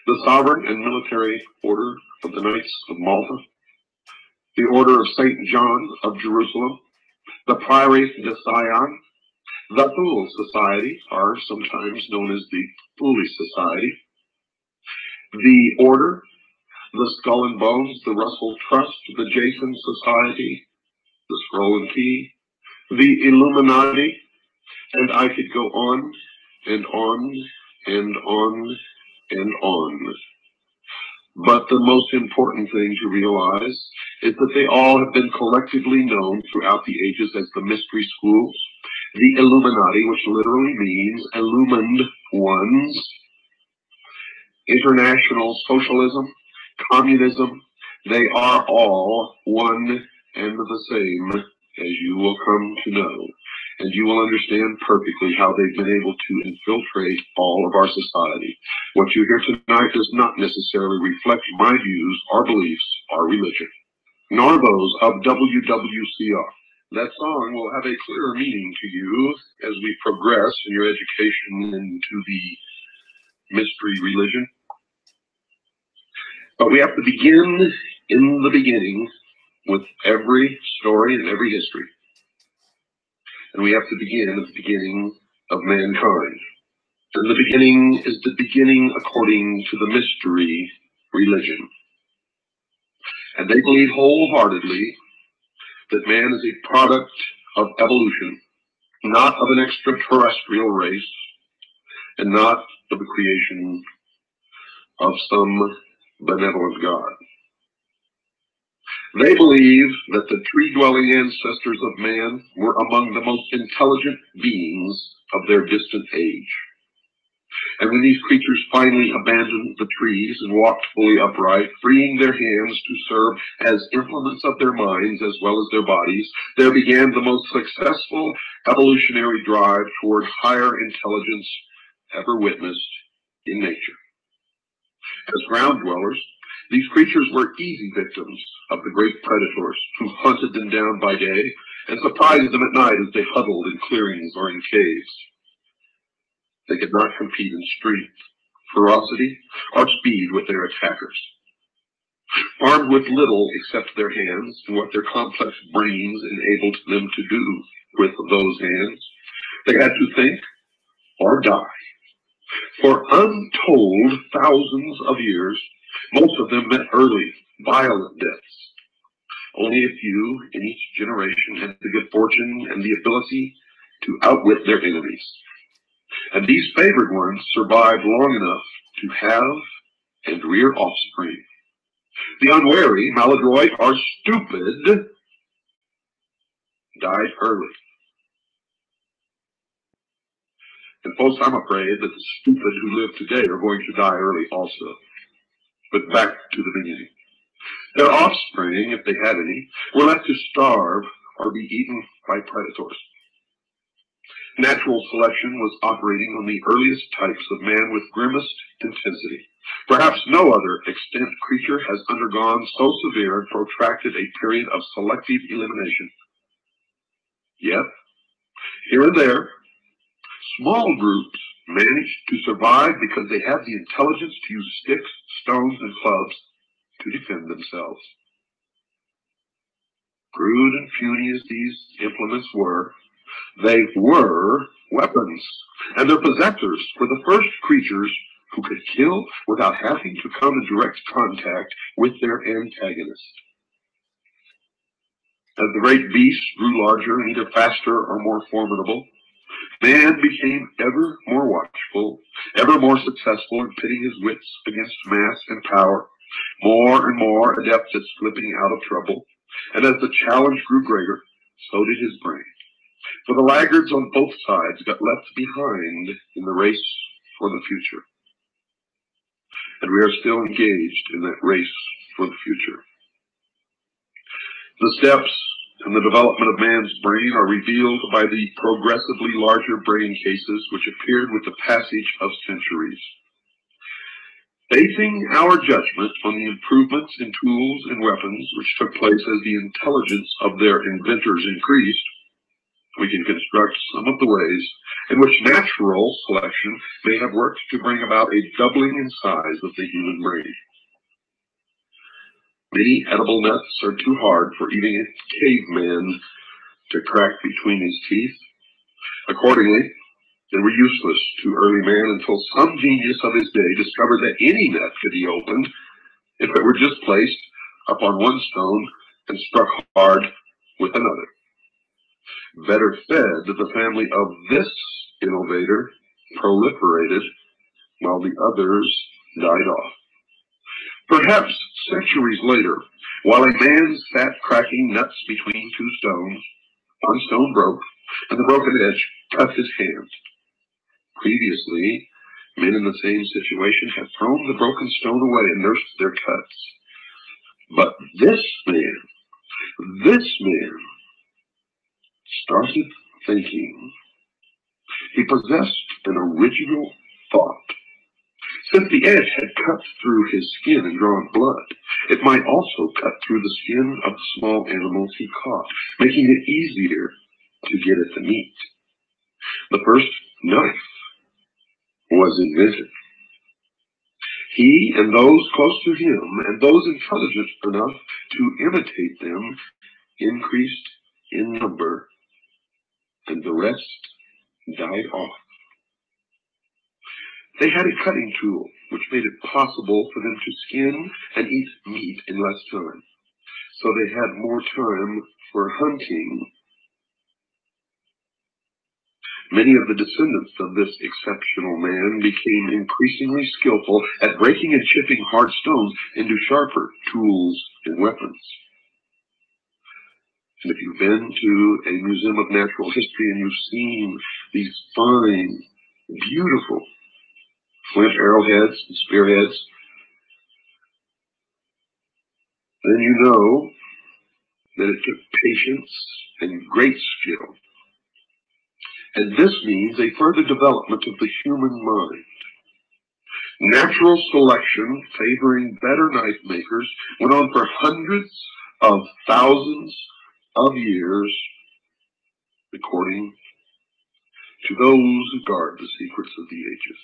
the Sovereign and Military Order of the Knights of Malta, the Order of St. John of Jerusalem, the Priory de Sion, the Fool Society, are sometimes known as the Foolish Society, the Order, the Skull and Bones, the Russell Trust, the Jason Society, the Scroll and Key, the Illuminati, and I could go on and on and on and on. But the most important thing to realize is that they all have been collectively known throughout the ages as the mystery schools, the Illuminati, which literally means illumined ones, international socialism, communism. They are all one and the same, as you will come to know. And you will understand perfectly how they've been able to infiltrate all of our society. What you hear tonight does not necessarily reflect my views or beliefs or religion, nor those of WWCR. That song will have a clearer meaning to you as we progress in your education into the mystery religion. But we have to begin in the beginning with every story and every history. And we have to begin at the beginning of mankind. And the beginning is the beginning according to the mystery religion. And they believe wholeheartedly that man is a product of evolution, not of an extraterrestrial race, and not of the creation of some benevolent God. They believe that the tree-dwelling ancestors of man were among the most intelligent beings of their distant age. And when these creatures finally abandoned the trees and walked fully upright, freeing their hands to serve as implements of their minds as well as their bodies, there began the most successful evolutionary drive toward higher intelligence ever witnessed in nature. As ground dwellers, these creatures were easy victims of the great predators who hunted them down by day and surprised them at night as they huddled in clearings or in caves. They could not compete in strength, ferocity, or speed with their attackers. Armed with little except their hands and what their complex brains enabled them to do with those hands, they had to think or die. For untold thousands of years, most of them met early, violent deaths. Only a few in each generation had the good fortune and the ability to outwit their enemies. And these favored ones survived long enough to have and rear offspring. The unwary, maladroit, or stupid died early. And folks, I'm afraid that the stupid who live today are going to die early also. But back to the beginning. Their offspring, if they had any, were left to starve or be eaten by predators. Natural selection was operating on the earliest types of man with grimmest intensity. Perhaps no other extant creature has undergone so severe and protracted a period of selective elimination. Yet, here and there, small groups managed to survive because they had the intelligence to use sticks, stones, and clubs to defend themselves. Crude and puny as these implements were, they were weapons, and their possessors were the first creatures who could kill without having to come in direct contact with their antagonist. As the great beasts grew larger and either faster or more formidable, man became ever more watchful, ever more successful in pitting his wits against mass and power, more and more adept at slipping out of trouble. And as the challenge grew greater, so did his brain. For the laggards on both sides got left behind in the race for the future. And we are still engaged in that race for the future. The steps in the development of man's brain are revealed by the progressively larger brain cases which appeared with the passage of centuries. Basing our judgment on the improvements in tools and weapons which took place as the intelligence of their inventors increased, we can construct some of the ways in which natural selection may have worked to bring about a doubling in size of the human brain. Many edible nuts are too hard for even a caveman to crack between his teeth. Accordingly, they were useless to early man until some genius of his day discovered that any nut could be opened if it were just placed upon one stone and struck hard with another. Better fed, the family of this innovator proliferated while the others died off. Perhaps centuries later, while a man sat cracking nuts between two stones, one stone broke, and the broken edge cut his hand. Previously, men in the same situation had thrown the broken stone away and nursed their cuts. But this man started thinking. He possessed an original thought. Since the edge had cut through his skin and drawn blood, it might also cut through the skin of the small animals he caught, making it easier to get at the meat. The first knife was invented. He and those close to him, and those intelligent enough to imitate them, increased in number, and the rest died off. They had a cutting tool which made it possible for them to skin and eat meat in less time. So they had more time for hunting. Many of the descendants of this exceptional man became increasingly skillful at breaking and chipping hard stones into sharper tools and weapons. And if you've been to a museum of natural history and you've seen these fine, beautiful flint arrowheads and spearheads, then you know that it took patience and great skill. And this means a further development of the human mind. Natural selection favoring better knife makers went on for hundreds of thousands of years, according to those who guard the secrets of the ages,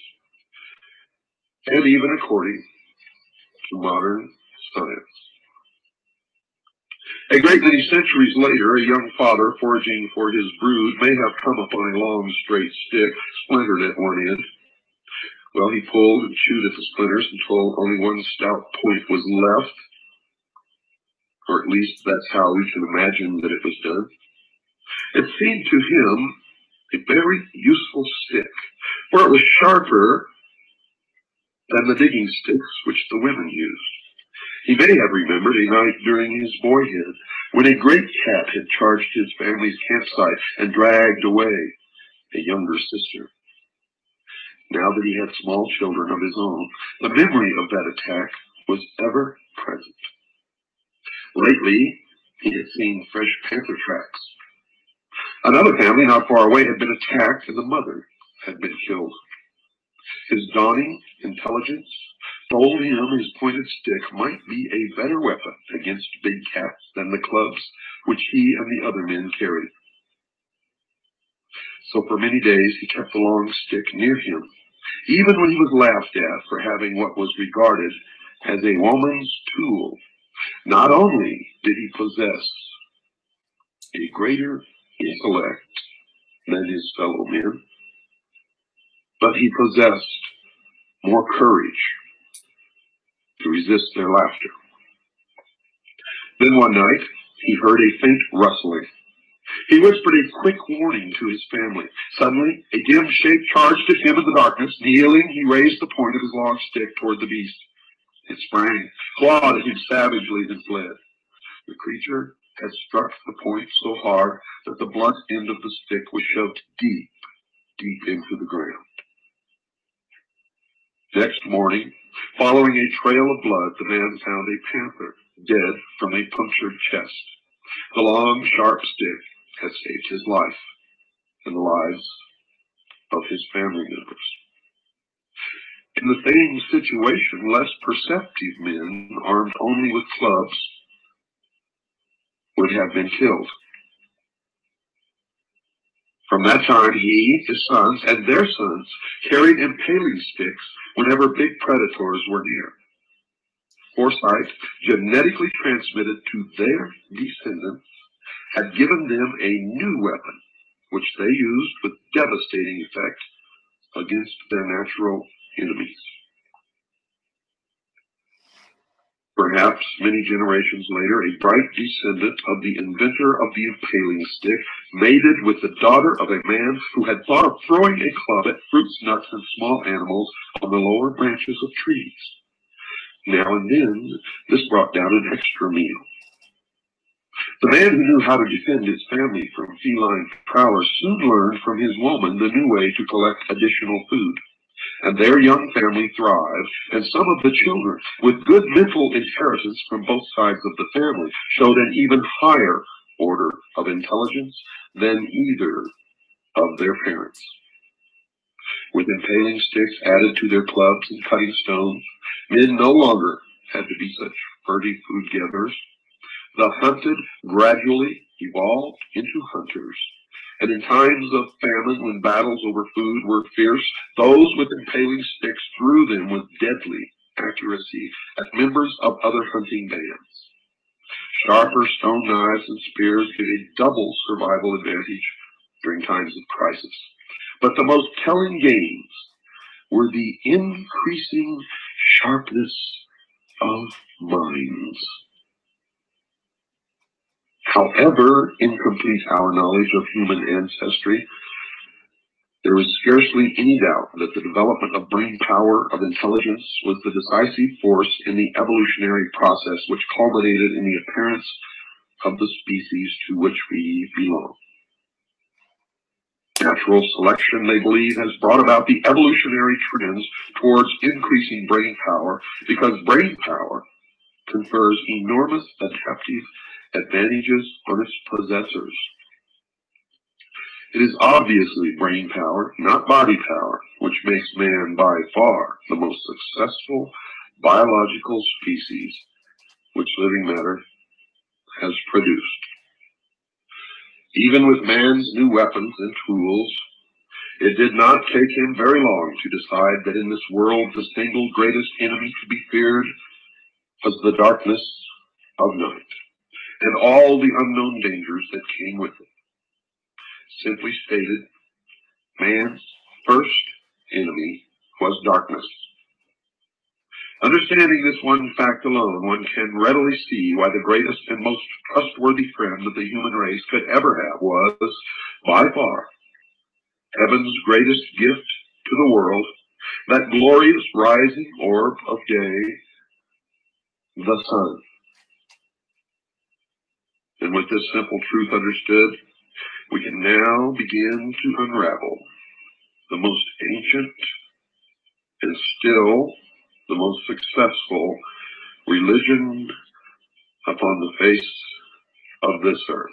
and even according to modern science. A great many centuries later, a young father foraging for his brood may have come upon a long straight stick splintered at one end. Well, he pulled and chewed at the splinters until only one stout point was left, or at least that's how we can imagine that it was done. It seemed to him a very useful stick, for it was sharper than the digging sticks which the women used. He may have remembered a night during his boyhood when a great cat had charged his family's campsite and dragged away a younger sister. Now that he had small children of his own, the memory of that attack was ever present. Lately, he had seen fresh panther tracks. Another family not far away had been attacked and the mother had been killed. His dawning intelligence told him his pointed stick might be a better weapon against big cats than the clubs which he and the other men carried. So for many days he kept the long stick near him, even when he was laughed at for having what was regarded as a woman's tool. Not only did he possess a greater intellect than his fellow men, but he possessed more courage to resist their laughter. Then one night, he heard a faint rustling. He whispered a quick warning to his family. Suddenly, a dim shape charged at him in the darkness. Kneeling, he raised the point of his long stick toward the beast. It sprang, clawed at him savagely, and fled. The creature had struck the point so hard that the blunt end of the stick was shoved deep, deep into the ground. Next morning, following a trail of blood, the man found a panther, dead from a punctured chest. The long, sharp stick had saved his life and the lives of his family members. In the same situation, less perceptive men, armed only with clubs, would have been killed. From that time, he, his sons, and their sons carried impaling sticks whenever big predators were near. Foresight, genetically transmitted to their descendants, had given them a new weapon, which they used with devastating effect against their natural enemies. Perhaps many generations later, a bright descendant of the inventor of the impaling stick mated with the daughter of a man who had thought of throwing a club at fruits, nuts, and small animals on the lower branches of trees. Now and then, this brought down an extra meal. The man who knew how to defend his family from feline prowlers soon learned from his woman the new way to collect additional food. And their young family thrived, and some of the children, with good mental inheritance from both sides of the family, showed an even higher order of intelligence than either of their parents. With impaling sticks added to their clubs and cutting stones, men no longer had to be such furtive food gatherers. The hunted gradually evolved into hunters. And in times of famine, when battles over food were fierce, those with impaling sticks threw them with deadly accuracy at members of other hunting bands. Sharper stone knives and spears gave a double survival advantage during times of crisis. But the most telling gains were the increasing sharpness of minds. However incomplete our knowledge of human ancestry, there is scarcely any doubt that the development of brain power, of intelligence, was the decisive force in the evolutionary process which culminated in the appearance of the species to which we belong. Natural selection, they believe, has brought about the evolutionary trends towards increasing brain power because brain power confers enormous adaptive advantages on its possessors. It is obviously brain power, not body power, which makes man by far the most successful biological species which living matter has produced. Even with man's new weapons and tools, it did not take him very long to decide that in this world the single greatest enemy to be feared was the darkness of night and all the unknown dangers that came with it. Simply stated, man's first enemy was darkness. Understanding this one fact alone, one can readily see why the greatest and most trustworthy friend that the human race could ever have was, by far, heaven's greatest gift to the world, that glorious rising orb of day, the sun. And with this simple truth understood, we can now begin to unravel the most ancient and still the most successful religion upon the face of this earth.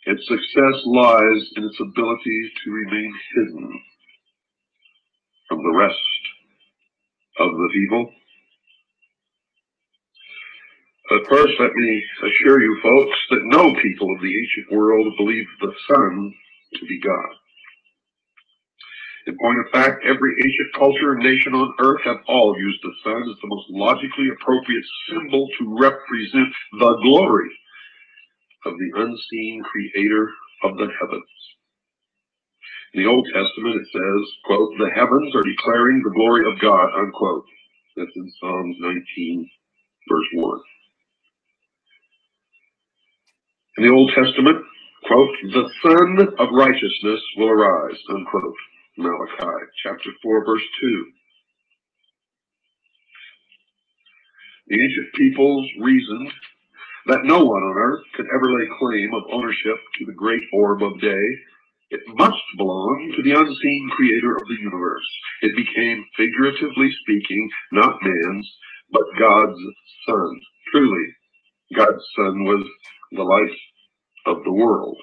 Its success lies in its ability to remain hidden from the rest of the people. But first, let me assure you folks that no people of the ancient world believed the sun to be God. In point of fact, every ancient culture and nation on earth have all used the sun as the most logically appropriate symbol to represent the glory of the unseen creator of the heavens. In the Old Testament, it says, quote, "The heavens are declaring the glory of God," unquote. That's in Psalms 19, verse 1. In the Old Testament, quote, "The Son of Righteousness will arise," unquote. Malachi chapter 4, verse 2. The ancient peoples reasoned that no one on earth could ever lay claim of ownership to the great orb of day. It must belong to the unseen creator of the universe. It became, figuratively speaking, not man's, but God's sun. Truly, God's sun was the light of the world.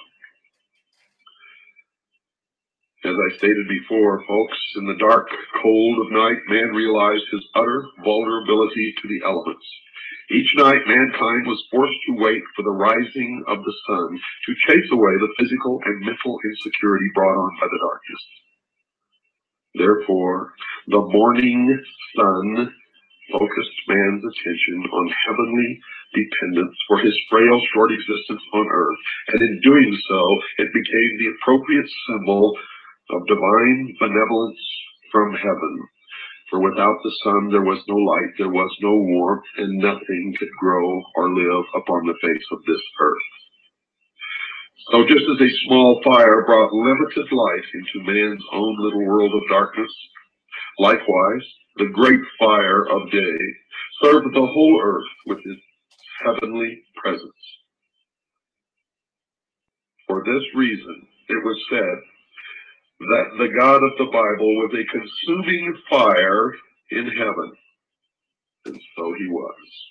As I stated before, folks, in the dark, cold of night, man realized his utter vulnerability to the elements. Each night, mankind was forced to wait for the rising of the sun to chase away the physical and mental insecurity brought on by the darkness. Therefore, the morning sun focused man's attention on heavenly dependence for his frail, short existence on earth, and in doing so, it became the appropriate symbol of divine benevolence from heaven. For without the sun there was no light, there was no warmth, and nothing could grow or live upon the face of this earth. So just as a small fire brought limited light into man's own little world of darkness, likewise, the great fire of day served the whole earth with his heavenly presence. For this reason, it was said that the God of the Bible was a consuming fire in heaven, and so he was.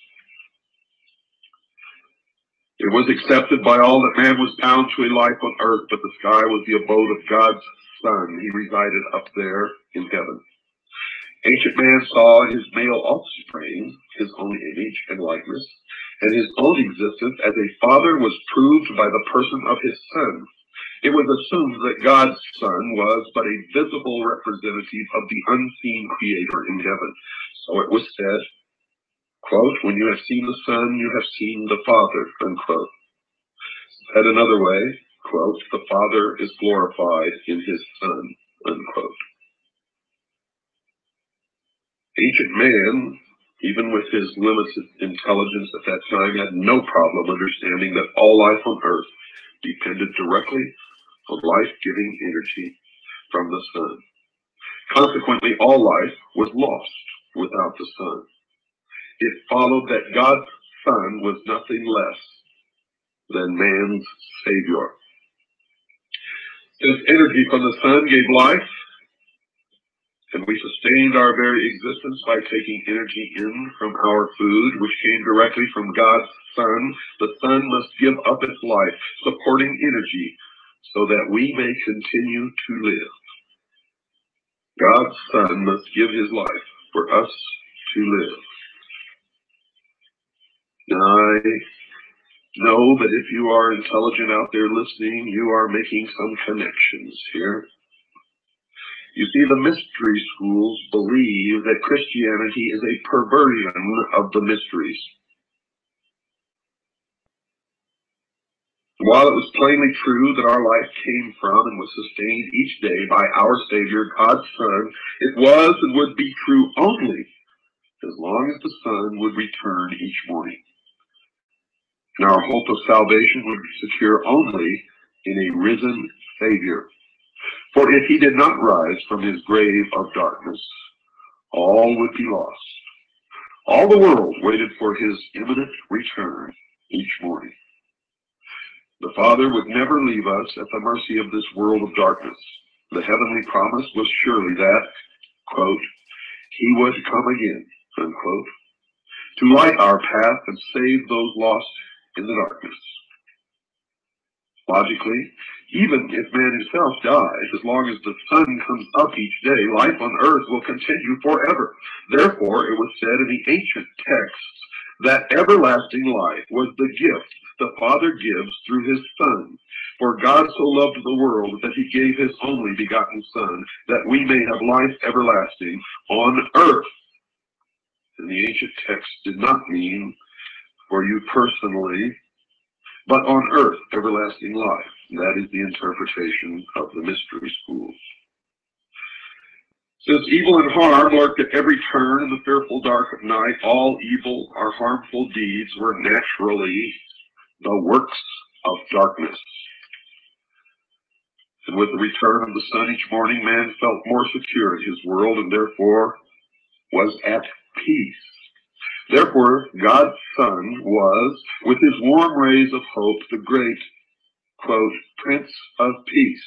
It was accepted by all that man was bound to a life on earth, but the sky was the abode of God's Son. He resided up there in heaven. Ancient man saw in his male offspring his own image and likeness, and his own existence as a father was proved by the person of his Son. It was assumed that God's Son was but a visible representative of the unseen Creator in heaven. So it was said, quote, "When you have seen the Son, you have seen the Father," unquote. Said another way, quote, "The Father is glorified in his Son," unquote. Ancient man, even with his limited intelligence at that time, had no problem understanding that all life on earth depended directly on life-giving energy from the sun. Consequently, all life was lost without the sun. It followed that God's Son was nothing less than man's Savior. Since energy from the sun gave life, and we sustained our very existence by taking energy in from our food, which came directly from God's Son, the Son must give up its life, supporting energy, so that we may continue to live. God's Son must give his life for us to live. Now, I know that if you are intelligent out there listening, you are making some connections here. You see, the mystery schools believe that Christianity is a perversion of the mysteries. while it was plainly true that our life came from and was sustained each day by our Savior, God's Son, it was and would be true only as long as the sun would return each morning. And our hope of salvation would be secure only in a risen Savior. For if he did not rise from his grave of darkness, all would be lost. All the world waited for his imminent return each morning. The Father would never leave us at the mercy of this world of darkness. The heavenly promise was surely that, quote, he would come again, unquote, to light our path and save those lost in the darkness. Logically, even if man himself dies, as long as the sun comes up each day, life on earth will continue forever. Therefore, it was said in the ancient texts that everlasting life was the gift the Father gives through his Son. For God so loved the world that he gave his only begotten Son, that we may have life everlasting on earth. And the ancient text did not mean for you personally, but on earth everlasting life. That is the interpretation of the mystery schools. Since evil and harm lurked at every turn in the fearful dark of night, all evil or harmful deeds were naturally the works of darkness. And with the return of the sun each morning, man felt more secure in his world and therefore was at peace. Therefore, God's Son was, with his warm rays of hope, the great, quote, Prince of Peace,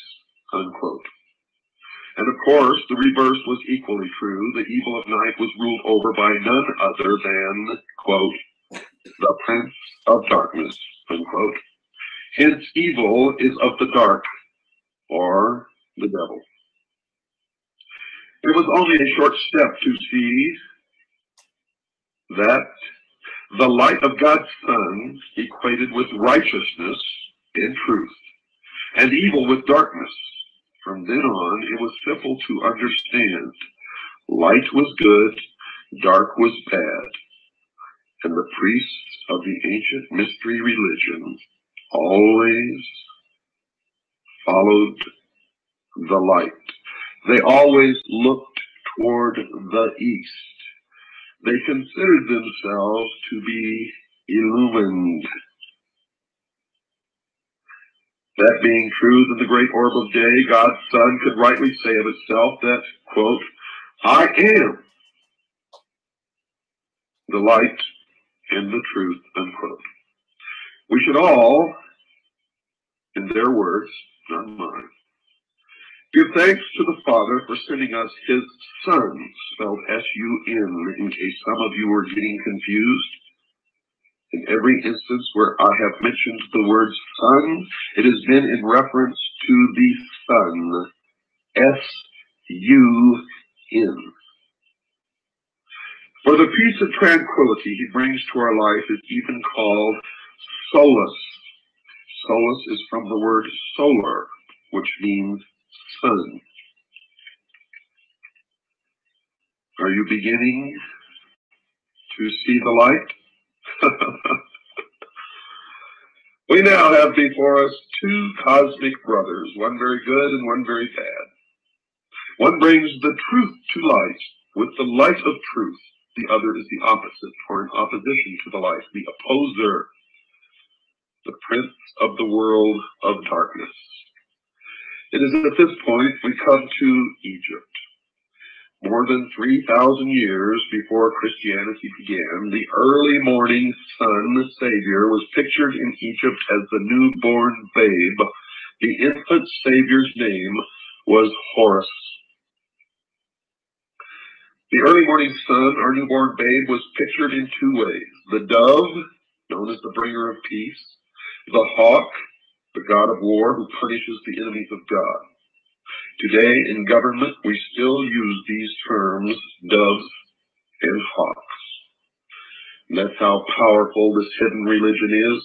unquote. And of course, the reverse was equally true. The evil of night was ruled over by none other than, quote, the Prince of Darkness, unquote. Hence, evil is of the dark, or the devil. It was only a short step to see that the light of God's Son equated with righteousness and truth, and evil with darkness. From then on, it was simple to understand. Light was good, dark was bad, and the priests of the ancient mystery religion always followed the light. They always looked toward the east. They considered themselves to be illumined. That being true, in the great orb of day, God's Son could rightly say of itself that, quote, I am the light and the truth, unquote. We should all, in their words, not mine, give thanks to the Father for sending us his Son, spelled S-U-N, in case some of you were getting confused. In every instance where I have mentioned the word Son, it has been in reference to the Son, S-U-N. For the peace and tranquility he brings to our life is even called solace. Solace is from the word solar, which means sun. Are you beginning to see the light? We now have before us two cosmic brothers, one very good and one very bad. One brings the truth to light with the light of truth. The other is the opposite, or in opposition to the light, the opposer, the prince of the world of darkness. It is at this point we come to Egypt. More than 3,000 years before Christianity began, the early morning sun Savior was pictured in Egypt as the newborn babe. The infant Savior's name was Horus. The early morning sun, our newborn babe, was pictured in two ways. The dove, known as the bringer of peace. The hawk, the god of war who punishes the enemies of God. Today in government, we still use these terms, doves and hawks. And that's how powerful this hidden religion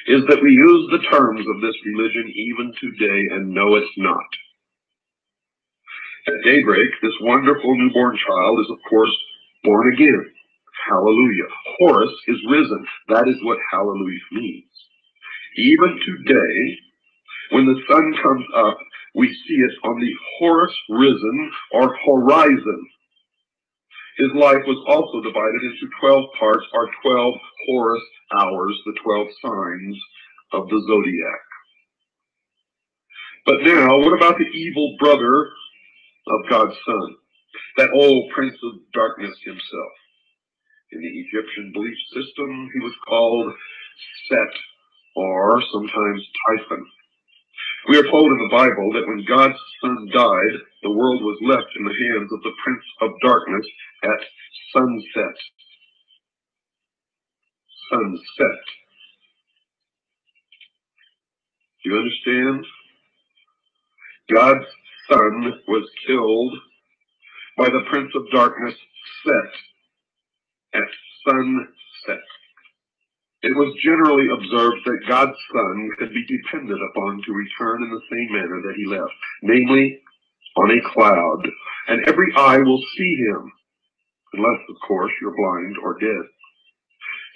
is that we use the terms of this religion even today and know it's not. At daybreak, this wonderful newborn child is, of course, born again. Hallelujah. Horus is risen. That is what hallelujah means. Even today, when the sun comes up, we see it on the Horus risen or horizon. His life was also divided into 12 parts, or 12 Horus hours, the 12 signs of the zodiac. But now, what about the evil brother of God's son, that old prince of darkness himself? In the Egyptian belief system, he was called Set, or sometimes Typhon. We are told in the Bible that when God's son died, the world was left in the hands of the prince of darkness at sunset. Sunset. Do you understand? God's son was killed by the prince of darkness, Set, at sunset. It was generally observed that God's son could be depended upon to return in the same manner that he left, namely on a cloud, and every eye will see him, unless, of course, you're blind or dead.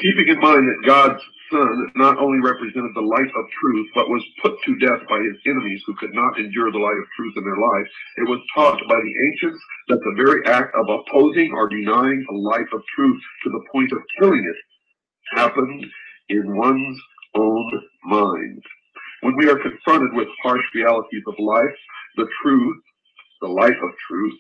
Keeping in mind that God's son not only represented the light of truth, but was put to death by his enemies who could not endure the light of truth in their life, it was taught by the ancients that the very act of opposing or denying the light of truth to the point of killing it happened in one's own mind. When we are confronted with harsh realities of life, the truth, the light of truth,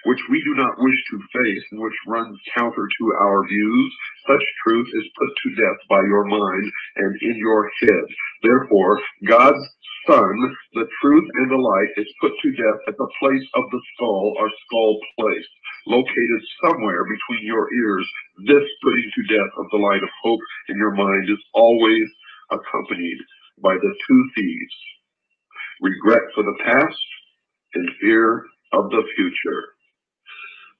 which we do not wish to face and which runs counter to our views, such truth is put to death by your mind and in your head. Therefore, God's Son, the truth and the light, is put to death at the place of the skull, or skull place, located somewhere between your ears. This putting to death of the light of hope in your mind is always accompanied by the two thieves: regret for the past and fear of the future.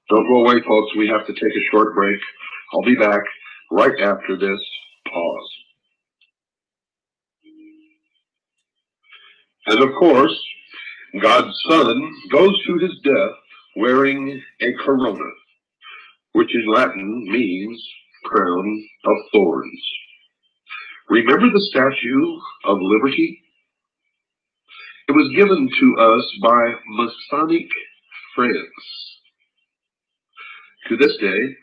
Don't go away, folks. We have to take a short break. I'll be back right after this pause. And of course, God's Son goes to his death wearing a corona, which in Latin means crown of thorns. Remember the Statue of Liberty? It was given to us by Masonic friends. To this day,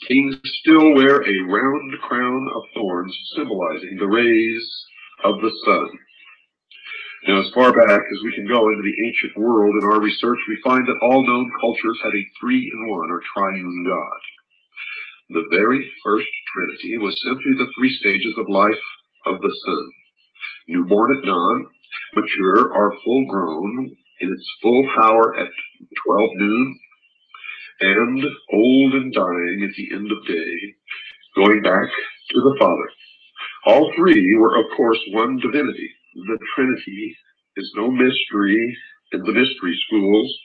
kings still wear a round crown of thorns symbolizing the rays of the sun. Now, as far back as we can go into the ancient world in our research, we find that all known cultures had a three-in-one or triune God. The very first Trinity was simply the three stages of life of the sun: newborn at dawn, mature or full-grown in its full power at 12 noon, and old and dying at the end of day, going back to the Father. All three were, of course, one divinity. The Trinity is no mystery in the mystery schools.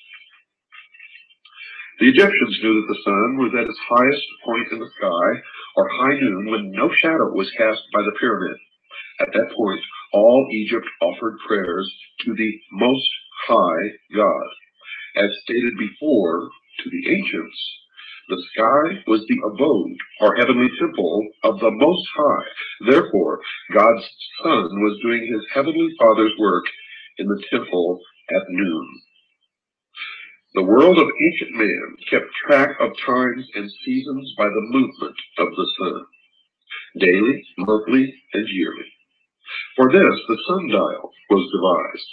The Egyptians knew that the sun was at its highest point in the sky, or high noon, when no shadow was cast by the pyramid. At that point, all Egypt offered prayers to the Most High God. As stated before, to the ancients, the sky was the abode, or heavenly temple, of the Most High. Therefore, God's Son was doing his heavenly Father's work in the temple at noon. The world of ancient man kept track of times and seasons by the movement of the sun, daily, monthly, and yearly. For this, the sundial was devised.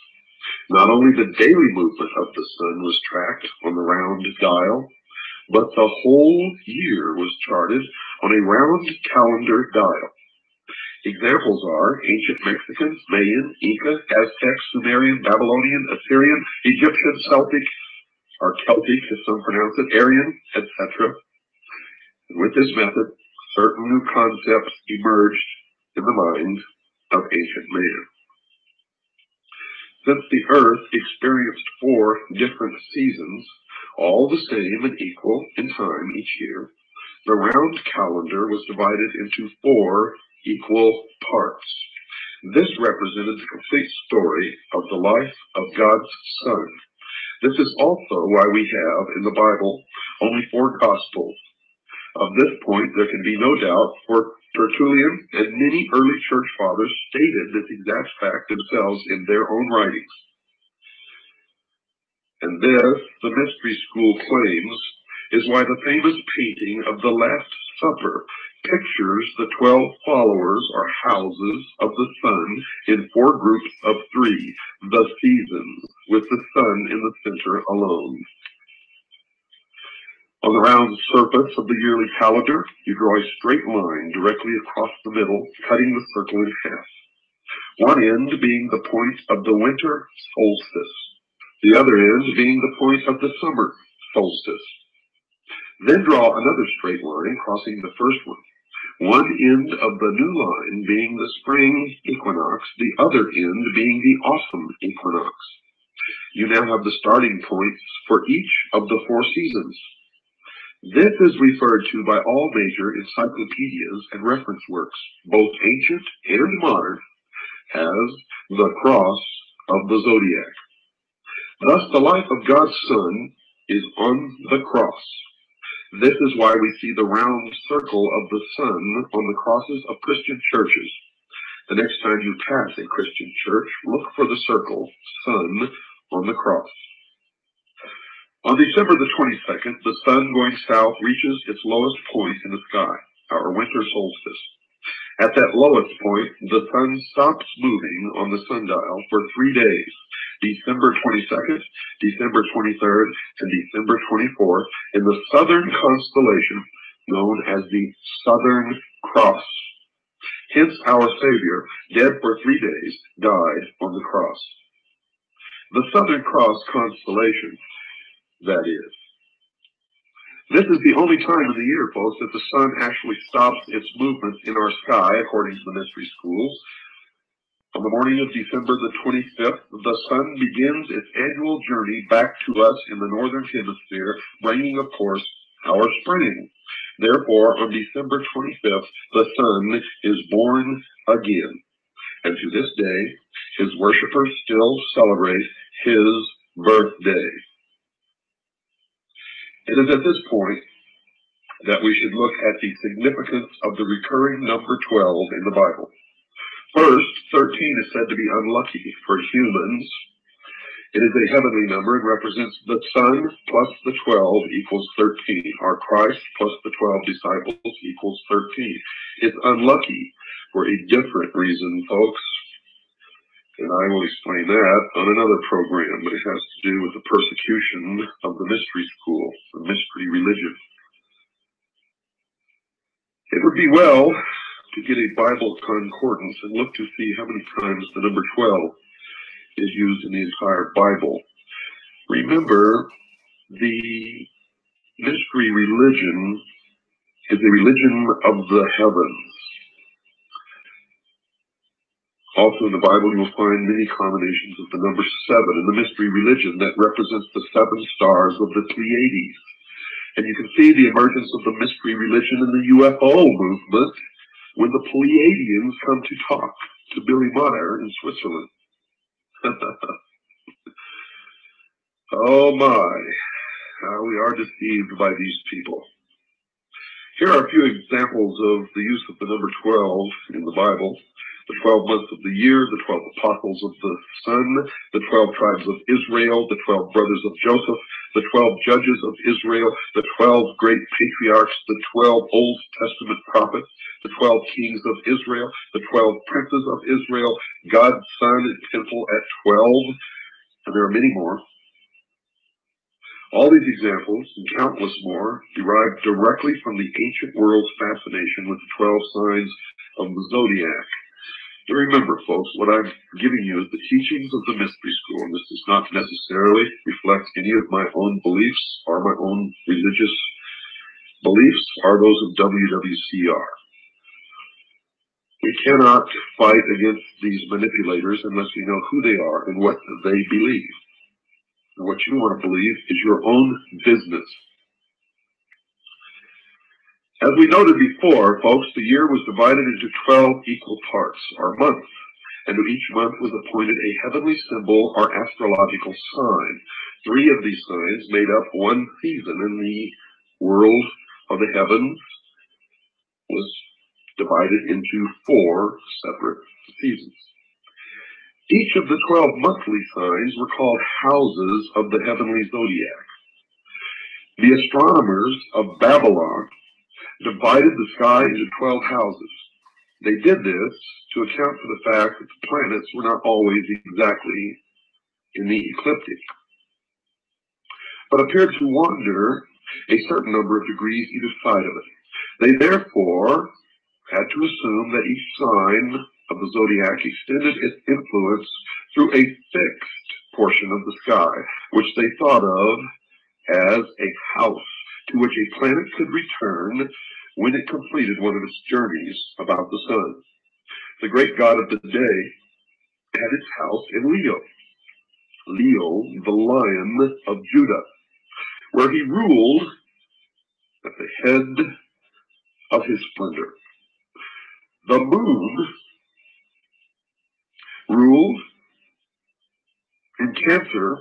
Not only the daily movement of the sun was tracked on the round dial, but the whole year was charted on a round calendar dial. Examples are ancient Mexican, Mayan, Inca, Aztec, Sumerian, Babylonian, Assyrian, Egyptian, Celtic, or Celtic as some pronounce it, Aryan, etc. With this method, certain new concepts emerged in the mind of ancient man. Since the earth experienced 4 different seasons, all the same and equal in time each year, the round calendar was divided into 4 equal parts. This represented the complete story of the life of God's Son. This is also why we have in the Bible only 4 Gospels. Of this point, there can be no doubt, for Tertullian and many early church fathers stated this exact fact themselves in their own writings. And this, the mystery school claims, is why the famous painting of the Last Supper pictures the 12 followers or houses of the sun in 4 groups of 3, the seasons, with the sun in the center alone. On the round surface of the yearly calendar, you draw a straight line directly across the middle, cutting the circle in half. One end being the point of the winter solstice, the other end being the point of the summer solstice. Then draw another straight line crossing the first one. One end of the new line being the spring equinox, the other end being the autumn equinox. You now have the starting points for each of the 4 seasons. This is referred to by all major encyclopedias and reference works, both ancient and modern, as the cross of the zodiac. Thus, the life of God's Son is on the cross. This is why we see the round circle of the sun on the crosses of Christian churches. The next time you pass a Christian church, look for the circle, sun, on the cross. On December the 22nd, the sun going south reaches its lowest point in the sky, our winter solstice. At that lowest point, the sun stops moving on the sundial for 3 days, December 22nd, December 23rd, and December 24th, in the southern constellation known as the Southern Cross. Hence our Savior, dead for 3 days, died on the cross. The Southern Cross constellation, that is. This is the only time of the year, folks, that the sun actually stops its movement in our sky, according to the mystery schools. On the morning of December the 25th, the sun begins its annual journey back to us in the northern hemisphere, bringing, of course, our spring. Therefore, on December 25th, the sun is born again. And to this day, his worshipers still celebrate his birthday. It is at this point that we should look at the significance of the recurring number 12 in the Bible. First, 13 is said to be unlucky for humans. It is a heavenly number and represents the Son plus the 12 equals 13, or Christ plus the 12 disciples equals 13. It's unlucky for a different reason, folks. And I will explain that on another program, but it has to do with the persecution of the mystery school, the mystery religion. It would be well to get a Bible concordance and look to see how many times the number 12 is used in the entire Bible. Remember, the mystery religion is a religion of the heavens. Also in the Bible, you will find many combinations of the number 7 in the mystery religion that represents the 7 stars of the Pleiades. And you can see the emergence of the mystery religion in the UFO movement when the Pleiadians come to talk to Billy Meyer in Switzerland. Oh my, how we are deceived by these people. Here are a few examples of the use of the number 12 in the Bible. The 12 months of the year, the 12 apostles of the sun, the 12 tribes of Israel, the 12 brothers of Joseph, the 12 judges of Israel, the 12 great patriarchs, the 12 Old Testament prophets, the 12 kings of Israel, the 12 princes of Israel, God's Son and temple at 12, and there are many more. All these examples, and countless more, derive directly from the ancient world's fascination with the 12 signs of the zodiac. And remember, folks, what I'm giving you is the teachings of the mystery school, and this does not necessarily reflect any of my own beliefs or my own religious beliefs or those of WWCR. We cannot fight against these manipulators unless we know who they are and what they believe. And what you want to believe is your own business. As we noted before, folks, the year was divided into 12 equal parts, or months, and to each month was appointed a heavenly symbol or astrological sign. 3 of these signs made up one season in the world of the heavens was divided into 4 separate seasons. Each of the 12 monthly signs were called houses of the heavenly zodiac. The astronomers of Babylon divided the sky into 12 houses. They did this to account for the fact that the planets were not always exactly in the ecliptic, but appeared to wander a certain number of degrees either side of it. They therefore had to assume that each sign of the zodiac extended its influence through a fixed portion of the sky, which they thought of as a house to which a planet could return when it completed one of its journeys about the sun. The great god of the day had its house in Leo, the lion of Judah, where he ruled at the head of his splendor. The moon ruled in Cancer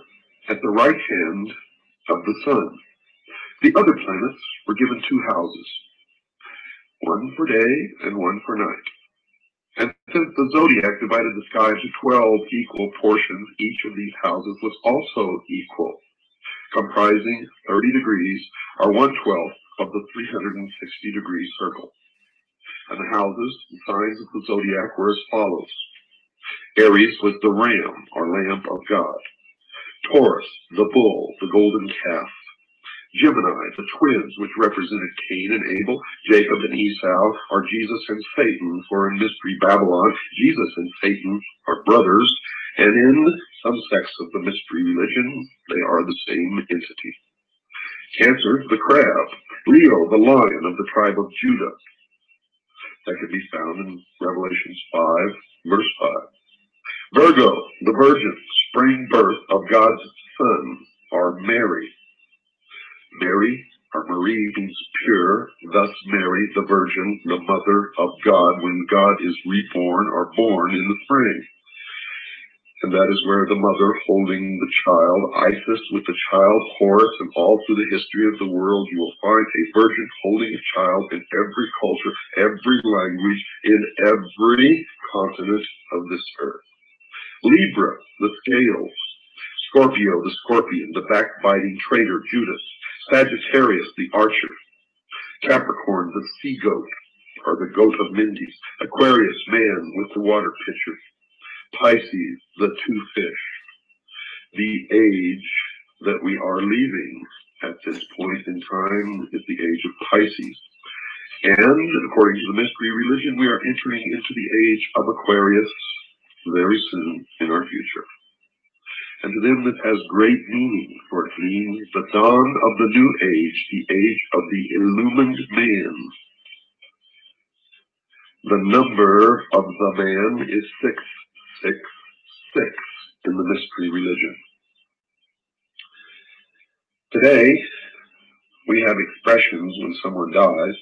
at the right hand of the sun. The other planets were given 2 houses, one for day and one for night. And since the zodiac divided the sky into 12 equal portions, each of these houses was also equal, comprising 30 degrees, or 1/12 of the 360-degree circle. And the houses and signs of the zodiac were as follows. Aries was the ram, or lamb of God. Taurus, the bull, the golden calf. Gemini, the twins, which represented Cain and Abel. Jacob and Esau are Jesus and Satan, for in Mystery Babylon, Jesus and Satan are brothers, and in some sects of the Mystery religion, they are the same entity. Cancer, the crab. Leo, the lion of the tribe of Judah. That can be found in Revelation 5, verse 5. Virgo, the virgin, spring birth of God's son, or Mary. Mary, or Marie, means pure, thus Mary, the Virgin, the Mother of God, when God is reborn or born in the spring. And that is where the mother holding the child, Isis with the child, Horus, and all through the history of the world, you will find a virgin holding a child in every culture, every language, in every continent of this earth. Libra, the scales. Scorpio, the scorpion, the backbiting traitor, Judas. Sagittarius, the archer. Capricorn, the sea goat, or the goat of Mendes. Aquarius, man with the water pitcher. Pisces, the 2 fish. The age that we are leaving at this point in time is the age of Pisces. And according to the mystery religion, we are entering into the age of Aquarius very soon in our future. And to them this has great meaning, for it means the dawn of the new age, the age of the illumined man. The number of the man is 666 in the mystery religion. Today, we have expressions when someone dies.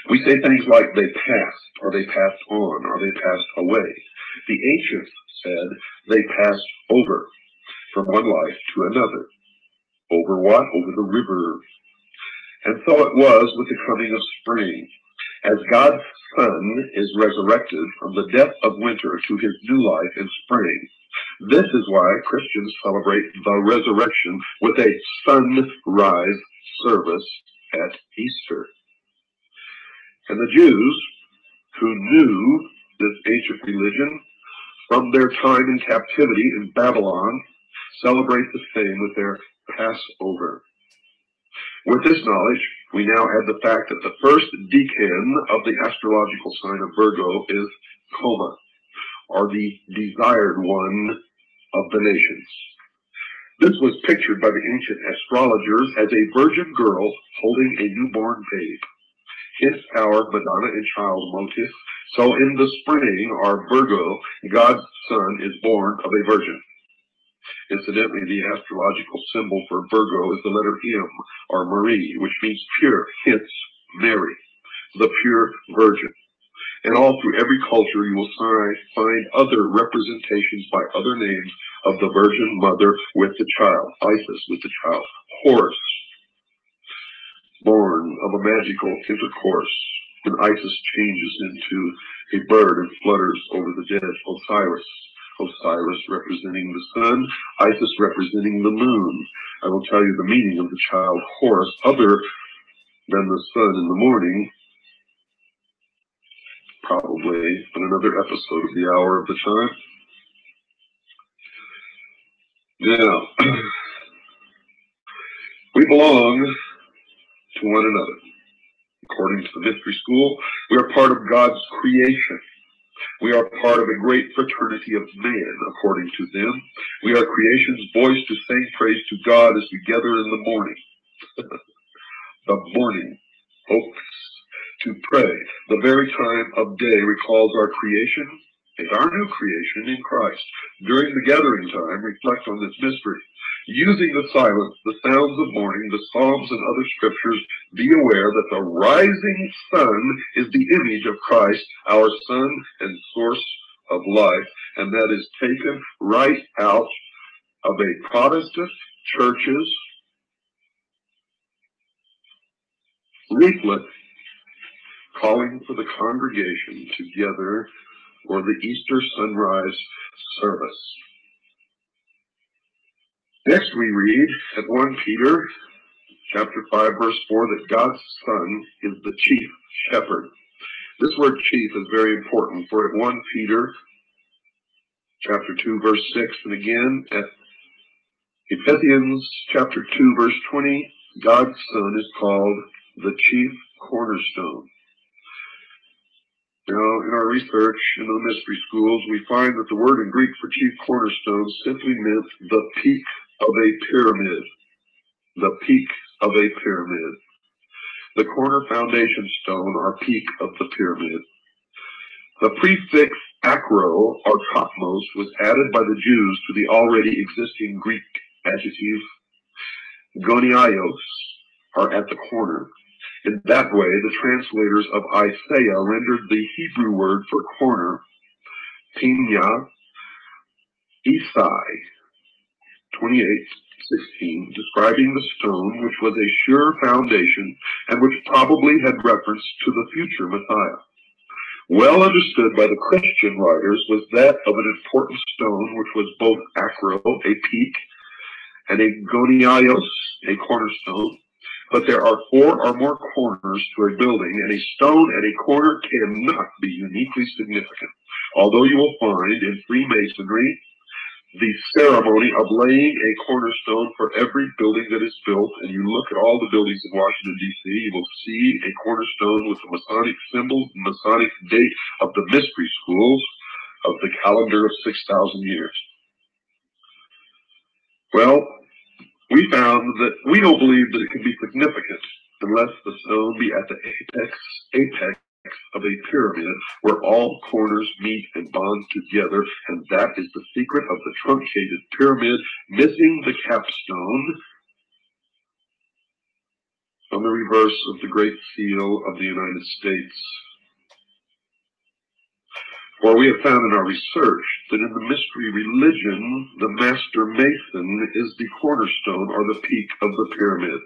We say things like they passed, or they passed on, or they passed away. The ancients said they passed over from one life to another. Over what? Over the river. And so it was with the coming of spring. As God's Son is resurrected from the depth of winter to his new life in spring. This is why Christians celebrate the resurrection with a sunrise service at Easter. And the Jews, who knew this ancient religion from their time in captivity in Babylon, celebrate the same with their Passover. With this knowledge, we now add the fact that the first decan of the astrological sign of Virgo is Coma, or the desired one of the nations. This was pictured by the ancient astrologers as a virgin girl holding a newborn babe. Hence our Madonna and Child motif. So in the spring, our Virgo, God's Son, is born of a virgin. Incidentally, the astrological symbol for Virgo is the letter M, or Marie, which means pure, hence Mary, the pure virgin. And all through every culture you will find other representations by other names of the Virgin Mother with the child, Isis with the child, Horus, born of a magical intercourse And Isis changes into a bird and flutters over the dead Osiris. Osiris representing the sun, Isis representing the moon. I will tell you the meaning of the child Horus, other than the sun in the morning, probably in another episode of the Hour of the Time. Now, we belong to one another. According to the mystery school, we are part of God's creation. We are part of a great fraternity of man, according to them. We are creation's voice to sing praise to God as we gather in the morning. The morning hopes to pray. The very time of day recalls our creation and our new creation in Christ. During the gathering time, reflect on this mystery. Using the silence, the sounds of morning, the Psalms and other scriptures, be aware that the rising sun is the image of Christ, our sun and source of life, and that is taken right out of a Protestant church's leaflet calling for the congregation together for the Easter sunrise service. Next we read at 1 Peter chapter 5 verse 4 that God's Son is the chief shepherd. This word chief is very important, for at 1 Peter chapter 2 verse 6 and again at Ephesians chapter 2 verse 20, God's Son is called the chief cornerstone. Now, in our research in the mystery schools, we find that the word in Greek for chief cornerstone simply meant the peak of a pyramid. The peak of a pyramid. The corner foundation stone or peak of the pyramid. The prefix acro or topmost was added by the Jews to the already existing Greek adjective goniaios, or at the corner. In that way, the translators of Isaiah rendered the Hebrew word for corner, pinya, Isai, 28:16, describing the stone which was a sure foundation and which probably had reference to the future Messiah. Well understood by the Christian writers was that of an important stone which was both acro, a peak, and a goniaios, a cornerstone. But there are 4 or more corners to a building, and a stone at a corner cannot be uniquely significant. Although you will find in Freemasonry the ceremony of laying a cornerstone for every building that is built, and you look at all the buildings in Washington, D.C., you will see a cornerstone with the Masonic symbols, the Masonic date of the mystery schools of the calendar of 6,000 years. Well, we found that we don't believe that it can be significant unless the stone be at the apex of a pyramid where all corners meet and bond together, and that is the secret of the truncated pyramid, missing the capstone on the reverse of the Great Seal of the United States. For we have found in our research that in the mystery religion, the master mason is the cornerstone or the peak of the pyramid,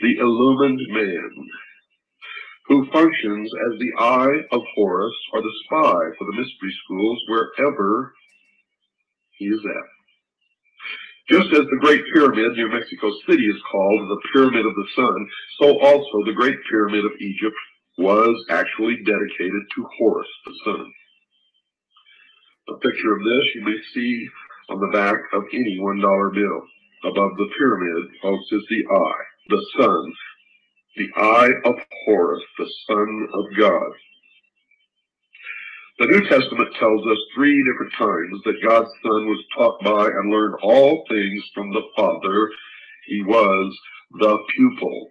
the illumined man, who functions as the eye of Horus or the spy for the mystery schools wherever he is at. Just as the Great Pyramid near Mexico City is called the Pyramid of the Sun, so also the Great Pyramid of Egypt was actually dedicated to Horus, the sun. A picture of this you may see on the back of any $1 bill. Above the pyramid, folks, is the eye, the sun, the eye of Horus, the Son of God. The New Testament tells us 3 different times that God's Son was taught by and learned all things from the Father. He was the pupil.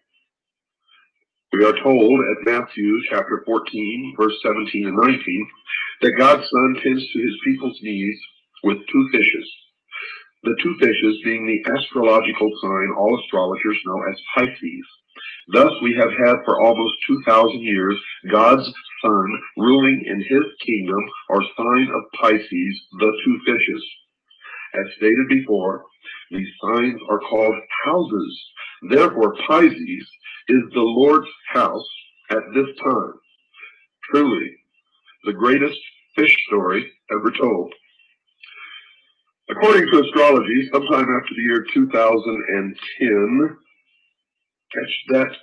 We are told at Matthew chapter 14, verse 17 and 19, that God's Son tends to his people's needs with 2 fishes. The 2 fishes being the astrological sign all astrologers know as Pisces. Thus we have had for almost 2,000 years God's Son ruling in his kingdom or sign of Pisces, the 2 fishes. As stated before, these signs are called houses. Therefore Pisces is the Lord's house at this time. Truly, the greatest fish story ever told. According to astrology, sometime after the year 2010, catch that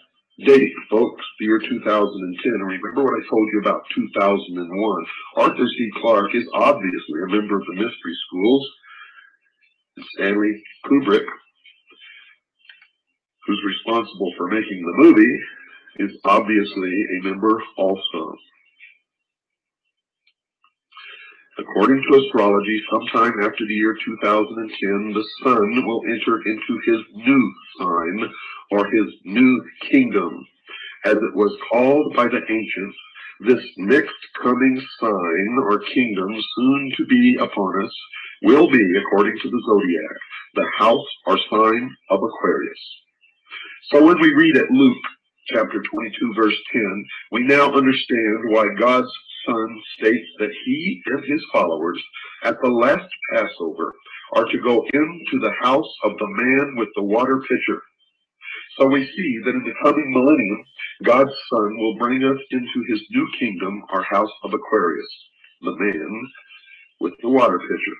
date, folks, the year 2010. Remember what I told you about 2001. Arthur C. Clarke is obviously a member of the Mystery Schools. Stanley Kubrick, who's responsible for making the movie, is obviously a member also. According to astrology, sometime after the year 2010, the sun will enter into his new sign, or his new kingdom, as it was called by the ancients. This next coming sign or kingdom soon to be upon us will be, according to the zodiac, the house or sign of Aquarius. So when we read at Luke chapter 22, verse 10, we now understand why God's Son states that he and his followers at the last Passover are to go into the house of the man with the water pitcher. So we see that in the coming millennium, God's Son will bring us into his new kingdom, our house of Aquarius, the man with the water pitcher.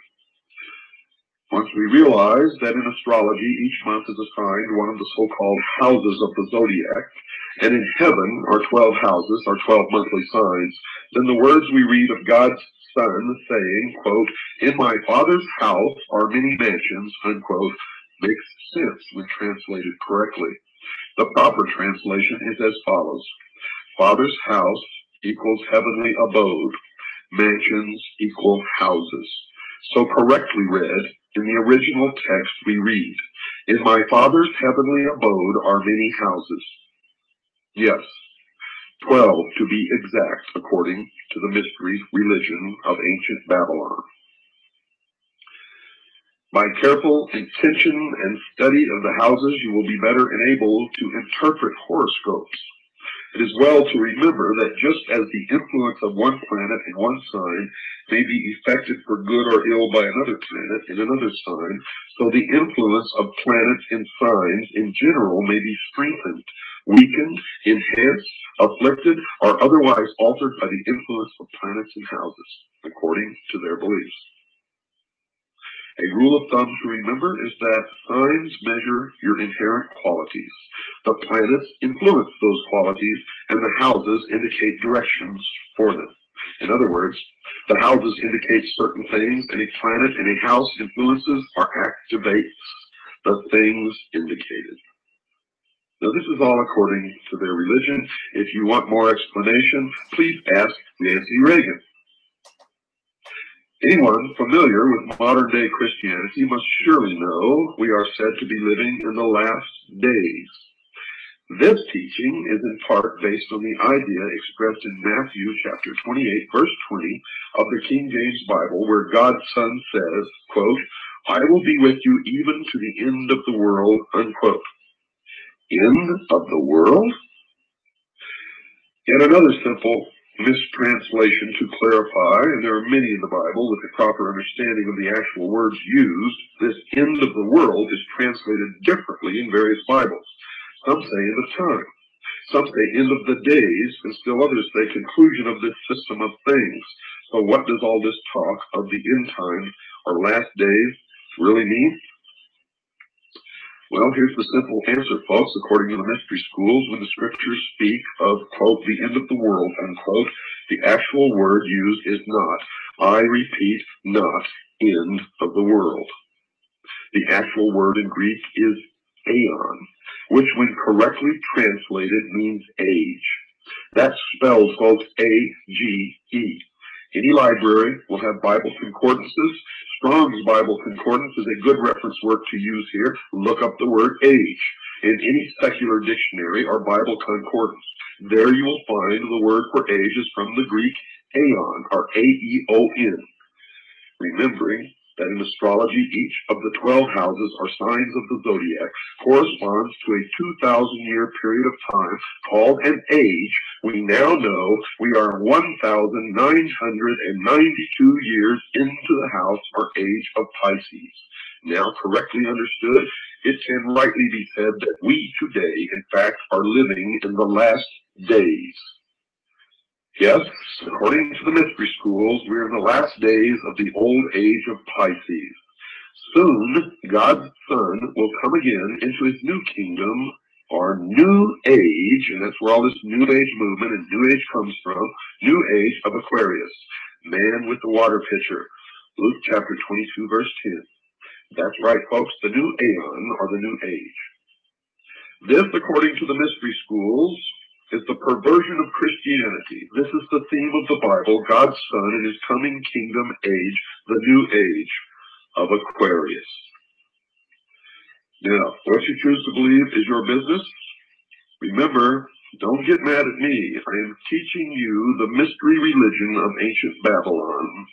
Once we realize that in astrology each month is assigned one of the so-called houses of the zodiac, and in heaven are 12 houses, or 12 monthly signs, then the words we read of God's Son saying, quote, "In my Father's house are many mansions," unquote, makes sense when translated correctly. The proper translation is as follows: Father's house equals heavenly abode. Mansions equal houses. So correctly read, in the original text we read, "In my Father's heavenly abode are many houses." Yes, 12 to be exact, according to the mystery religion of ancient Babylon. By careful intention and study of the houses, you will be better enabled to interpret horoscopes. It is well to remember that just as the influence of one planet in one sign may be affected for good or ill by another planet in another sign, so the influence of planets and signs in general may be strengthened, weakened, enhanced, afflicted, or otherwise altered by the influence of planets and houses, according to their beliefs. A rule of thumb to remember is that signs measure your inherent qualities. The planets influence those qualities, and the houses indicate directions for them. In other words, the houses indicate certain things, and a planet in a house influences or activates the things indicated. Now, this is all according to their religion. If you want more explanation, please ask Nancy Reagan. Anyone familiar with modern-day Christianity must surely know we are said to be living in the last days. This teaching is in part based on the idea expressed in Matthew chapter 28, verse 20 of the King James Bible, where God's Son says, quote, "I will be with you even to the end of the world," unquote. End of the world? Yet another simple mistranslation to clarify, and there are many in the Bible with a proper understanding of the actual words used, this end of the world is translated differently in various Bibles. Some say end of time, some say end of the days, and still others say conclusion of this system of things. So what does all this talk of the end time or last days really mean? Well, here's the simple answer, folks. According to the mystery schools, when the scriptures speak of, quote, the end of the world, unquote, the actual word used is not, I repeat, not, end of the world. The actual word in Greek is aeon, which when correctly translated means age. That's spelled, folks, A-G-E. Any library will have Bible concordances. Strong's Bible Concordance is a good reference work to use here. Look up the word age in any secular dictionary or Bible concordance. There you will find the word for age is from the Greek aeon, or A-E-O-N. Remembering that in astrology, each of the 12 houses or signs of the zodiac corresponds to a 2,000-year period of time called an age, we now know we are 1,992 years into the house or age of Pisces. Now, correctly understood, it can rightly be said that we today, in fact, are living in the last days. Yes, according to the mystery schools, we're in the last days of the old age of Pisces. Soon, God's Son will come again into his new kingdom, or new age, and that's where all this new age movement and new age comes from, new age of Aquarius, man with the water pitcher. Luke chapter 22, verse 10. That's right, folks, the new aeon, or the new age. This, according to the mystery schools, is the perversion of Christianity. This is the theme of the Bible, God's Son and his coming kingdom age, the new age of Aquarius. Now, what you choose to believe is your business. Remember, don't get mad at me. I am teaching you the mystery religion of ancient Babylon.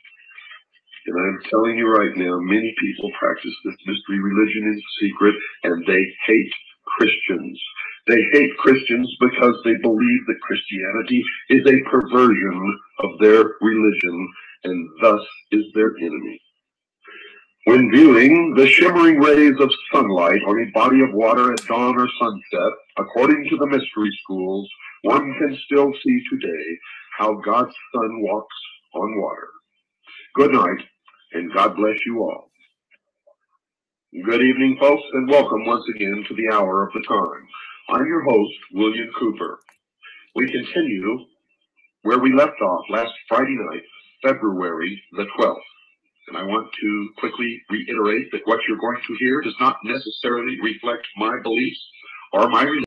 And I'm telling you right now, many people practice this mystery religion in secret, and they hate Christians. They hate Christians because they believe that Christianity is a perversion of their religion, and thus is their enemy. When viewing the shimmering rays of sunlight on a body of water at dawn or sunset, according to the mystery schools, one can still see today how God's Son walks on water. Good night, and God bless you all. Good evening, folks, and welcome once again to the Hour of the Time. I'm your host, William Cooper. We continue where we left off last Friday night, February the 12th. And I want to quickly reiterate that what you're going to hear does not necessarily reflect my beliefs or my religion.